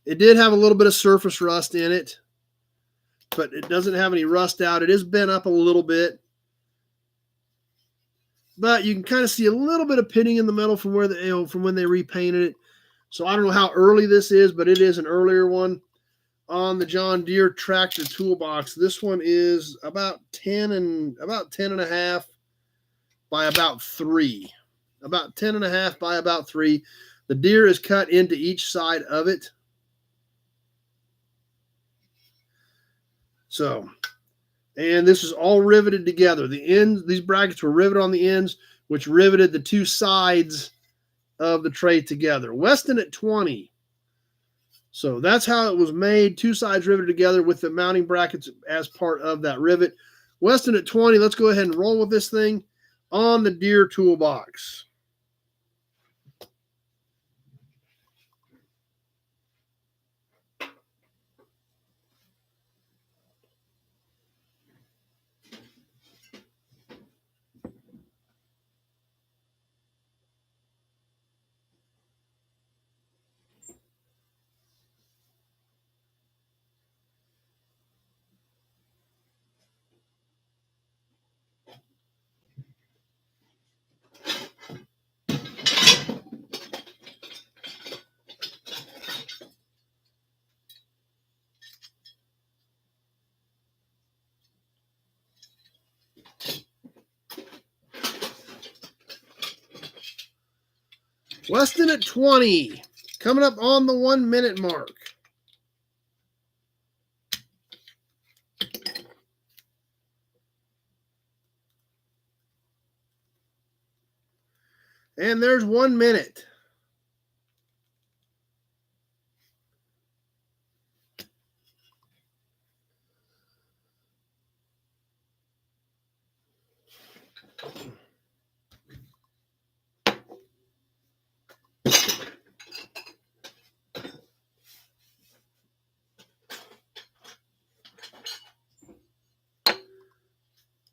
It did have a little bit of surface rust in it, but it doesn't have any rust out. It is bent up a little bit, but you can kind of see a little bit of pitting in the metal from where from when they repainted it. So I don't know how early this is, but it is an earlier one on the John Deere tractor toolbox. This one is about 10 and a half by about 3. About 10 and a half by about 3. The Deere is cut into each side of it. So, and this is all riveted together. The ends, these brackets were riveted on the ends, which riveted the two sides of the tray together. Weston at 20. So that's how it was made. Two sides riveted together with the mounting brackets as part of that rivet. Weston at 20. Let's go ahead and roll with this thing on the Deere toolbox. Weston at 20. Coming up on the 1 minute mark. And there's 1 minute.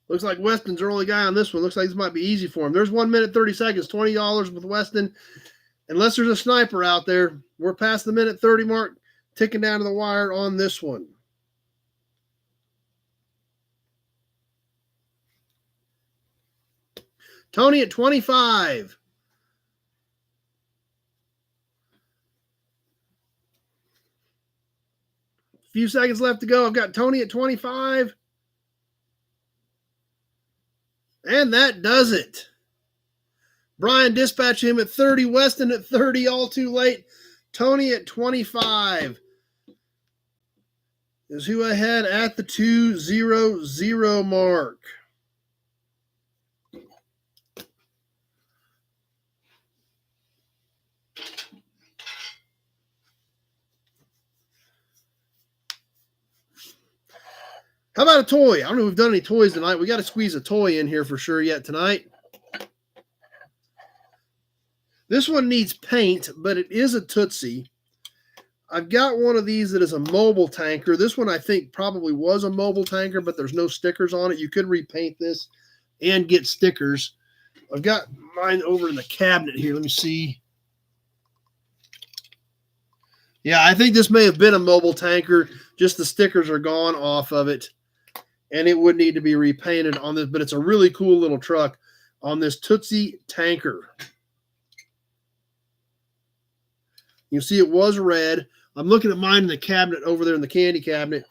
Looks like Weston's early guy on this one. Looks like this might be easy for him. There's 1 minute, 30 seconds, $20 with Weston. Unless there's a sniper out there, we're past the minute 30 mark, ticking down to the wire on this one. Tony at 25. A few seconds left to go. I've got Tony at 25. And that does it. Brian dispatched him at 30. Weston at 30. All too late. Tony at 25 is who I had at the 200 mark. How about a toy? I don't know if we've done any toys tonight. We got to squeeze a toy in here for sure yet tonight. This one needs paint, but it is a Tootsie. I've got one of these that is a mobile tanker. This one I think probably was a mobile tanker, but there's no stickers on it. You could repaint this and get stickers. I've got mine over in the cabinet here. Let me see. Yeah, I think this may have been a mobile tanker. Just the stickers are gone off of it. And it would need to be repainted on this, but it's a really cool little truck on this Tootsie tanker. You see it was red. I'm looking at mine in the cabinet over there in the candy cabinet,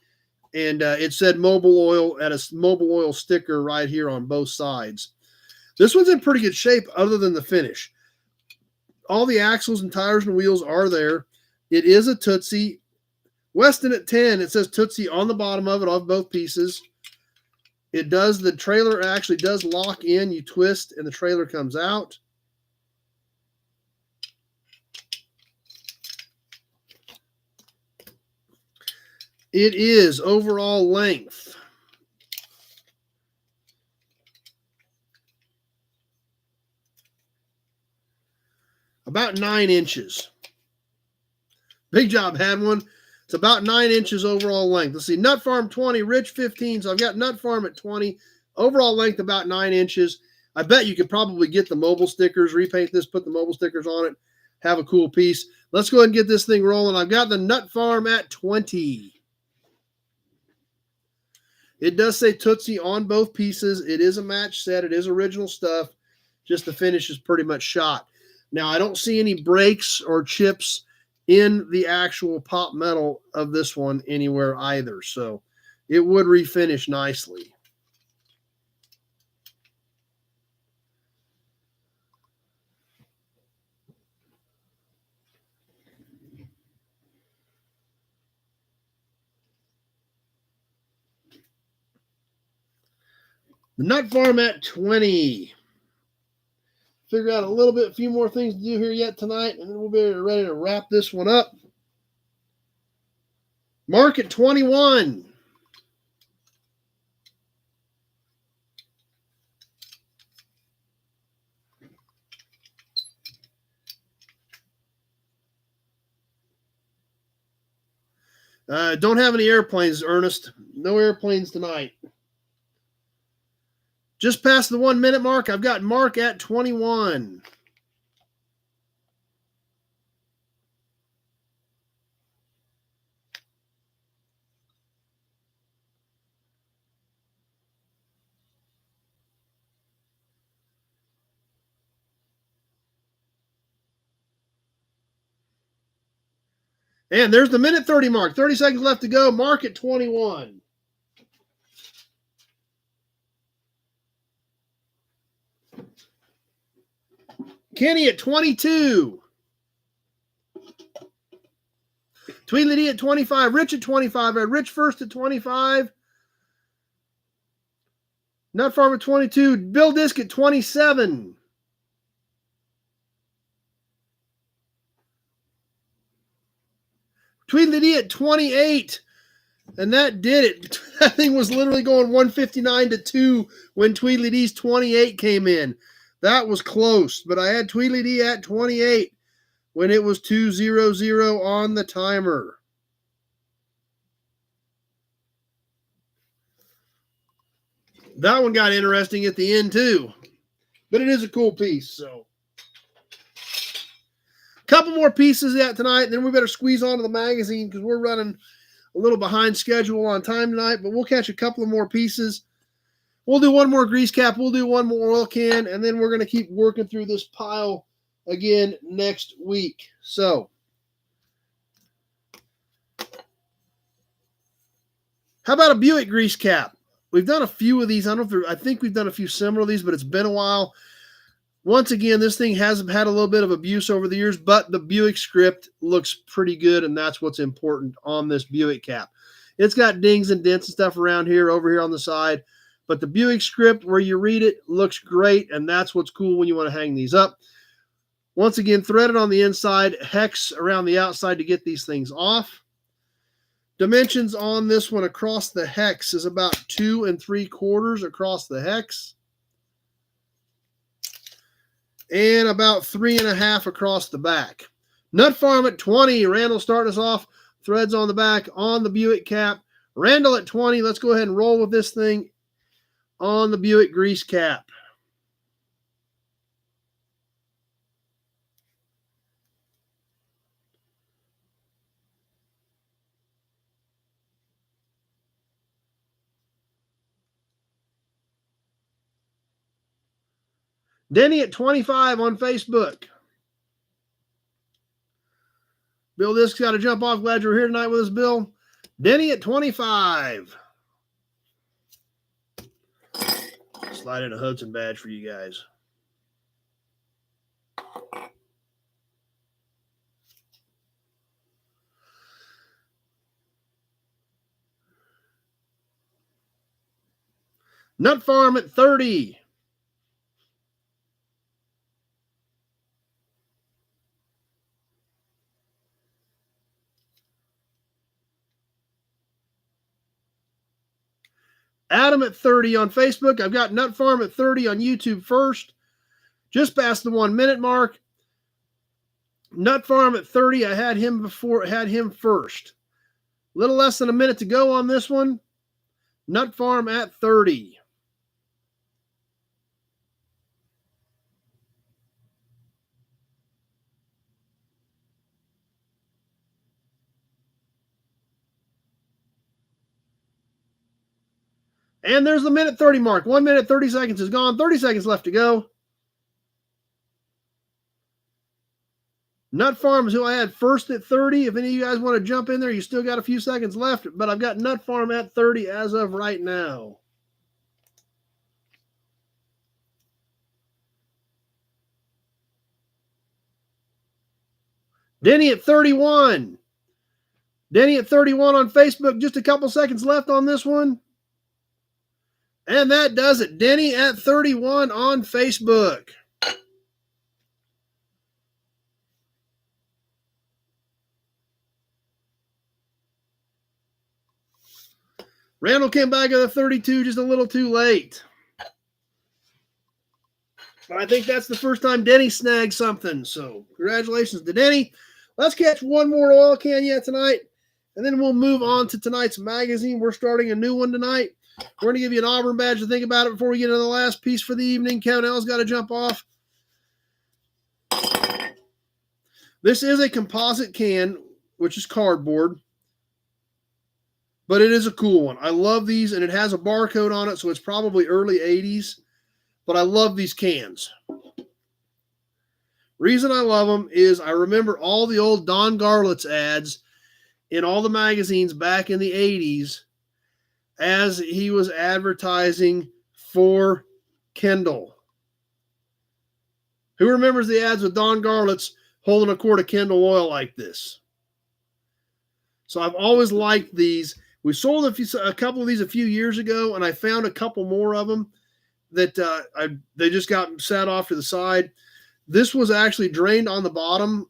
and it said mobile oil at a mobile oil sticker right here on both sides. This one's in pretty good shape other than the finish. All the axles and tires and wheels are there. It is a Tootsie. Weston at 10. It says Tootsie on the bottom of it, of both pieces. It does, the trailer actually does lock in. You twist and the trailer comes out. It is overall length about 9 inches. Big job, had one. It's about 9 inches overall length. Let's see, Nut Farm 20, Rich 15. So I've got Nut Farm at 20. Overall length about 9 inches. I bet you could probably get the mobile stickers, repaint this, put the mobile stickers on it, have a cool piece. Let's go ahead and get this thing rolling. I've got the Nut Farm at 20. It does say Tootsie on both pieces. It is a match set. It is original stuff. Just the finish is pretty much shot. Now, I don't see any breaks or chips in the actual pop metal of this one anywhere either. So it would refinish nicely. The Nut Farm at 20. Figure out a few more things to do here yet tonight, and then we'll be ready to wrap this one up. Mark at 21. Don't have any airplanes, Ernest. No airplanes tonight. Just past the 1 minute mark, I've got Mark at 21. And there's the minute 30 mark. 30 seconds left to go. Mark at 21. Kenny at 22. Tweedledee D at 25. Rich at 25. Rich first at 25. Nut Farm at 22. Bill Disc at 27. Tweedledee at 28. And that did it. That thing was literally going 159 to 2 when Tweedledee's 28 came in. That was close, but I had Tweedledee at 28 when it was 2-0-0 on the timer. That one got interesting at the end too, but it is a cool piece. So, a couple more pieces yet tonight, then we better squeeze onto the magazine because we're running a little behind schedule on time tonight, but we'll catch a couple of more pieces. We'll do one more grease cap, we'll do one more oil can, and then we're going to keep working through this pile again next week. So, how about a Buick grease cap? We've done a few of these. I think we've done a few similar of these, but it's been a while. Once again, this thing has had a little bit of abuse over the years, but the Buick script looks pretty good, and that's what's important on this Buick cap. It's got dings and dents and stuff around here, over here on the side, but the Buick script, where you read it, looks great, and that's what's cool when you want to hang these up. Once again, threaded on the inside, hex around the outside to get these things off. Dimensions on this one across the hex is about 2 3/4 across the hex. And about 3.5 across the back. Nut Farm at 20. Randall starting us off. Threads on the back on the Buick cap. Randall at 20. Let's go ahead and roll with this thing on the Buick grease cap. Denny at 25 on Facebook. Bill Disc's got to jump off. Glad you're here tonight with us, Bill. Denny at 25. Slide in a Hudson badge for you guys. Nut Farm at 30. Adam at 30 on Facebook. I've got Nut Farm at 30 on YouTube first. Just past the 1 minute mark. Nut Farm at 30. I had him first. A little less than a minute to go on this one. Nut Farm at 30. And there's the minute 30 mark. 1 minute, 30 seconds is gone. 30 seconds left to go. Nut Farm is who I had first at 30. If any of you guys want to jump in there, you still got a few seconds left, but I've got Nut Farm at 30 as of right now. Denny at 31. Denny at 31 on Facebook. Just a couple seconds left on this one. And that does it. Denny at 31 on Facebook. Randall came back at a 32 just a little too late. But I think that's the first time Denny snagged something. So congratulations to Denny. Let's catch one more oil can yet tonight. And then we'll move on to tonight's magazine. We're starting a new one tonight. We're going to give you an Auburn badge to think about it before we get into the last piece for the evening. Kevin L's got to jump off. This is a composite can, which is cardboard. But it is a cool one. I love these, and it has a barcode on it, so it's probably early 80s. But I love these cans. Reason I love them is I remember all the old Don Garlits ads in all the magazines back in the 80s as he was advertising for Kendall. Who remembers the ads with Don Garlits holding a quart of Kendall oil like this? So I've always liked these. We sold a couple of these a few years ago, and I found a couple more of them that they just got sat off to the side. This was actually drained on the bottom,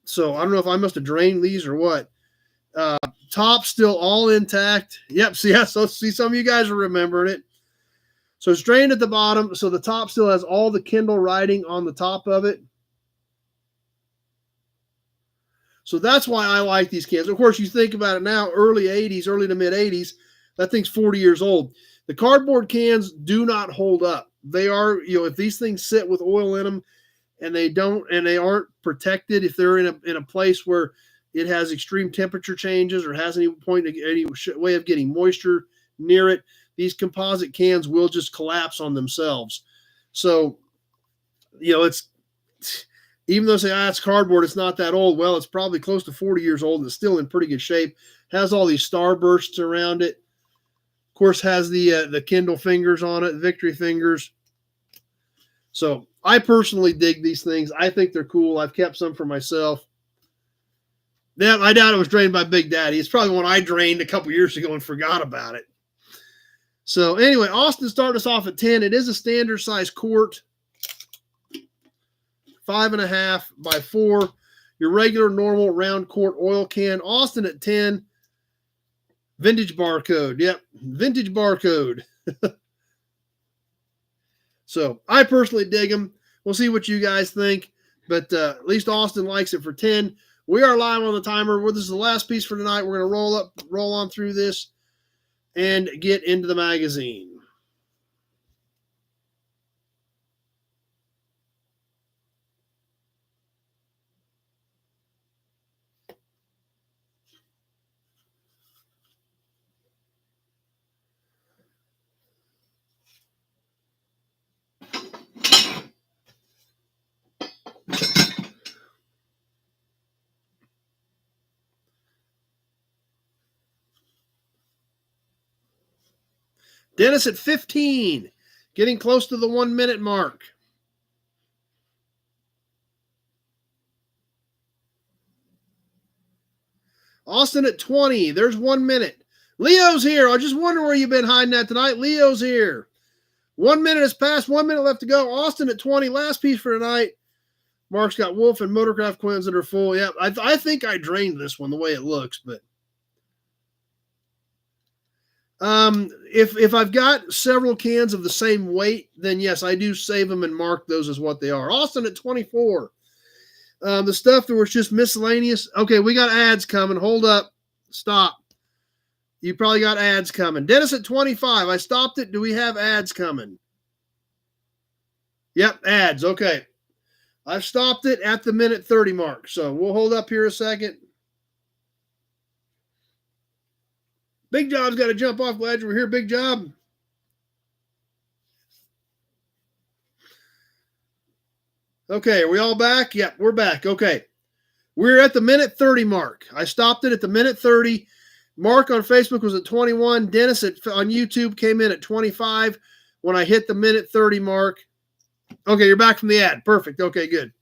so I don't know if I must have drained these or what. Top still all intact. Yep, so see some of you guys are remembering it. So it's drained at the bottom, so the top still has all the Kendall writing on the top of it. So that's why I like these cans. Of course, you think about it now, early 80s, early to mid 80s, that thing's 40 years old. The cardboard cans do not hold up. They are, if these things sit with oil in them and they aren't protected, if they're in a place where it has extreme temperature changes or has any way of getting moisture near it, these composite cans will just collapse on themselves. So, it's, even though they say, it's cardboard, it's not that old. Well, it's probably close to 40 years old and it's still in pretty good shape. Has all these starbursts around it. Of course, has the Kendall fingers on it, victory fingers. So I personally dig these things. I think they're cool. I've kept some for myself. Yeah, I doubt it was drained by Big Daddy. It's probably one I drained a couple years ago and forgot about it. So anyway, Austin started us off at 10. It is a standard size quart. 5.5 by 4, your regular normal round quart oil can. Austin at 10, vintage barcode. Yep, vintage barcode. So I personally dig them. We'll see what you guys think, but at least Austin likes it for 10. We are live on the timer. This is the last piece for tonight. We're going to roll on through this and get into the magazine. Dennis at 15, getting close to the 1 minute mark. Austin at 20, there's 1 minute. Leo's here. I just wonder where you've been hiding at tonight. Leo's here. 1 minute has passed, 1 minute left to go. Austin at 20, last piece for tonight. Mark's got Wolf and Motorcraft Quins that are full. Yeah, I think I drained this one the way it looks, but if I've got several cans of the same weight, then yes, I do save them and mark those as what they are. Austin at 24. The stuff that was just miscellaneous. Okay, we got ads coming. Hold up. Stop. You probably got ads coming. Dennis at 25. I stopped it. Do we have ads coming? Yep, ads. Okay. I've stopped it at the minute 30 mark. So we'll hold up here a second. Big Job's got to jump off. Glad you were here, Big Job. Okay, are we all back? Yep, we're back. Okay. We're at the minute 30 mark. I stopped it at the minute 30. Mark on Facebook was at 21. Dennis on YouTube came in at 25 when I hit the minute 30 mark. Okay, you're back from the ad. Perfect. Okay, good.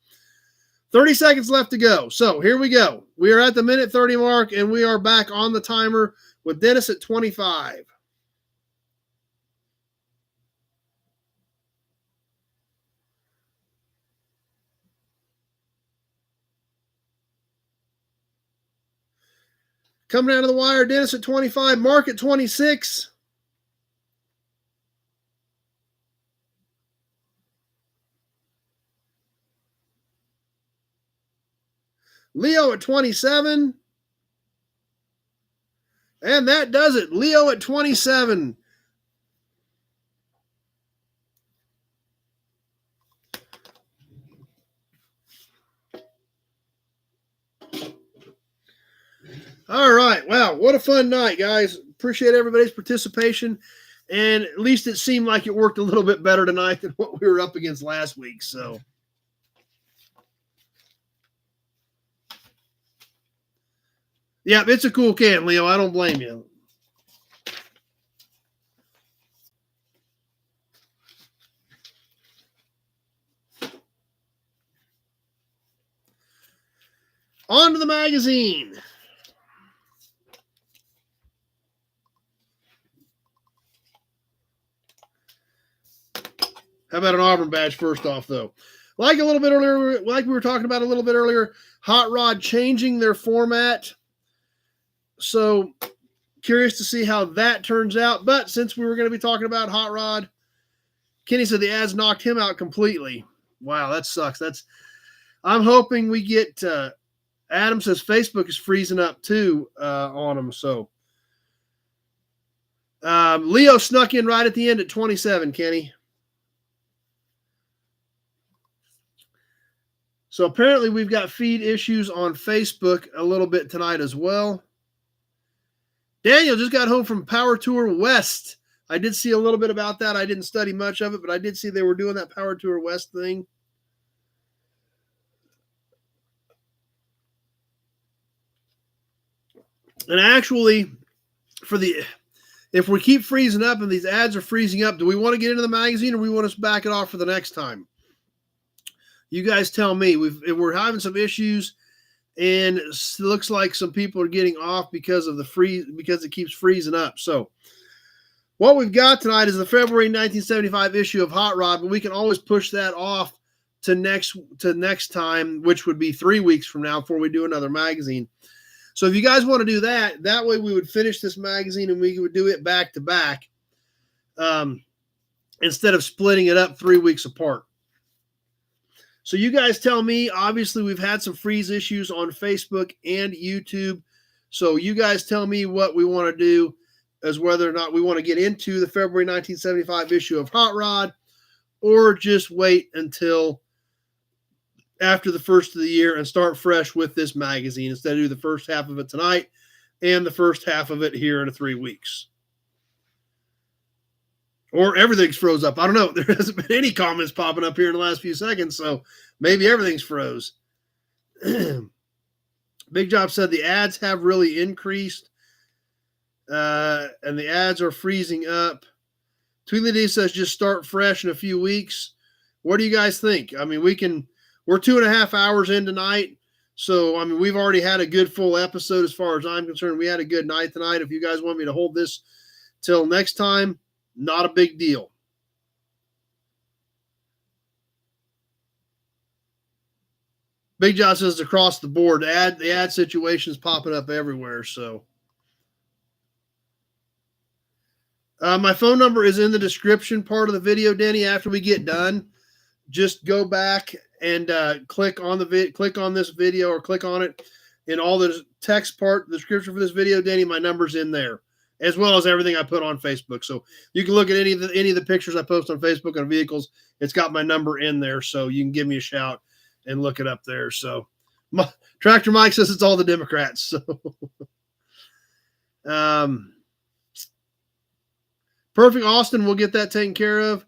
30 seconds left to go. So here we go. We are at the minute 30 mark, and we are back on the timer with Dennis at 25. Coming down to the wire, Dennis at 25, Mark at 26. Leo at 27. And that does it. Leo at 27. All right. Wow. What a fun night, guys. Appreciate everybody's participation. And at least it seemed like it worked a little bit better tonight than what we were up against last week. So, yeah, it's a cool can, Leo. I don't blame you. On to the magazine. How about an Auburn badge first off, though? Like a little bit earlier, like we were talking about a little bit earlier, Hot Rod changing their format. So curious to see how that turns out. But since we were going to be talking about Hot Rod, Kenny said the ads knocked him out completely. Wow, that sucks. I'm hoping we get Adam says Facebook is freezing up too on them. So Leo snuck in right at the end at 27, Kenny. So apparently we've got feed issues on Facebook a little bit tonight as well. Daniel just got home from Power Tour West. I did see a little bit about that. I didn't study much of it, but I did see they were doing that Power Tour West thing. And actually, if we keep freezing up and these ads are freezing up, do we want to get into the magazine or we want to back it off for the next time? You guys tell me. We're having some issues, and it looks like some people are getting off because it keeps freezing up. So what we've got tonight is the February 1975 issue of Hot Rod, but we can always push that off to next time, which would be 3 weeks from now before we do another magazine. So if you guys want to do that, that way we would finish this magazine and we would do it back to back instead of splitting it up 3 weeks apart. So you guys tell me. Obviously, we've had some freeze issues on Facebook and YouTube. So you guys tell me what we want to do as whether or not we want to get into the February 1975 issue of Hot Rod or just wait until after the first of the year and start fresh with this magazine instead of do the first half of it tonight and the first half of it here in 3 weeks. Or everything's froze up. I don't know. There hasn't been any comments popping up here in the last few seconds, so maybe everything's froze. Big Job said the ads have really increased, and the ads are freezing up. Tweedledee says just start fresh in a few weeks. What do you guys think? I mean, we're 2.5 hours in tonight, so I mean, we've already had a good full episode as far as I'm concerned. We had a good night tonight. If you guys want me to hold this till next time, not a big deal. Big John says across the board. The ad situation is popping up everywhere. So my phone number is in the description part of the video, Denny. After we get done, just go back and click on this video or click on it in all the text part, the description for this video, Denny. My number's in there, as well as everything I put on Facebook. So you can look at any of the pictures I post on Facebook on vehicles. It's got my number in there, so you can give me a shout and look it up there. So Tractor Mike says it's all the Democrats. So Perfect Austin, we'll get that taken care of.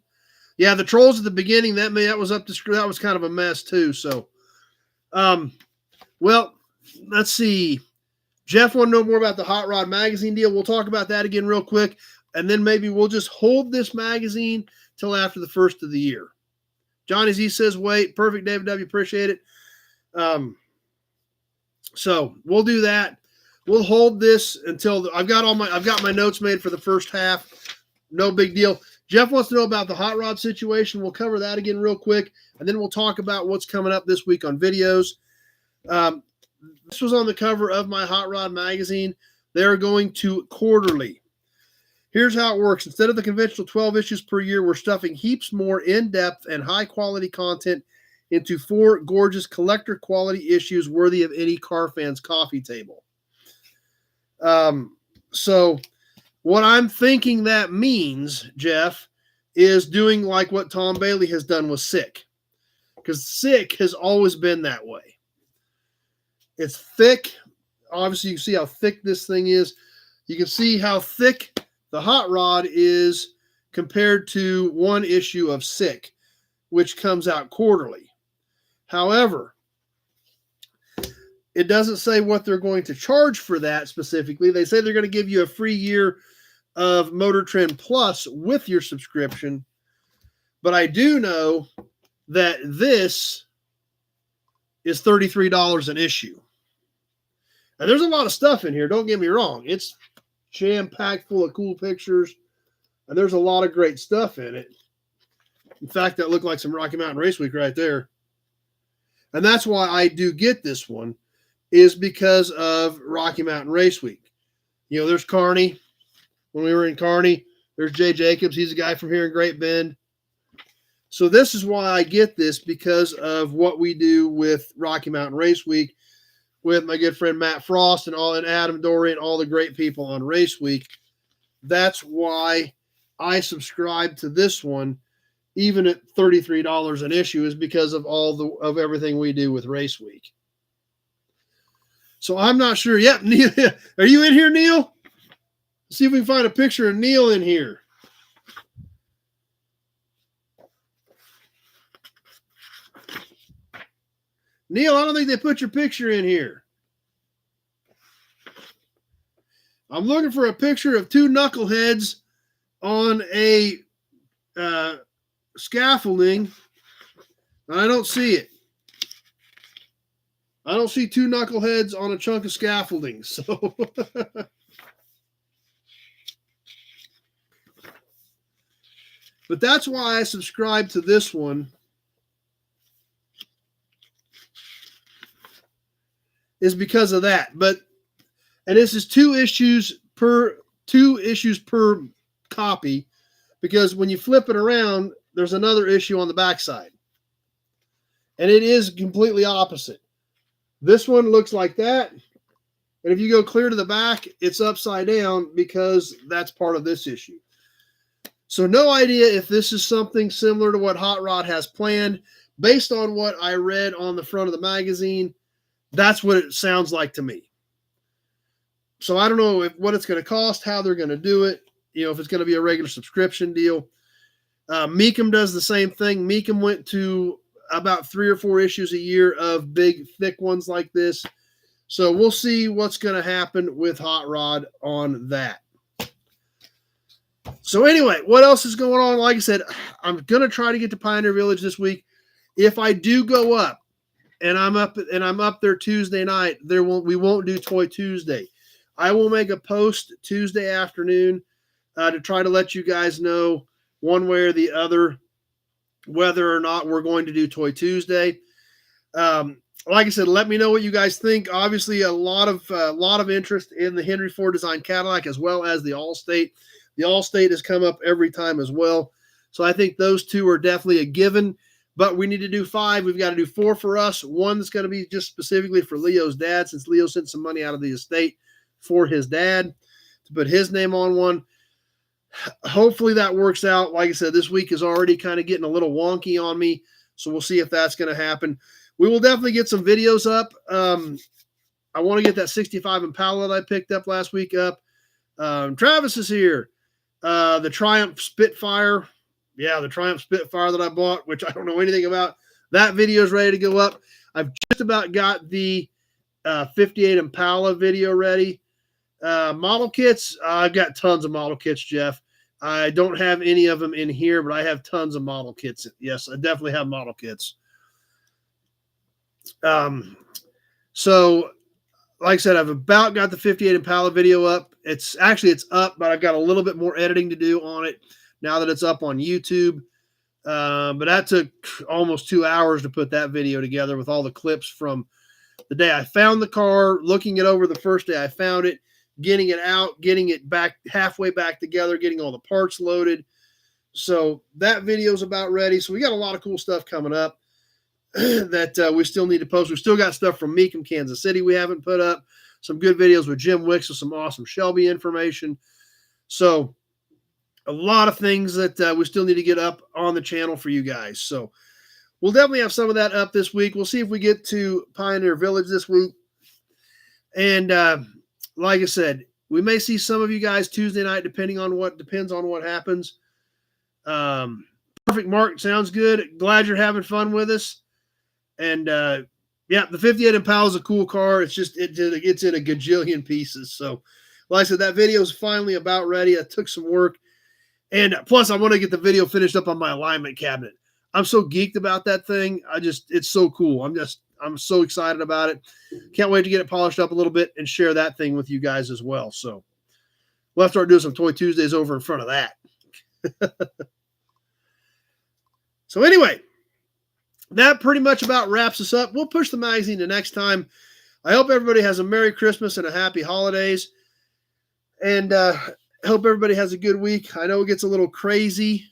Yeah, the trolls at the beginning, that was kind of a mess too. So well, let's see. Jeff want to know more about the Hot Rod magazine deal. We'll talk about that again real quick, and then maybe we'll just hold this magazine till after the first of the year. Johnny Z says wait. Perfect, David W. Appreciate it. So we'll do that. We'll hold this until I've got my notes made for the first half. No big deal. Jeff wants to know about the Hot Rod situation. We'll cover that again real quick, and then we'll talk about what's coming up this week on videos. This was on the cover of my Hot Rod magazine. They're going to quarterly. Here's how it works. Instead of the conventional 12 issues per year, we're stuffing heaps more in-depth and high-quality content into 4 gorgeous collector-quality issues worthy of any car fan's coffee table. So what I'm thinking that means, Jeff, is doing like what Tom Bailey has done with Sick. Because Sick has always been that way. It's thick. Obviously, you can see how thick this thing is. You can see how thick the Hot Rod is compared to one issue of Sick, which comes out quarterly. However, it doesn't say what they're going to charge for that specifically. They say they're going to give you a free year of Motor Trend Plus with your subscription. But I do know that this is $33 an issue. And there's a lot of stuff in here. Don't get me wrong. It's jam-packed full of cool pictures. And there's a lot of great stuff in it. In fact, that looked like some Rocky Mountain Race Week right there. And that's why I do get this one, is because of Rocky Mountain Race Week. You know, there's Kearney. When we were in Kearney, there's Jay Jacobs. He's a guy from here in Great Bend. So this is why I get this, because of what we do with Rocky Mountain Race Week with my good friend Matt Frost and Adam Dory and all the great people on Race Week. That's why I subscribe to this one, even at $33 an issue, is because of of everything we do with Race Week. So I'm not sure. Yep, Neil, are you in here, Neil? Let's see if we can find a picture of Neil in here. Neil, I don't think they put your picture in here. I'm looking for a picture of two knuckleheads on a scaffolding, and I don't see it. I don't see two knuckleheads on a chunk of scaffolding. So, but that's why I subscribe to this one, is because of that. And this is two issues per copy, because when you flip it around, there's another issue on the backside, and it is completely opposite. This one looks like that, and if you go clear to the back, it's upside down, because that's part of this issue. So no idea if this is something similar to what Hot Rod has planned. Based on what I read on the front of the magazine, that's what it sounds like to me. So I don't know what it's going to cost, how they're going to do it, you know, if it's going to be a regular subscription deal. Mecum does the same thing. Mecum went to about 3 or 4 issues a year of big, thick ones like this. So we'll see what's going to happen with Hot Rod on that. So anyway, what else is going on? Like I said, I'm going to try to get to Pioneer Village this week. If I do go up and I'm up there Tuesday night, we won't do Toy Tuesday. I will make a post Tuesday afternoon to try to let you guys know one way or the other whether or not we're going to do Toy Tuesday. Like I said, let me know what you guys think. Obviously, a lot of interest in the Henry Ford Design Cadillac, as well as the Allstate. The Allstate has come up every time as well. So I think those two are definitely a given. But we need to do 5. We've got to do 4 for us. One that's going to be just specifically for Leo's dad, since Leo sent some money out of the estate for his dad to put his name on one. Hopefully that works out. Like I said, this week is already kind of getting a little wonky on me, so we'll see if that's going to happen. We will definitely get some videos up. I want to get that 65 Impala that I picked up last week up. Travis is here. The Triumph Spitfire. Yeah, the Triumph Spitfire that I bought, which I don't know anything about. That video is ready to go up. I've just about got the 58 Impala video ready. Model kits, I've got tons of model kits, Jeff. I don't have any of them in here, but I have tons of model kits. Yes, I definitely have model kits. So, like I said, I've about got the 58 Impala video up. It's up, but I've got a little bit more editing to do on it now that it's up on YouTube. But that took almost 2 hours to put that video together with all the clips from the day I found the car, looking it over the first day I found it, getting it out, getting it back halfway back together, getting all the parts loaded. So that video's about ready. So we got a lot of cool stuff coming up that we still need to post. We still got stuff from Mecum, Kansas City we haven't put up. Some good videos with Jim Wicks with some awesome Shelby information. So a lot of things that we still need to get up on the channel for you guys. So we'll definitely have some of that up this week. We'll see if we get to Pioneer Village this week. And like I said, we may see some of you guys Tuesday night, depends on what happens. Perfect, Mark. Sounds good. Glad you're having fun with us. And yeah, the 58 Impala is a cool car. It's just it's in a gajillion pieces. So, like I said, that video is finally about ready. It took some work, and plus, I want to get the video finished up on my alignment cabinet. I'm so geeked about that thing. It's so cool. I'm so excited about it. Can't wait to get it polished up a little bit and share that thing with you guys as well. So we'll have to start doing some Toy Tuesdays over in front of that. So anyway, that pretty much about wraps us up. We'll push the magazine to next time. I hope everybody has a Merry Christmas and a Happy Holidays. And hope everybody has a good week. I know it gets a little crazy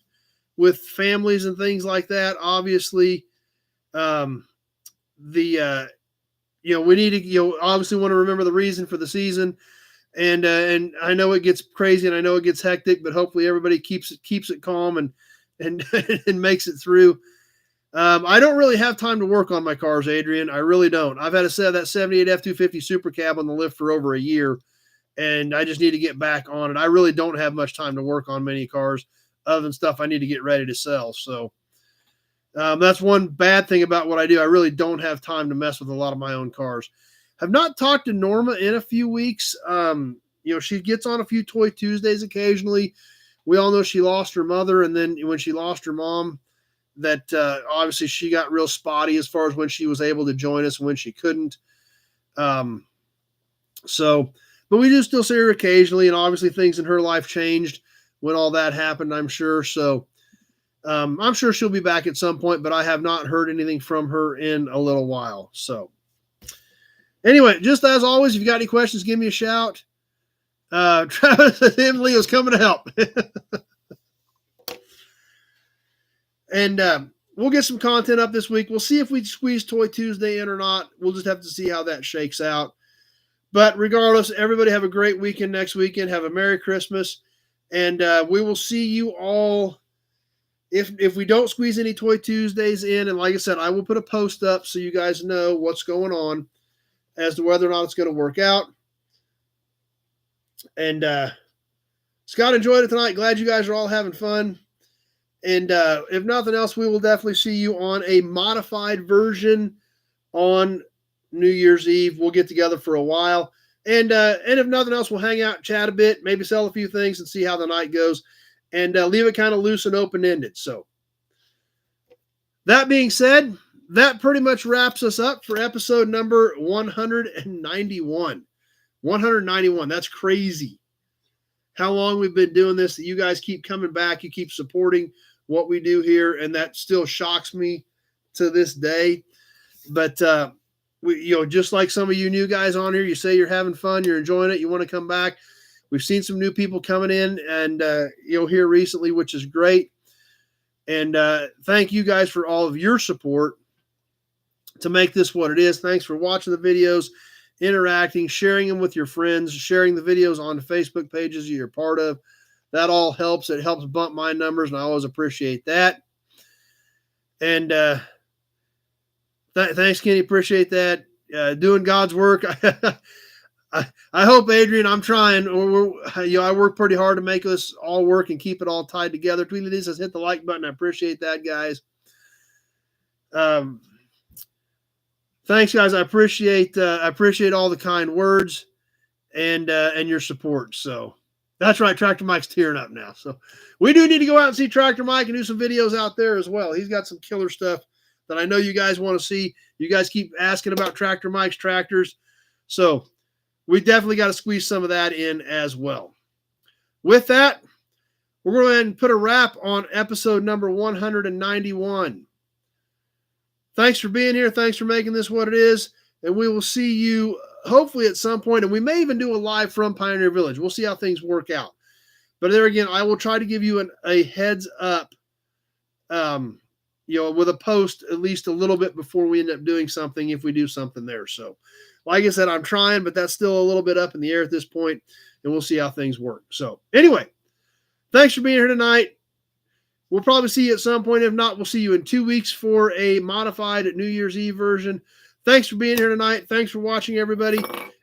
with families and things like that. Obviously, we need to, obviously want to remember the reason for the season. And I know it gets crazy and I know it gets hectic, but hopefully everybody keeps it calm and and makes it through. I don't really have time to work on my cars, Adrian. I really don't. I've had a set of that 78 F250 Super Cab on the lift for over a year, and I just need to get back on it. I really don't have much time to work on many cars other than stuff I need to get ready to sell. So that's one bad thing about what I do. I really don't have time to mess with a lot of my own cars. Have not talked to Norma in a few weeks. She gets on a few Toy Tuesdays occasionally. We all know she lost her mother, and then when she lost her mom, that obviously she got real spotty as far as when she was able to join us and when she couldn't. But we do still see her occasionally, and obviously things in her life changed when all that happened, I'm sure. So I'm sure she'll be back at some point, but I have not heard anything from her in a little while. So anyway, just as always, if you got any questions, give me a shout. Travis and Leo's coming to help. And we'll get some content up this week. We'll see if we squeeze Toy Tuesday in or not. We'll just have to see how that shakes out. But regardless, everybody have a great weekend next weekend. Have a Merry Christmas. And we will see you all. If we don't squeeze any Toy Tuesdays in, and like I said, I will put a post up so you guys know what's going on as to whether or not it's going to work out. And Scott enjoyed it tonight. Glad you guys are all having fun. And if nothing else, we will definitely see you on a modified version on New Year's Eve. We'll get together for a while. And if nothing else, we'll hang out, chat a bit, maybe sell a few things and see how the night goes. And leave it kind of loose and open-ended. So that being said, that pretty much wraps us up for episode number 191. 191. That's crazy. How long we've been doing this. You guys keep coming back. You keep supporting what we do here, and that still shocks me to this day. But just like some of you new guys on here, you say you're having fun, you're enjoying it, you want to come back. We've seen some new people coming in, and here recently, which is great. And thank you guys for all of your support to make this what it is. Thanks for watching the videos, interacting, sharing them with your friends, sharing the videos on the Facebook pages you're part of. That all helps. It helps bump my numbers, and I always appreciate that. And thanks, Kenny. Appreciate that. Doing God's work. I hope, Adrian, I'm trying. I work pretty hard to make us all work and keep it all tied together. Tweedledee says hit the like button. I appreciate that, guys. Thanks, guys. I appreciate all the kind words and your support. So that's right. Tractor Mike's tearing up now. So we do need to go out and see Tractor Mike and do some videos out there as well. He's got some killer stuff that I know you guys want to see. You guys keep asking about Tractor Mike's tractors. So we definitely got to squeeze some of that in as well. With that, we're going to go ahead and put a wrap on episode number 191. Thanks for being here. Thanks for making this what it is. And we will see you hopefully at some point, and we may even do a live from Pioneer Village. We'll see how things work out. But there again, I will try to give you a heads up, with a post at least a little bit before we end up doing something if we do something there. So like I said, I'm trying, but that's still a little bit up in the air at this point, and we'll see how things work. So anyway, thanks for being here tonight. We'll probably see you at some point. If not, we'll see you in 2 weeks for a modified New Year's Eve version. Thanks for being here tonight. Thanks for watching, everybody.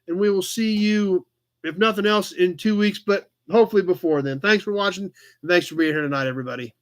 And we will see you, if nothing else, in 2 weeks, but hopefully before then. Thanks for watching, and thanks for being here tonight, everybody.